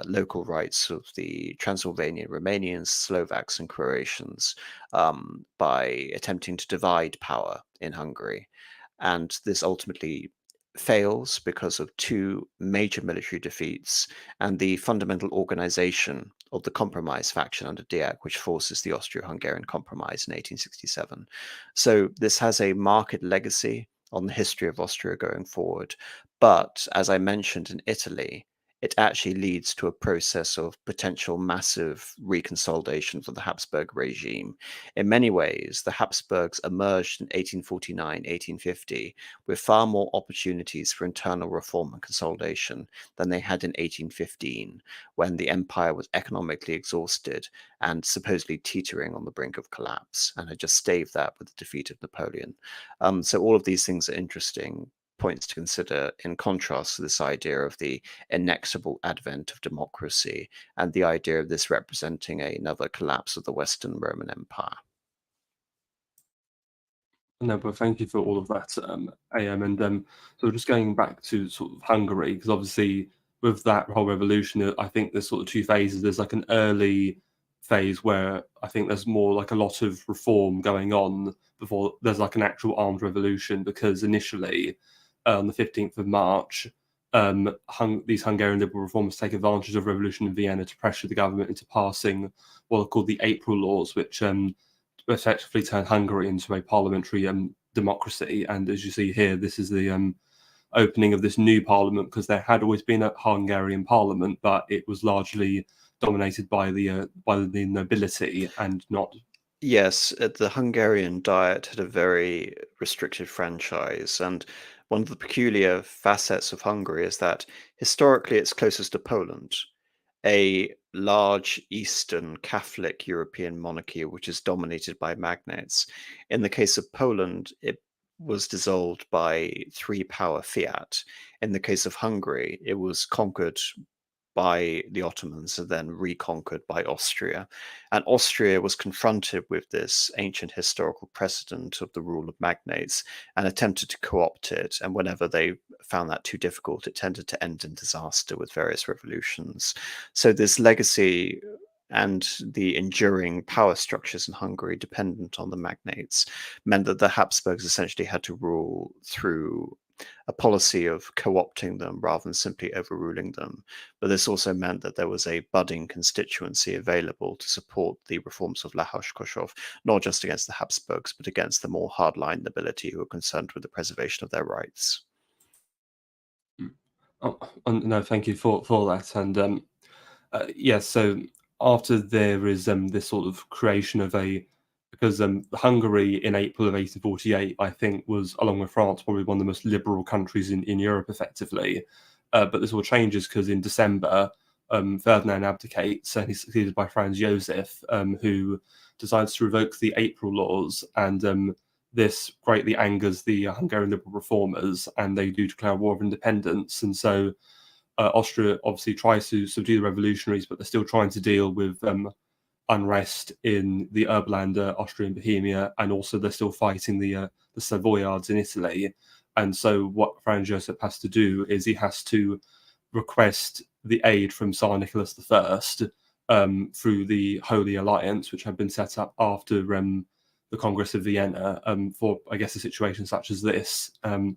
local rights of the Transylvanian Romanians, Slovaks, and Croatians, by attempting to divide power in Hungary. And this ultimately fails because of two major military defeats and the fundamental organization of the Compromise faction under Diak, which forces the Austro-Hungarian Compromise in 1867. So this has a marked legacy on the history of Austria going forward. But as I mentioned, in Italy, it actually leads to a process of potential massive reconsolidation for the Habsburg regime. In many ways, the Habsburgs emerged in 1849, 1850 with far more opportunities for internal reform and consolidation than they had in 1815, when the empire was economically exhausted and supposedly teetering on the brink of collapse, and had just staved that with the defeat of Napoleon. So all of these things are interesting points to consider in contrast to this idea of the inexorable advent of democracy and the idea of this representing another collapse of the Western Roman Empire. No, but thank you for all of that, AM. And so just going back to sort of Hungary, because obviously with that whole revolution, I think there's sort of two phases. There's like an early phase where I think there's more like a lot of reform going on before there's like an actual armed revolution, because initially on the 15th of March, these Hungarian liberal reformers take advantage of revolution in Vienna to pressure the government into passing what are called the April laws, which effectively turned Hungary into a parliamentary democracy. And as you see here, this is the opening of this new parliament, because there had always been a Hungarian parliament, but it was largely dominated by the nobility and not. Yes, the Hungarian Diet had a very restricted franchise, and one of the peculiar facets of Hungary is that historically it's closest to Poland, a large Eastern Catholic European monarchy which is dominated by magnates. In the case of Poland, it was dissolved by three-power fiat. In the case of Hungary, it was conquered by the Ottomans and then reconquered by Austria. And Austria was confronted with this ancient historical precedent of the rule of magnates and attempted to co-opt it. And whenever they found that too difficult, it tended to end in disaster with various revolutions. So this legacy and the enduring power structures in Hungary dependent on the magnates meant that the Habsburgs essentially had to rule through a policy of co-opting them rather than simply overruling them. But this also meant that there was a budding constituency available to support the reforms of Lajos Kossuth, not just against the Habsburgs, but against the more hardline nobility who were concerned with the preservation of their rights. Oh, no, thank you for that. And yes, so after there is this sort of creation of because Hungary in April of 1848, I think, was, along with France, probably one of the most liberal countries in Europe, effectively. But this all changes because in December, Ferdinand abdicates and he's succeeded by Franz Josef, who decides to revoke the April laws. And this greatly angers the Hungarian liberal reformers, and they do declare a war of independence. And so Austria obviously tries to subdue the revolutionaries, but they're still trying to deal with unrest in the Urberlander, Austrian Bohemia, and also they're still fighting the Savoyards in Italy. And so what Franz Josef has to do is he has to request the aid from Tsar Nicholas I through the Holy Alliance, which had been set up after the Congress of Vienna for, I guess, a situation such as this. And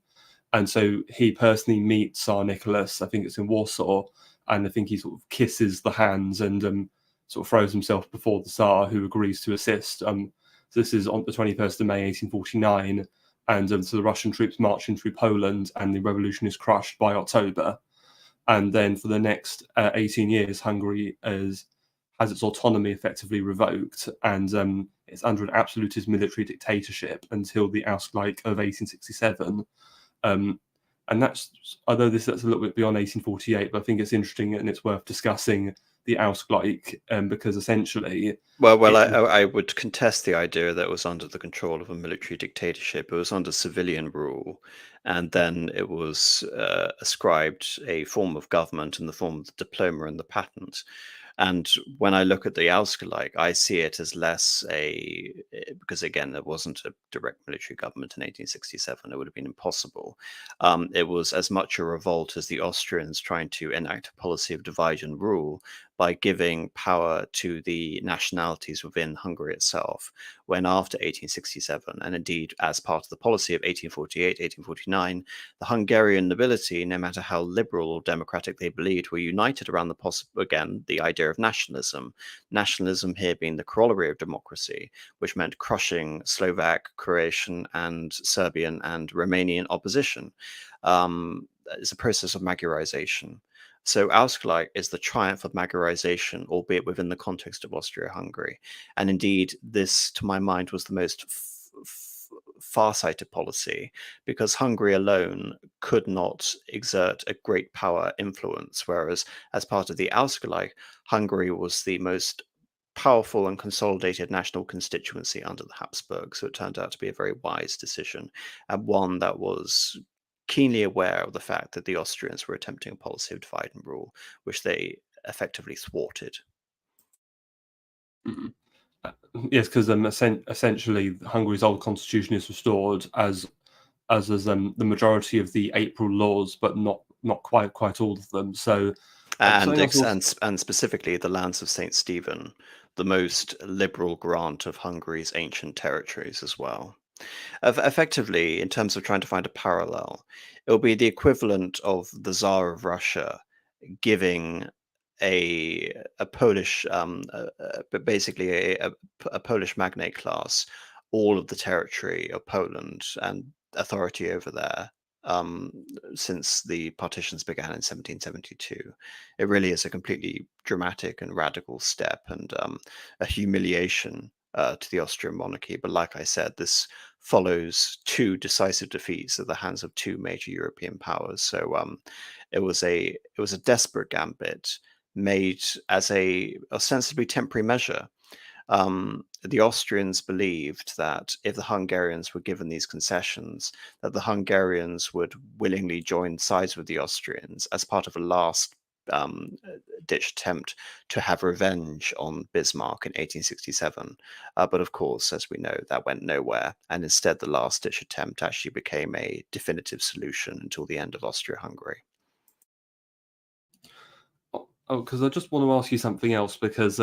so he personally meets Tsar Nicholas, I think it's in Warsaw, and I think he sort of kisses the hands and sort of throws himself before the Tsar, who agrees to assist. So this is on the 21st of May, 1849, and so the Russian troops march in through Poland, and the revolution is crushed by October. and then for the next 18 years, Hungary has its autonomy effectively revoked, and it's under an absolutist military dictatorship until the Ausgleich of 1867. And that's, although that's a little bit beyond 1848, but I think it's interesting and it's worth discussing the Ausgleich, because essentially, I would contest the idea that it was under the control of a military dictatorship. It was under civilian rule, and then it was ascribed a form of government in the form of the diploma and the patent. And when I look at the Ausgleich, I see it as less because again, there wasn't a direct military government in 1867. It would have been impossible. It was as much a revolt as the Austrians trying to enact a policy of divide and rule by giving power to the nationalities within Hungary itself, when after 1867, and indeed as part of the policy of 1848, 1849, the Hungarian nobility, no matter how liberal or democratic they believed, were united around the idea of nationalism. Nationalism here being the corollary of democracy, which meant crushing Slovak, Croatian, and Serbian and Romanian opposition. It's a process of Magyarization. So Ausgleich is the triumph of Magyarization, albeit within the context of Austria-Hungary. And indeed, this, to my mind, was the most far-sighted policy, because Hungary alone could not exert a great power influence, whereas as part of the Ausgleich, Hungary was the most powerful and consolidated national constituency under the Habsburg. So it turned out to be a very wise decision, and one that was keenly aware of the fact that the Austrians were attempting a policy of divide and rule, which they effectively thwarted. Mhm. Yes, because essentially Hungary's old constitution is restored as the majority of the April laws, but not quite all of them. So, and specifically the lands of Saint Stephen, the most liberal grant of Hungary's ancient territories as well. Effectively, in terms of trying to find a parallel, it will be the equivalent of the Tsar of Russia giving a Polish, but basically a Polish magnate class, all of the territory of Poland and authority over there, since the partitions began in 1772. It really is a completely dramatic and radical step, and a humiliation to the Austrian monarchy. But like I said, this follows two decisive defeats at the hands of two major European powers. So it was a desperate gambit made as a ostensibly temporary measure. The Austrians believed that if the Hungarians were given these concessions, that the Hungarians would willingly join sides with the Austrians as part of a last ditch attempt to have revenge on Bismarck in 1867. But of course, as we know, that went nowhere. And instead, the last ditch attempt actually became a definitive solution until the end of Austria-Hungary. because I just want to ask you something else, because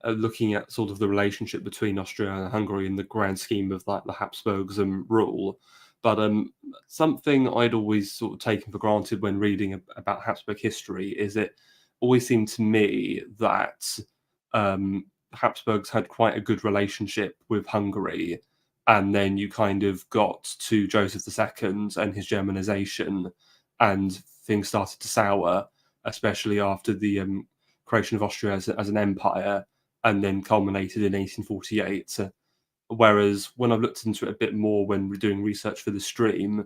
looking at sort of the relationship between Austria and Hungary in the grand scheme of like the Habsburgs rule, but something I'd always sort of taken for granted when reading about Habsburg history is it always seemed to me that Habsburgs had quite a good relationship with Hungary, and then you kind of got to Joseph II and his Germanization, and things started to sour, especially after the creation of Austria as an empire, and then culminated in 1848. Whereas when I've looked into it a bit more when we're doing research for the stream,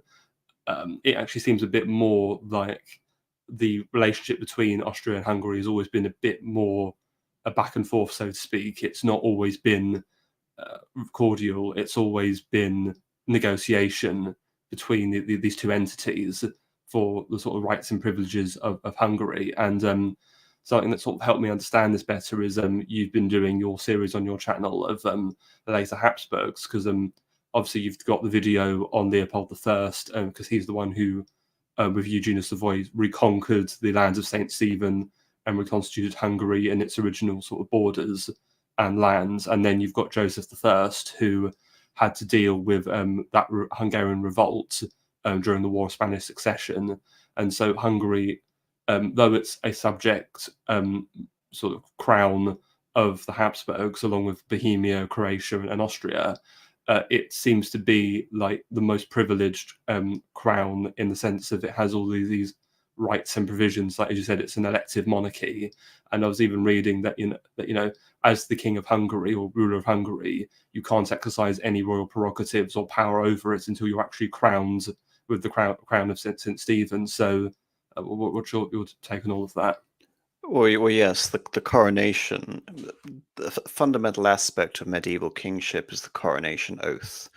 it actually seems a bit more like the relationship between Austria and Hungary has always been a bit more a back and forth, so to speak. It's not always been cordial. It's always been negotiation between these two entities for the sort of rights and privileges of Hungary. And something that sort of helped me understand this better is you've been doing your series on your channel of the later Habsburgs, because obviously you've got the video on Leopold I, because he's the one who, with Eugenius Savoy, reconquered the lands of St. Stephen and reconstituted Hungary in its original sort of borders and lands. And then you've got Joseph I, who had to deal with that Hungarian revolt during the War of Spanish Succession. And so Hungary, though it's a subject sort of crown of the Habsburgs, along with Bohemia, Croatia, and Austria, it seems to be like the most privileged crown, in the sense of it has all these rights and provisions. Like as you said, it's an elective monarchy, and I was even reading that as the king of Hungary or ruler of Hungary, you can't exercise any royal prerogatives or power over it until you're actually crowned with the crown of St. Stephen. So, what's your take on all of that? Well, yes, the coronation, the fundamental aspect of medieval kingship is the coronation oath,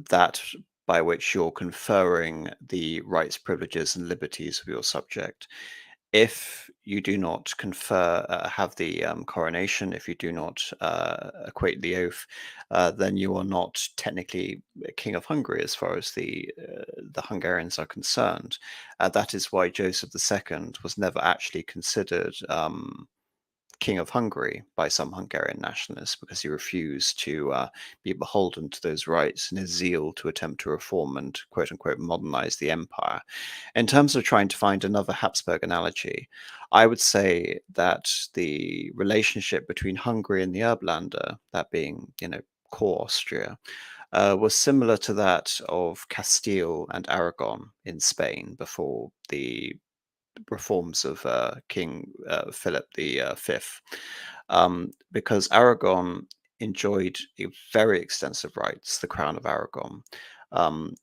that by which you're conferring the rights, privileges, and liberties of your subject. If you do not have the coronation, if you do not equate the oath, then you are not technically king of Hungary as far as the Hungarians are concerned. That is why Joseph II was never actually considered king of Hungary by some Hungarian nationalists, because he refused to be beholden to those rights in his zeal to attempt to reform and quote unquote modernize the empire. In terms of trying to find another Habsburg analogy, I would say that the relationship between Hungary and the Erbländer, that being, core Austria, was similar to that of Castile and Aragon in Spain before the reforms of King Philip V, because Aragon enjoyed very extensive rights, the Crown of Aragon,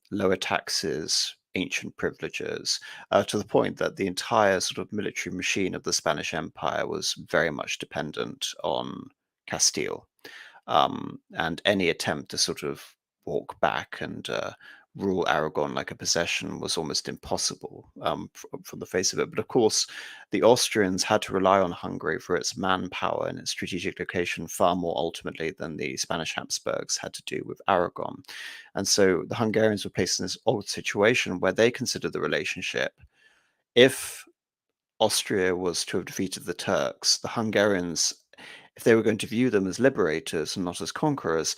lower taxes, ancient privileges, to the point that the entire sort of military machine of the Spanish Empire was very much dependent on Castile. And any attempt to sort of walk back and rule Aragon like a possession was almost impossible from the face of it. But of course, the Austrians had to rely on Hungary for its manpower and its strategic location far more ultimately than the Spanish Habsburgs had to do with Aragon. And so the Hungarians were placed in this odd situation where they considered the relationship, if Austria was to have defeated the Turks, the Hungarians, if they were going to view them as liberators and not as conquerors,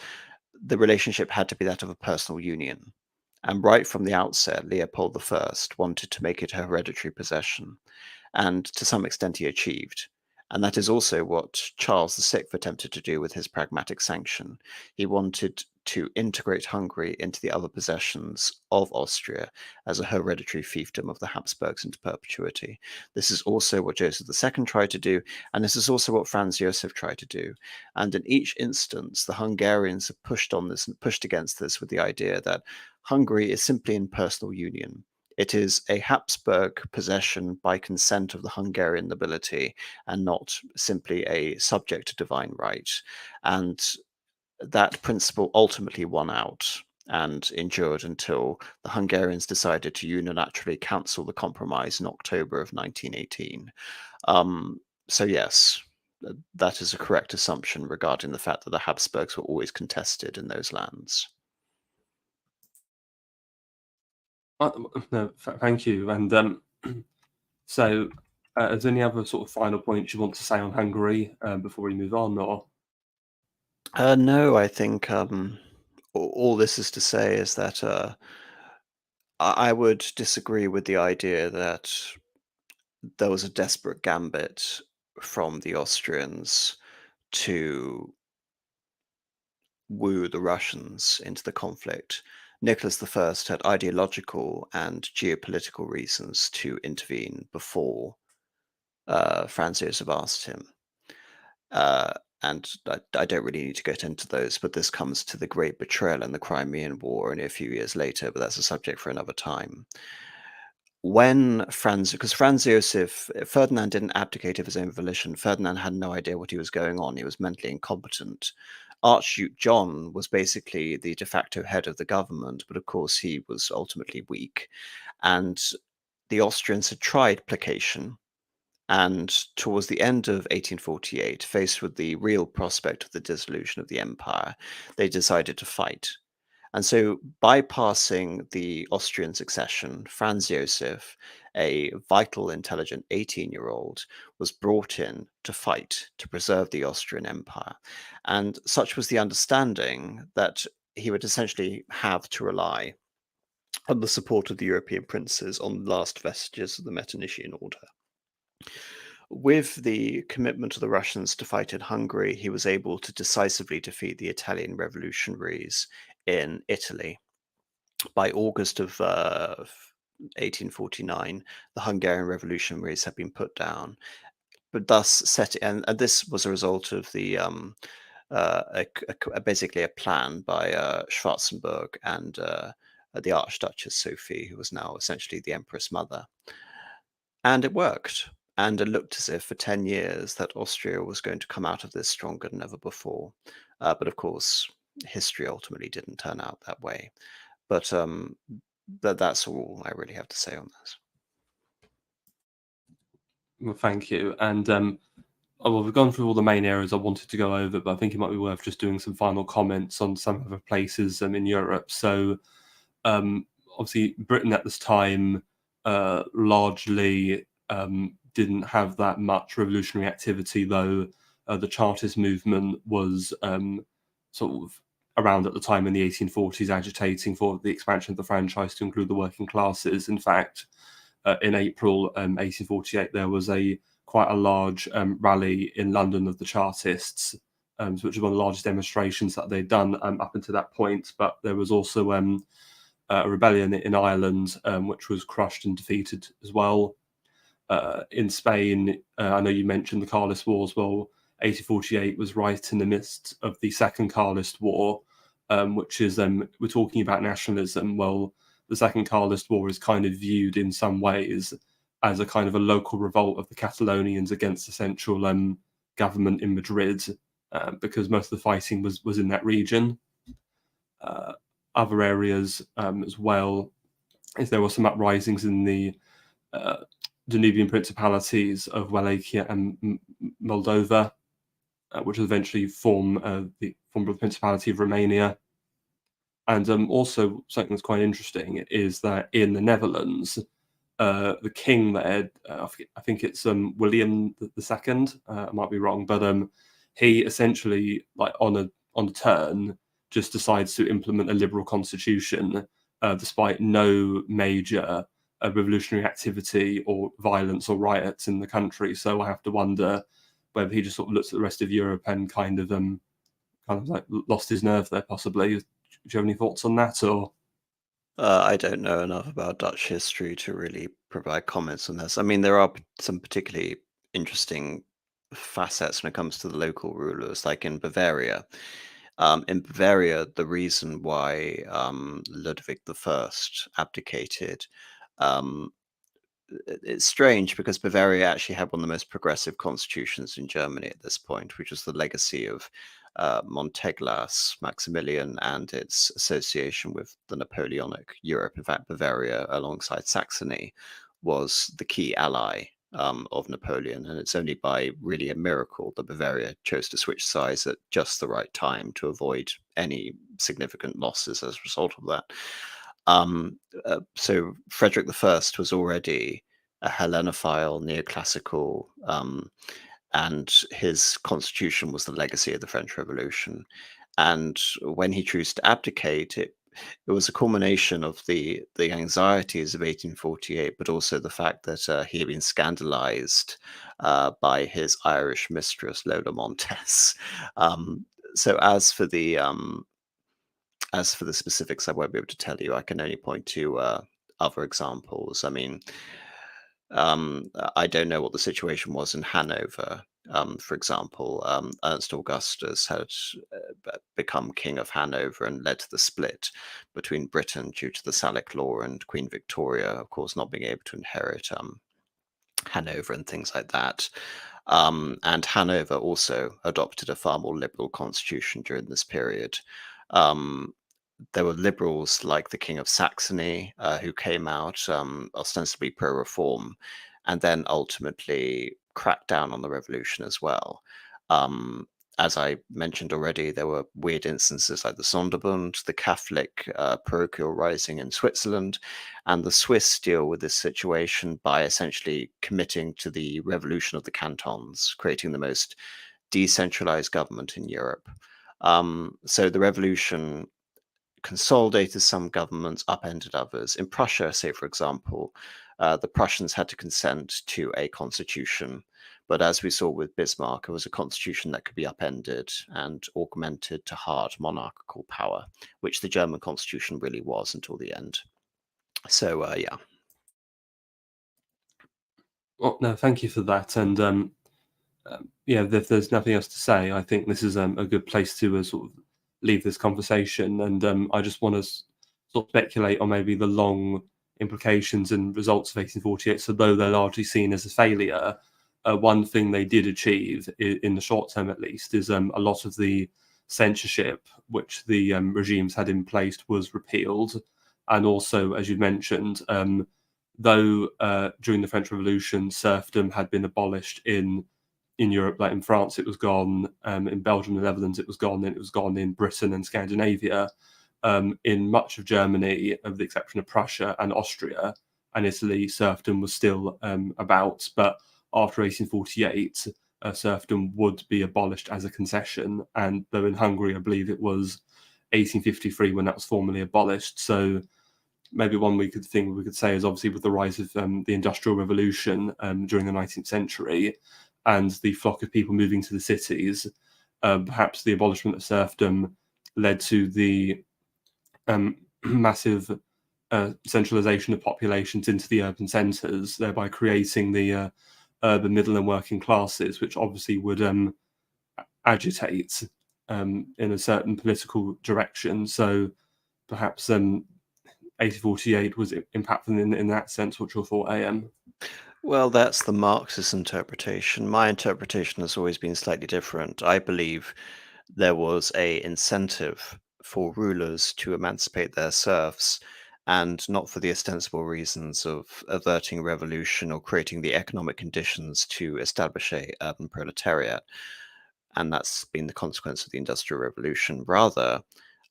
the relationship had to be that of a personal union. And right from the outset, Leopold I wanted to make it a hereditary possession. And to some extent, he achieved. And that is also what Charles VI attempted to do with his pragmatic sanction. He wanted to integrate Hungary into the other possessions of Austria as a hereditary fiefdom of the Habsburgs into perpetuity. This is also what Joseph II tried to do, and this is also what Franz Josef tried to do. And in each instance, the Hungarians have pushed on this and pushed against this with the idea that Hungary is simply in personal union. It is a Habsburg possession by consent of the Hungarian nobility and not simply a subject to divine right. And that principle ultimately won out and endured until the Hungarians decided to unilaterally cancel the compromise in October of 1918. So yes, that is a correct assumption regarding the fact that the Habsburgs were always contested in those lands. No, thank you. And so, is there any other sort of final points you want to say on Hungary before we move on, or? No, I think all this is to say is that I would disagree with the idea that there was a desperate gambit from the Austrians to woo the Russians into the conflict. Nicholas I had ideological and geopolitical reasons to intervene before Franz Josef asked him. And I don't really need to get into those, but this comes to the great betrayal in the Crimean War only a few years later, but that's a subject for another time. Because Franz Josef, Ferdinand didn't abdicate of his own volition. Ferdinand had no idea what he was going on. He was mentally incompetent. Archduke John was basically the de facto head of the government, but of course he was ultimately weak. And the Austrians had tried placation. And towards the end of 1848, faced with the real prospect of the dissolution of the empire, they decided to fight. And so, bypassing the Austrian succession, Franz Josef, a vital, intelligent 18-year-old, was brought in to fight to preserve the Austrian Empire. And such was the understanding that he would essentially have to rely on the support of the European princes on the last vestiges of the Metternichian order. With the commitment of the Russians to fight in Hungary, he was able to decisively defeat the Italian revolutionaries in Italy. By August of 1849, the Hungarian revolutionaries had been put down, but thus and this was a result of the basically a plan by Schwarzenberg and the Archduchess Sophie, who was now essentially the Empress Mother. And it worked. And it looked as if for 10 years that Austria was going to come out of this stronger than ever before. But of course, history ultimately didn't turn out that way. But that's all I really have to say on this. Well, thank you. And well, we've gone through all the main areas I wanted to go over, but I think it might be worth just doing some final comments on some other places in Europe. So, obviously, Britain at this time largely didn't have that much revolutionary activity, though the Chartist movement was sort of around at the time in the 1840s, agitating for the expansion of the franchise to include the working classes. In fact, in April 1848, there was quite a large rally in London of the Chartists, which was one of the largest demonstrations that they'd done up until that point. But there was also a rebellion in Ireland, which was crushed and defeated as well. In Spain, I know you mentioned the Carlist Wars. Well, 1848 was right in the midst of the Second Carlist War, which is, we're talking about nationalism. Well, the Second Carlist War is kind of viewed in some ways as a kind of a local revolt of the Catalonians against the central government in Madrid, because most of the fighting was in that region. Other areas as well, is there were some uprisings in the Danubian principalities of Wallachia and Moldova, which will eventually form the Principality of Romania. And also something that's quite interesting is that in the Netherlands, the king there, I think it's William II. I might be wrong, but he essentially, like on a turn, just decides to implement a liberal constitution, despite no major revolutionary activity or violence or riots in the country. So I have to wonder whether he just sort of looks at the rest of Europe and kind of like lost his nerve there, possibly. Do you have any thoughts on that, or? I don't know enough about Dutch history to really provide comments on this. I mean, there are some particularly interesting facets when it comes to the local rulers, like in Bavaria. In Bavaria, the reason why Ludwig I abdicated, um, it's strange because Bavaria actually had one of the most progressive constitutions in Germany at this point, which was the legacy of Monteglas, Maximilian, and its association with the Napoleonic Europe. In fact, Bavaria, alongside Saxony, was the key ally of Napoleon, and it's only by really a miracle that Bavaria chose to switch sides at just the right time to avoid any significant losses as a result of that. So Frederick I was already a Hellenophile, neoclassical, and his constitution was the legacy of the French Revolution. And when he chose to abdicate, it was a culmination of the anxieties of 1848, but also the fact that he had been scandalized by his Irish mistress, Lola Montez. So as for the specifics, I won't be able to tell you. I can only point to other examples. I mean, I don't know what the situation was in Hanover. For example, Ernst Augustus had become King of Hanover and led to the split between Britain due to the Salic Law and Queen Victoria, of course, not being able to inherit Hanover and things like that. And Hanover also adopted a far more liberal constitution during this period. There were liberals like the King of Saxony who came out ostensibly pro-reform and then ultimately cracked down on the revolution as well. As I mentioned already, there were weird instances like the Sonderbund, the Catholic parochial rising in Switzerland, and the Swiss deal with this situation by essentially committing to the revolution of the cantons, creating the most decentralized government in Europe. So the revolution consolidated some governments, upended others. In Prussia, say, for example, the Prussians had to consent to a constitution. But as we saw with Bismarck, it was a constitution that could be upended and augmented to hard monarchical power, which the German constitution really was until the end. So, yeah. Well, no, thank you for that. And yeah, if there's nothing else to say, I think this is a good place to sort of leave this conversation. And I just want to sort of speculate on maybe the long implications and results of 1848. So, though they're largely seen as a failure, one thing they did achieve, in the short term at least, is a lot of the censorship which the regimes had in place was repealed. And also, as you mentioned, though during the French Revolution, serfdom had been abolished in Europe, like in France, it was gone. In Belgium, the Netherlands, it was gone. And it was gone in Britain and Scandinavia. In much of Germany, with the exception of Prussia and Austria and Italy, serfdom was still about. But after 1848, serfdom would be abolished as a concession. And though in Hungary, I believe it was 1853 when that was formally abolished. So maybe one we could say is obviously with the rise of the Industrial Revolution during the 19th century and the flock of people moving to the cities, perhaps the abolishment of serfdom led to the massive centralization of populations into the urban centres, thereby creating the urban middle and working classes, which obviously would agitate in a certain political direction. So perhaps 1848 was impactful in that sense. What's your thought, AM? Well, that's the Marxist interpretation. My interpretation has always been slightly different. I believe there was a incentive for rulers to emancipate their serfs, and not for the ostensible reasons of averting revolution or creating the economic conditions to establish a urban proletariat. And that's been the consequence of the Industrial Revolution. Rather,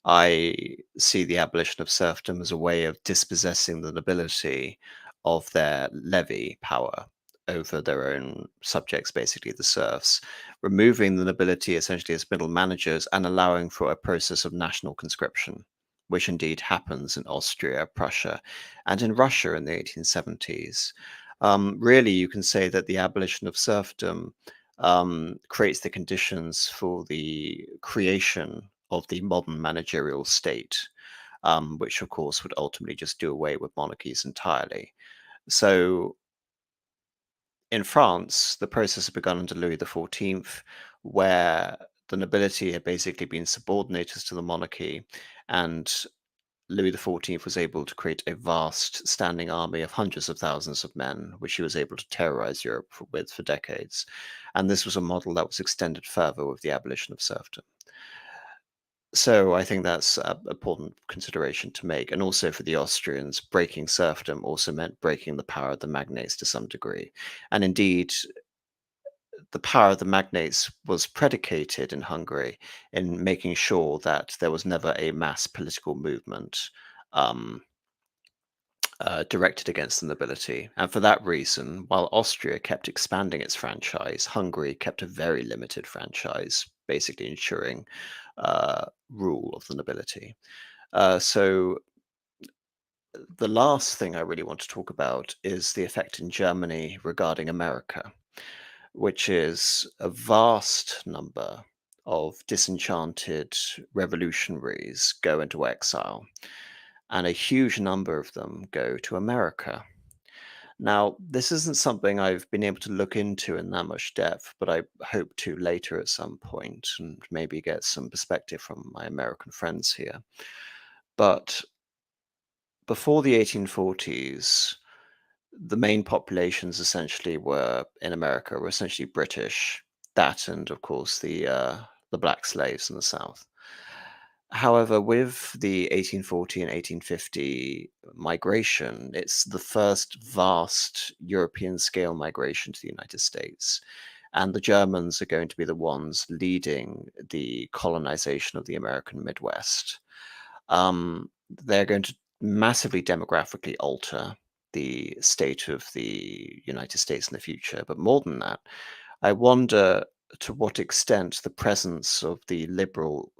I see the abolition of serfdom as a way of dispossessing the nobility of their levy power over their own subjects, basically the serfs, removing the nobility essentially as middle managers and allowing for a process of national conscription, which indeed happens in Austria, Prussia, and in Russia in the 1870s. Really, you can say that the abolition of serfdom creates the conditions for the creation of the modern managerial state, which of course would ultimately just do away with monarchies entirely. So in France, the process had begun under Louis XIV, where the nobility had basically been subordinated to the monarchy, and Louis XIV was able to create a vast standing army of hundreds of thousands of men, which he was able to terrorize Europe with for decades. And this was a model that was extended further with the abolition of serfdom. So I think that's an important consideration to make. And also for the Austrians, breaking serfdom also meant breaking the power of the magnates to some degree. And indeed, the power of the magnates was predicated in Hungary in making sure that there was never a mass political movement um, directed against the nobility. And for that reason, while Austria kept expanding its franchise, Hungary kept a very limited franchise, basically ensuring rule of the nobility. So the last thing I really want to talk about is the effect in Germany regarding America, which is a vast number of disenchanted revolutionaries go into exile, and a huge number of them go to America. Now, this isn't something I've been able to look into in that much depth, but I hope to later at some point and maybe get some perspective from my American friends here. But before the 1840s, the main populations essentially were in America were essentially British. That and of course the black slaves in the South. However, with the 1840 and 1850 migration, it's the first vast European scale migration to the United States. And the Germans are going to be the ones leading the colonization of the American Midwest. They're going to massively demographically alter the state of the United States in the future. But more than that, I wonder to what extent the presence of the liberal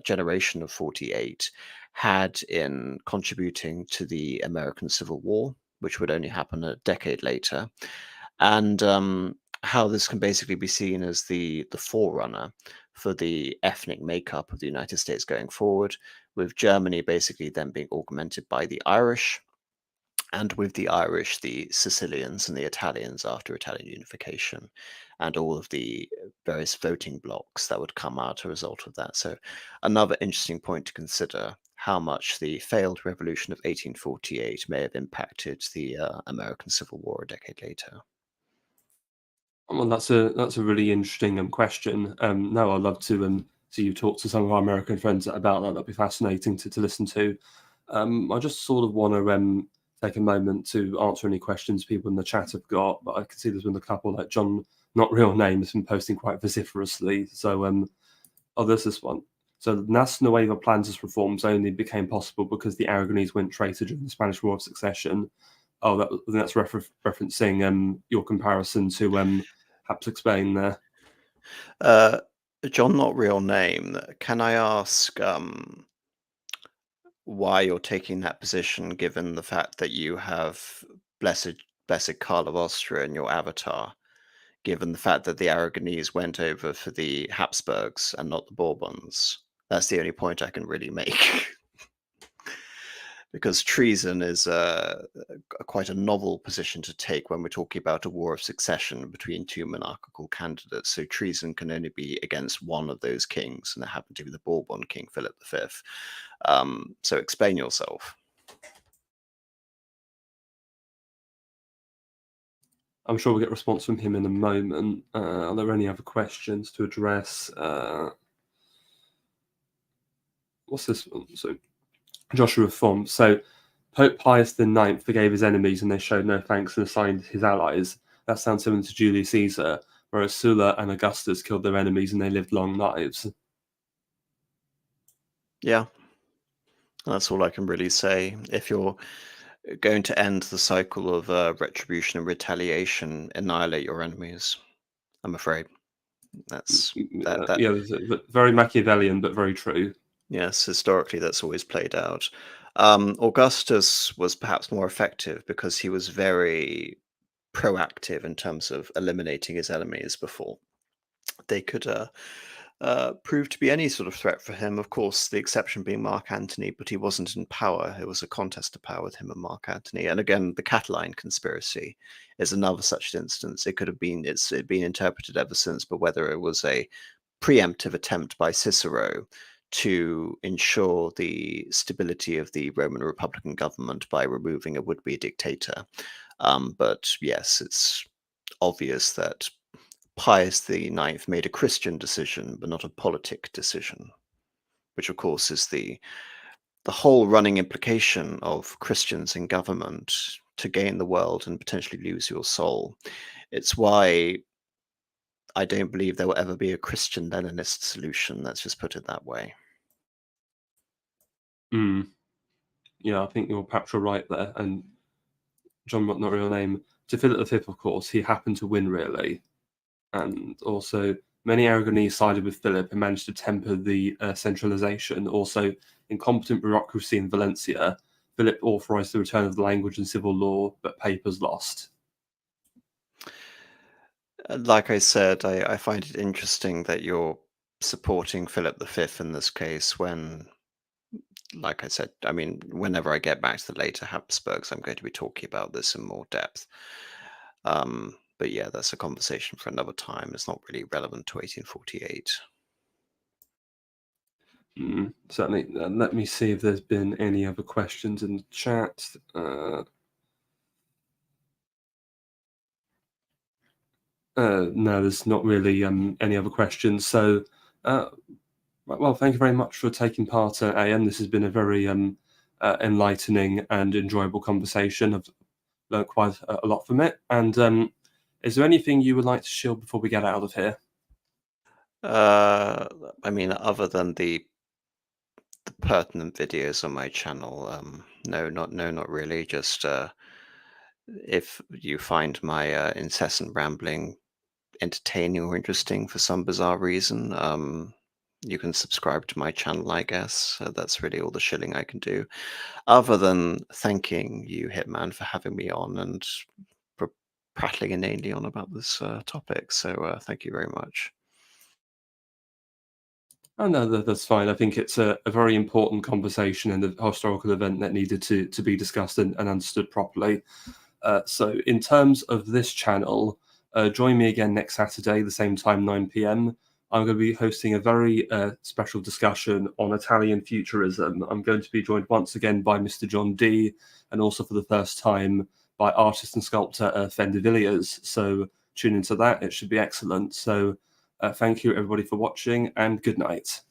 generation of 48 had in contributing to the American Civil War, which would only happen a decade later, and how this can basically be seen as the forerunner for the ethnic makeup of the United States going forward, with Germany basically then being augmented by the Irish and with the Irish, the Sicilians and the Italians after Italian unification, and all of the various voting blocks that would come out as a result of that. So another interesting point to consider, how much the failed revolution of 1848 may have impacted the American Civil War a decade later. Well, that's a really interesting question. No, I'd love to see you talk to some of our American friends about that. That'd be fascinating to listen to. I just sort of want to take a moment to answer any questions people in the chat have got, but I can see there's been a couple like John, not real name, has been posting quite vociferously. So, there's this one. So the national wave of plans as reforms only became possible because the Aragonese went traitor during the Spanish War of Succession. Oh, that's referencing your comparison to Habsburg Spain there. John, not real name. Can I ask why you're taking that position, given the fact that you have blessed Karl of Austria in your avatar, given the fact that the Aragonese went over for the Habsburgs and not the Bourbons? That's the only point I can really make. Because treason is quite a novel position to take when we're talking about a war of succession between two monarchical candidates. So treason can only be against one of those kings, and it happened to be the Bourbon King Philip V. So explain yourself. I'm sure we'll get a response from him in a moment. Are there any other questions to address? What's this one? So Joshua Font. So Pope Pius IX forgave his enemies and they showed no thanks and assigned his allies. That sounds similar to Julius Caesar, whereas Sulla and Augustus killed their enemies and they lived long lives. Yeah, that's all I can really say. If you're going to end the cycle of retribution and retaliation, annihilate your enemies. I'm afraid that's that. Yeah, very Machiavellian, but very true. Yes, historically that's always played out. Augustus was perhaps more effective because he was very proactive in terms of eliminating his enemies before they could prove to be any sort of threat for him. Of course, the exception being Mark Antony, but he wasn't in power. It was a contest of power with him and Mark Antony. And again, the Catiline conspiracy is another such instance. It could have been, it's been interpreted ever since, but whether it was a preemptive attempt by Cicero to ensure the stability of the Roman Republican government by removing a would-be dictator. But yes, it's obvious that Pius IX made a Christian decision, but not a politic decision, which of course is the whole running implication of Christians in government to gain the world and potentially lose your soul. It's why I don't believe there will ever be a Christian Leninist solution. Let's just put it that way. Yeah, I think perhaps you're right there. And John, not real name, to Philip V, of course, he happened to win really. And also, many Aragonese sided with Philip and managed to temper the centralization. Also, incompetent bureaucracy in Valencia, Philip authorized the return of the language and civil law, but papers lost. Like I said, I find it interesting that you're supporting Philip V in this case when, like I said, I mean, whenever I get back to the later Habsburgs, I'm going to be talking about this in more depth. But yeah, that's a conversation for another time. It's not really relevant to 1848. Certainly. Let me see if there's been any other questions in the chat. No, there's not really any other questions. So, well, thank you very much for taking part, AM. This has been a very enlightening and enjoyable conversation. I've learned quite a lot from it. And is there anything you would like to share before we get out of here? I mean, other than the pertinent videos on my channel, no, not really. Just if you find my incessant rambling entertaining or interesting for some bizarre reason, you can subscribe to my channel, I guess. That's really all the shilling I can do. Other than thanking you, Hitman, for having me on and for prattling inanely on about this topic. So thank you very much. Oh, no, that's fine. I think it's a very important conversation and a historical event that needed to be discussed and understood properly. So in terms of this channel, join me again next Saturday, the same time, 9 p.m. I'm going to be hosting a very special discussion on Italian futurism. I'm going to be joined once again by Mr. John D, and also for the first time by artist and sculptor Fen de Villiers. So tune into that. It should be excellent. So thank you, everybody, for watching, and good night.